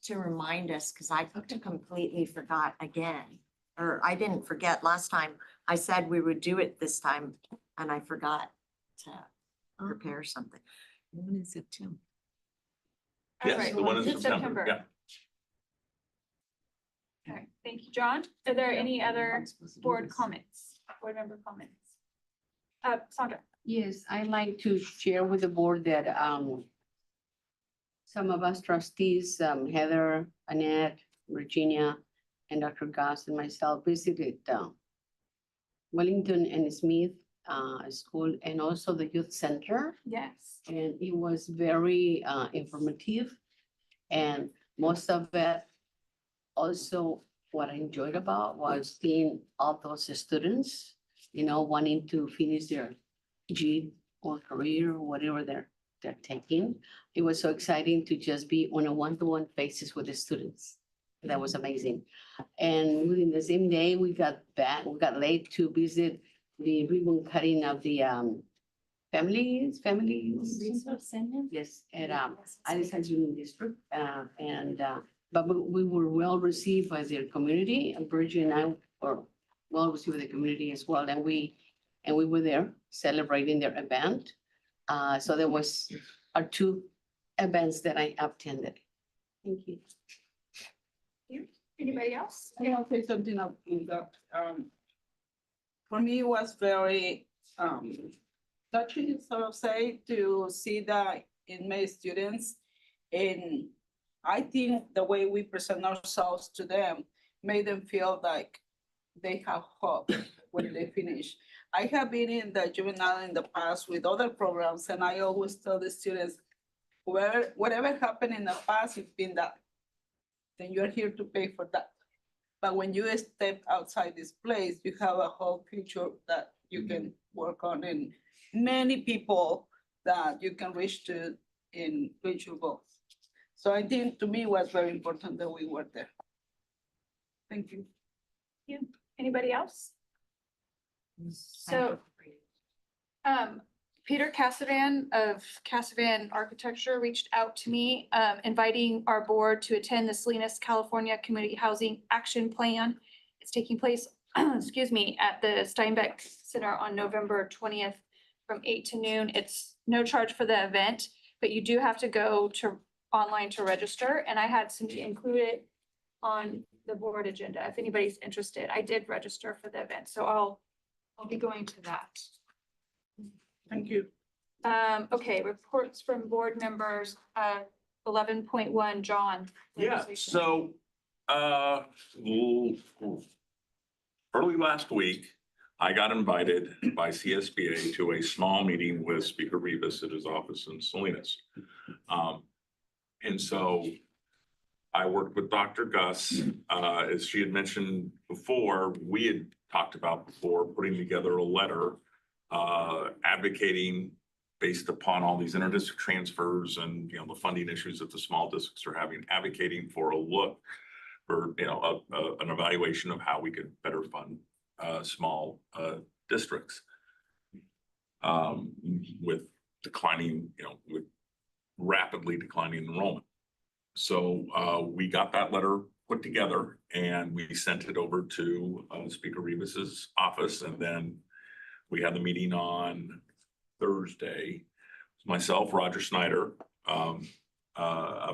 to remind us, because I completely forgot again. Or I didn't forget last time. I said we would do it this time and I forgot to prepare something. When is it, Tim? All Yes, right, the one in it's September, yeah. Okay, thank you, John. Are there any other board comments, board member comments? Sandra. Yes, I'd like to share with the board that some of us trustees, Heather, Annette, Virginia, and Dr. Goss and myself visited Wellington and Smith School and also the youth center. Yes. And it was very informative. And most of it, also what I enjoyed about was seeing all those students, wanting to finish their G or career or whatever they're taking. It was so exciting to just be on a one-to-one basis with the students. That was amazing. And within the same day, we got late to visit the ribbon cutting of the families. Yes, at Addison Union District. But we were well received by their community, and Bridget and I were well received by the community as well. And we were there celebrating their event. So there was our two events that I attended. Thank you. Anybody else? I'll say something up in the, for me, it was very, touching, sort of say, to see that in my students. And I think the way we present ourselves to them made them feel like they have hope when they finish. I have been in the juvenile in the past with other programs, and I always tell the students, whatever happened in the past, it's been that. Then you're here to pay for that. But when you step outside this place, you have a whole future that you can work on, and many people that you can reach to in reach your goals. So I think to me it was very important that we were there. Thank you. Anybody else? So, Peter Cassavan of Cassavan Architecture reached out to me, inviting our board to attend the Salinas, California Community Housing Action Plan. It's taking place, excuse me, at the Steinbeck Center on November 20th from 8 to noon. It's no charge for the event, but you do have to go to online to register. And I had Cindy include it on the board agenda if anybody's interested. I did register for the event, so I'll be going to that. Thank you. Okay, reports from board members, 11.1, John. Yeah, so, early last week, I got invited by CSBA to a small meeting with Speaker Rivas at his office in Salinas. And so I worked with Dr. Gus, as she had mentioned before, we had talked about before, putting together a letter advocating based upon all these interdistrict transfers and, the funding issues that the small districts are having, advocating for a look for, an evaluation of how we could better fund small districts with declining, with rapidly declining enrollment. So we got that letter put together and we sent it over to Speaker Rivas's office, and then we had the meeting on Thursday. Myself, Roger Snyder, a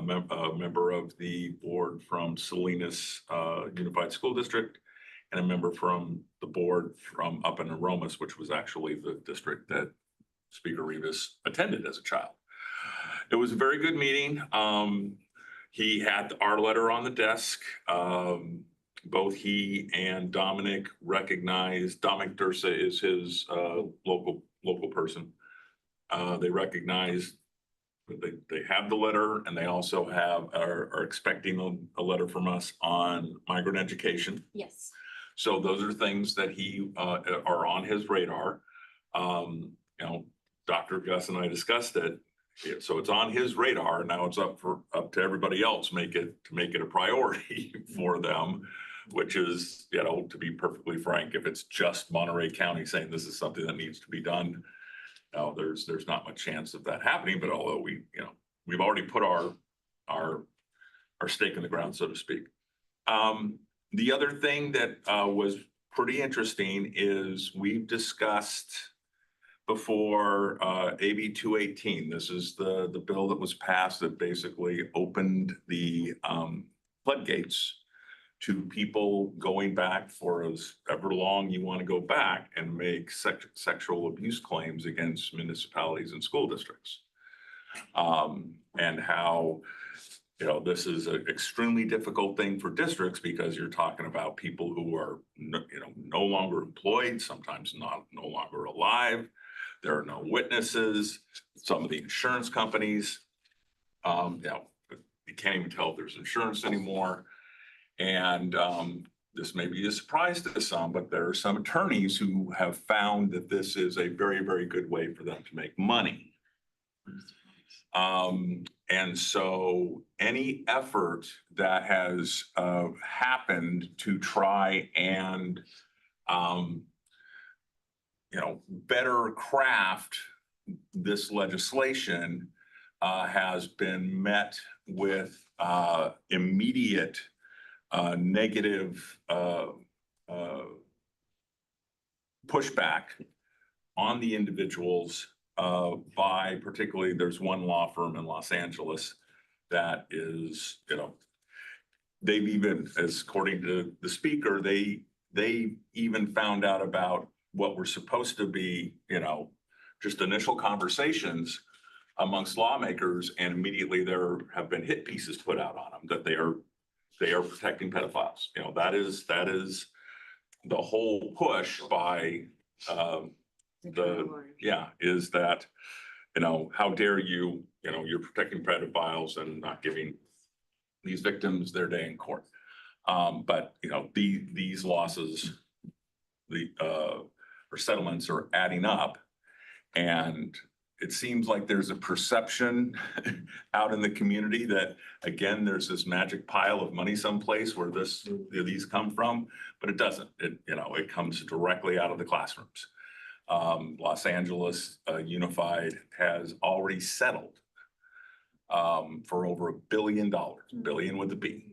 member of the board from Salinas Unified School District, and a member from the board from up in Aromas, which was actually the district that Speaker Rivas attended as a child. It was a very good meeting. He had our letter on the desk. Both he and Dominic recognized, Dominic Dursa is his local person. They recognize they have the letter, and they also are expecting a letter from us on migrant education. Yes. So those are things that he are on his radar. You know, Dr. Gus and I discussed it. So it's on his radar. Now it's up to everybody else to make it a priority for them, which is, you know, to be perfectly frank, if it's just Monterey County saying this is something that needs to be done, no, there's not much chance of that happening. But although we've already put our stake in the ground, so to speak. The other thing that was pretty interesting is we've discussed before AB 218. This is the bill that was passed that basically opened the floodgates to people going back for as ever long you want to go back and make sexual abuse claims against municipalities and school districts. And how, you know, this is an extremely difficult thing for districts because you're talking about people who are, no longer employed, sometimes no longer alive. There are no witnesses. Some of the insurance companies, you can't even tell if there's insurance anymore. And this may be a surprise to some, but there are some attorneys who have found that this is a very, very good way for them to make money. And so any effort that has happened to try and, better craft this legislation has been met with immediate negative pushback on the individuals by particularly, there's one law firm in Los Angeles that is, they've even, as according to the speaker, they even found out about what were supposed to be, just initial conversations amongst lawmakers, and immediately there have been hit pieces put out on them that they are protecting pedophiles. That is the whole push by is that, how dare you, you're protecting pedophiles and not giving these victims their day in court. But, these losses, or settlements are adding up. And it seems like there's a perception out in the community that, again, there's this magic pile of money someplace where these come from, but it doesn't. It comes directly out of the classrooms. Los Angeles Unified has already settled for over $1 billion, billion with a B.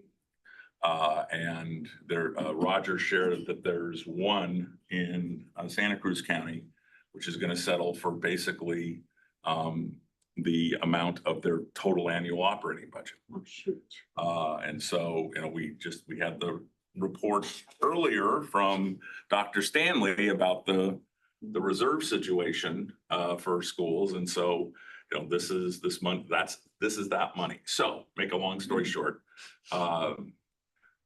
And there, Roger shared that there's one in Santa Cruz County, which is going to settle for basically the amount of their total annual operating budget. Oh, shoot. And so, we had the report earlier from Dr. Stanley about the reserve situation for schools. And so, this is this month, this is that money. So make a long story short,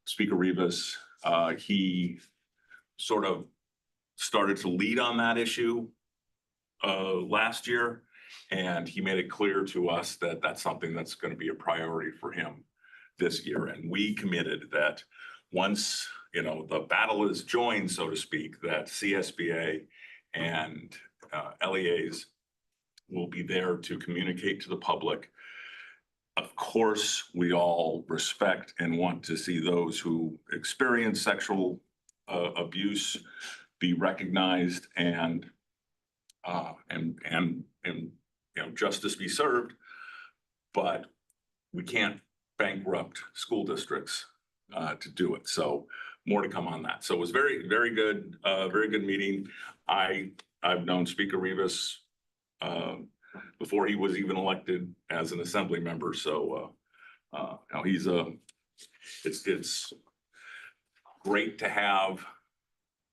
Speaker Rivas, he sort of started to lead on that issue last year, and he made it clear to us that that's something that's going to be a priority for him this year. And we committed that once, the battle is joined, so to speak, that CSBA and LEAs will be there to communicate to the public. Of course, we all respect and want to see those who experience sexual abuse be recognized and justice be served, but we can't bankrupt school districts to do it. So more to come on that. So it was very, very good meeting. I've known Speaker Rivas before he was even elected as an assembly member. So it's great to have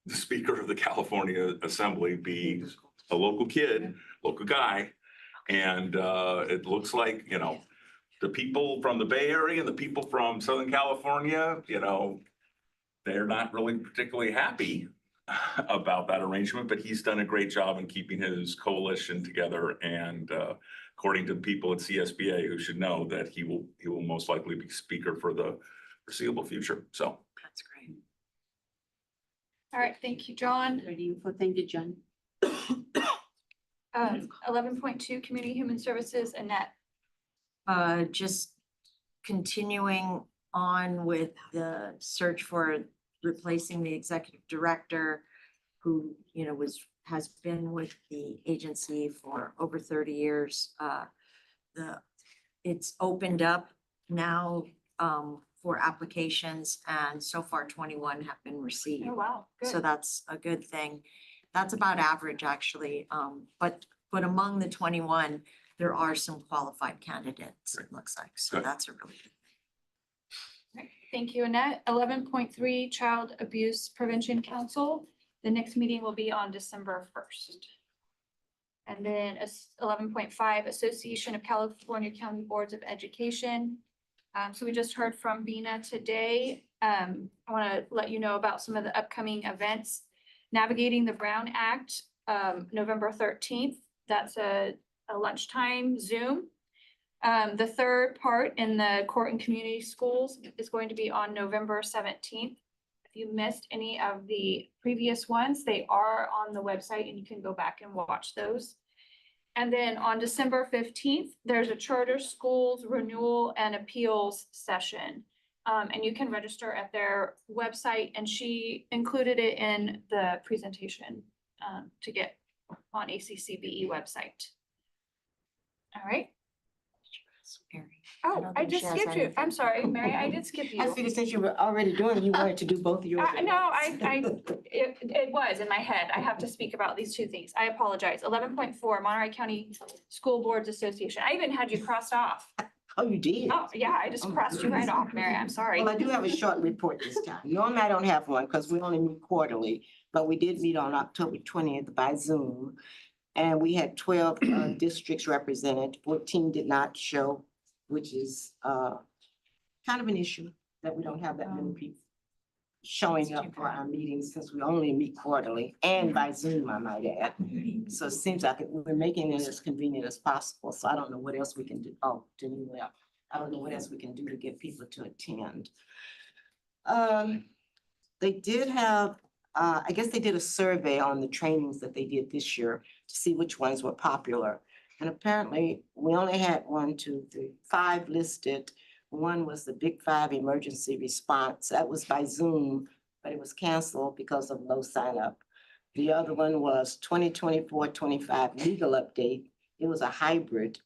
the Speaker of the California Assembly be a local kid, local guy. And it looks like, the people from the Bay Area and the people from Southern California, they're not really particularly happy about that arrangement, but he's done a great job in keeping his coalition together. And according to the people at CSBA, who should know that he will most likely be speaker for the foreseeable future. So That's great. All right, thank you, John. Ready for, thank you, John. 11.2, Community Human Services, Annette. Just continuing on with the search for replacing the executive director who, has been with the agency for over 30 years. It's opened up now for applications, and so far 21 have been received. Oh, wow, So good. that's a good thing. That's about average, actually. But among the 21, there are some qualified candidates, it looks like. So Good. that's a really good. All right, thank you, Annette. 11.3, Child Abuse Prevention Council. The next meeting will be on December 1st. And then 11.5, Association of California County Boards of Education. So we just heard from Bina today. I want to let you know about some of the upcoming events. Navigating the Brown Act, November 13th. That's a lunchtime Zoom. The third part in the court and community schools is going to be on November 17th. If you missed any of the previous ones, they are on the website and you can go back and watch those. And then on December 15th, there's a charter schools renewal and appeals session. And you can register at their website, and she included it in the presentation to get on ACCBE website. All right. Oh, I just skipped you. I'm sorry, Mary, I did skip you. I figured since you were already doing it, you wanted to do both of yours. at No, once. it was in my head. I have to speak about these two things. I apologize. 11.4, Monterey County School Boards Association. I even had you crossed off. Oh, you did? Oh, yeah, I just Oh, my crossed you right goodness. off, Mary. I'm sorry. Well, I do have a short report this time. Normally I don't have one because we only meet quarterly, but we did meet on October 20th by Zoom. And we had 12 districts represented, 14 did not show, which is kind of an issue that we don't have that many people showing up for our meetings since we only meet quarterly and by Zoom, I might add. So it seems like we're making it as convenient as possible. So I don't know what else we can do. Oh, well, I don't know what else we can do to get people to attend. They did have, I guess they did a survey on the trainings that they did this year to see which ones were popular. And apparently we only had 5 listed. One was the Big 5 emergency response. That was by Zoom, but it was canceled because of low sign up. The other one was 2024-25 legal update. It was a hybrid.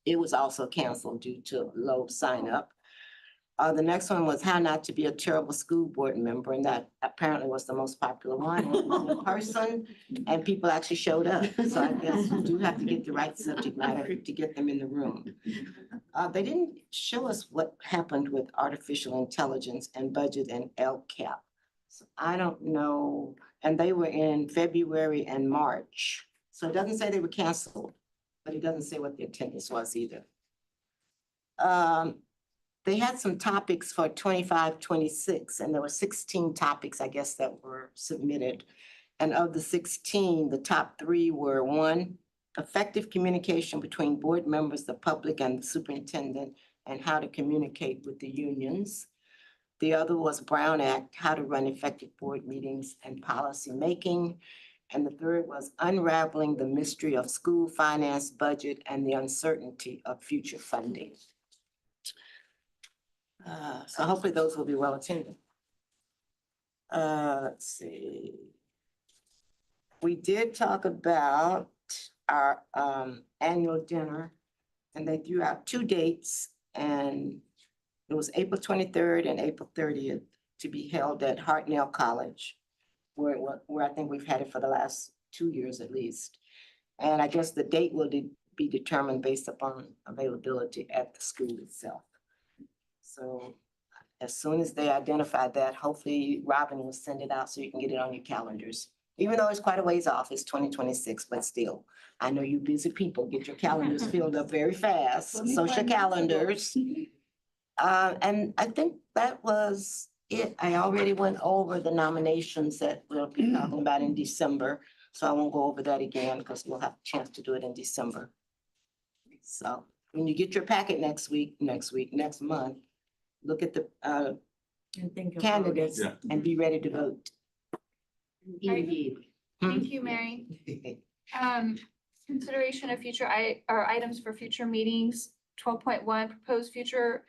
It was also canceled due to low sign up. The next one was how not to be a terrible school board member, and that apparently was the most popular one. It was in person, and people actually showed up. So I guess you do have to get the right subject matter to get them in the room. They didn't show us what happened with artificial intelligence and budget and LCAP. So I don't know, and they were in February and March. So it doesn't say they were canceled, but it doesn't say what the attendance was either. They had some topics for 25-26, and there were 16 topics, I guess, that were submitted. And of the 16, the top 3 were 1, effective communication between board members, the public, and the superintendent, and how to communicate with the unions. The other was Brown Act, how to run effective board meetings and policy making. And the third was unraveling the mystery of school finance budget and the uncertainty of future funding. So hopefully those will be well attended. Let's see. We did talk about our annual dinner, and they threw out 2 dates, and it was April 23rd and April 30th to be held at Hartnell College, where I think we've had it for the last 2 years at least. And I guess the date will be determined based upon availability at the school itself. So as soon as they identify that, hopefully Robin will send it out so you can get it on your calendars. Even though it's quite a ways off, it's 2026, but still. I know you busy people, get your calendars filled up very fast, social calendars. And I think that was it. I already went over the nominations that we'll be talking about in December. So I won't go over that again because we'll have a chance to do it in December. So when you get your packet next month, look at the And think of candidates Yeah. and be ready to vote. Indeed. Thank you, Mary. Consideration of future or items for future meetings. 12.1, proposed future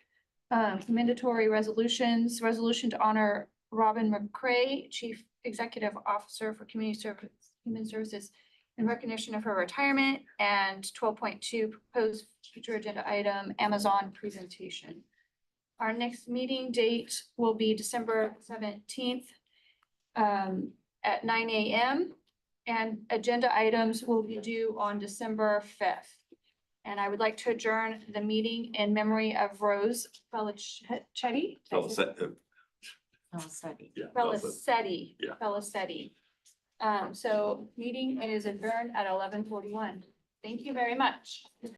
commendatory resolutions. Resolution to honor Robin McCray, Chief Executive Officer for Community Service, Human Services, in recognition of her retirement. And 12.2, proposed future agenda item, Amazon presentation. Our next meeting date will be December 17th at 9 a.m. And agenda items will be due on December 5th. And I would like to adjourn the meeting in memory of Rose Felicetti. Felicetti. Yeah. Felicetti. So meeting is adjourned at 11:41. Thank you very much.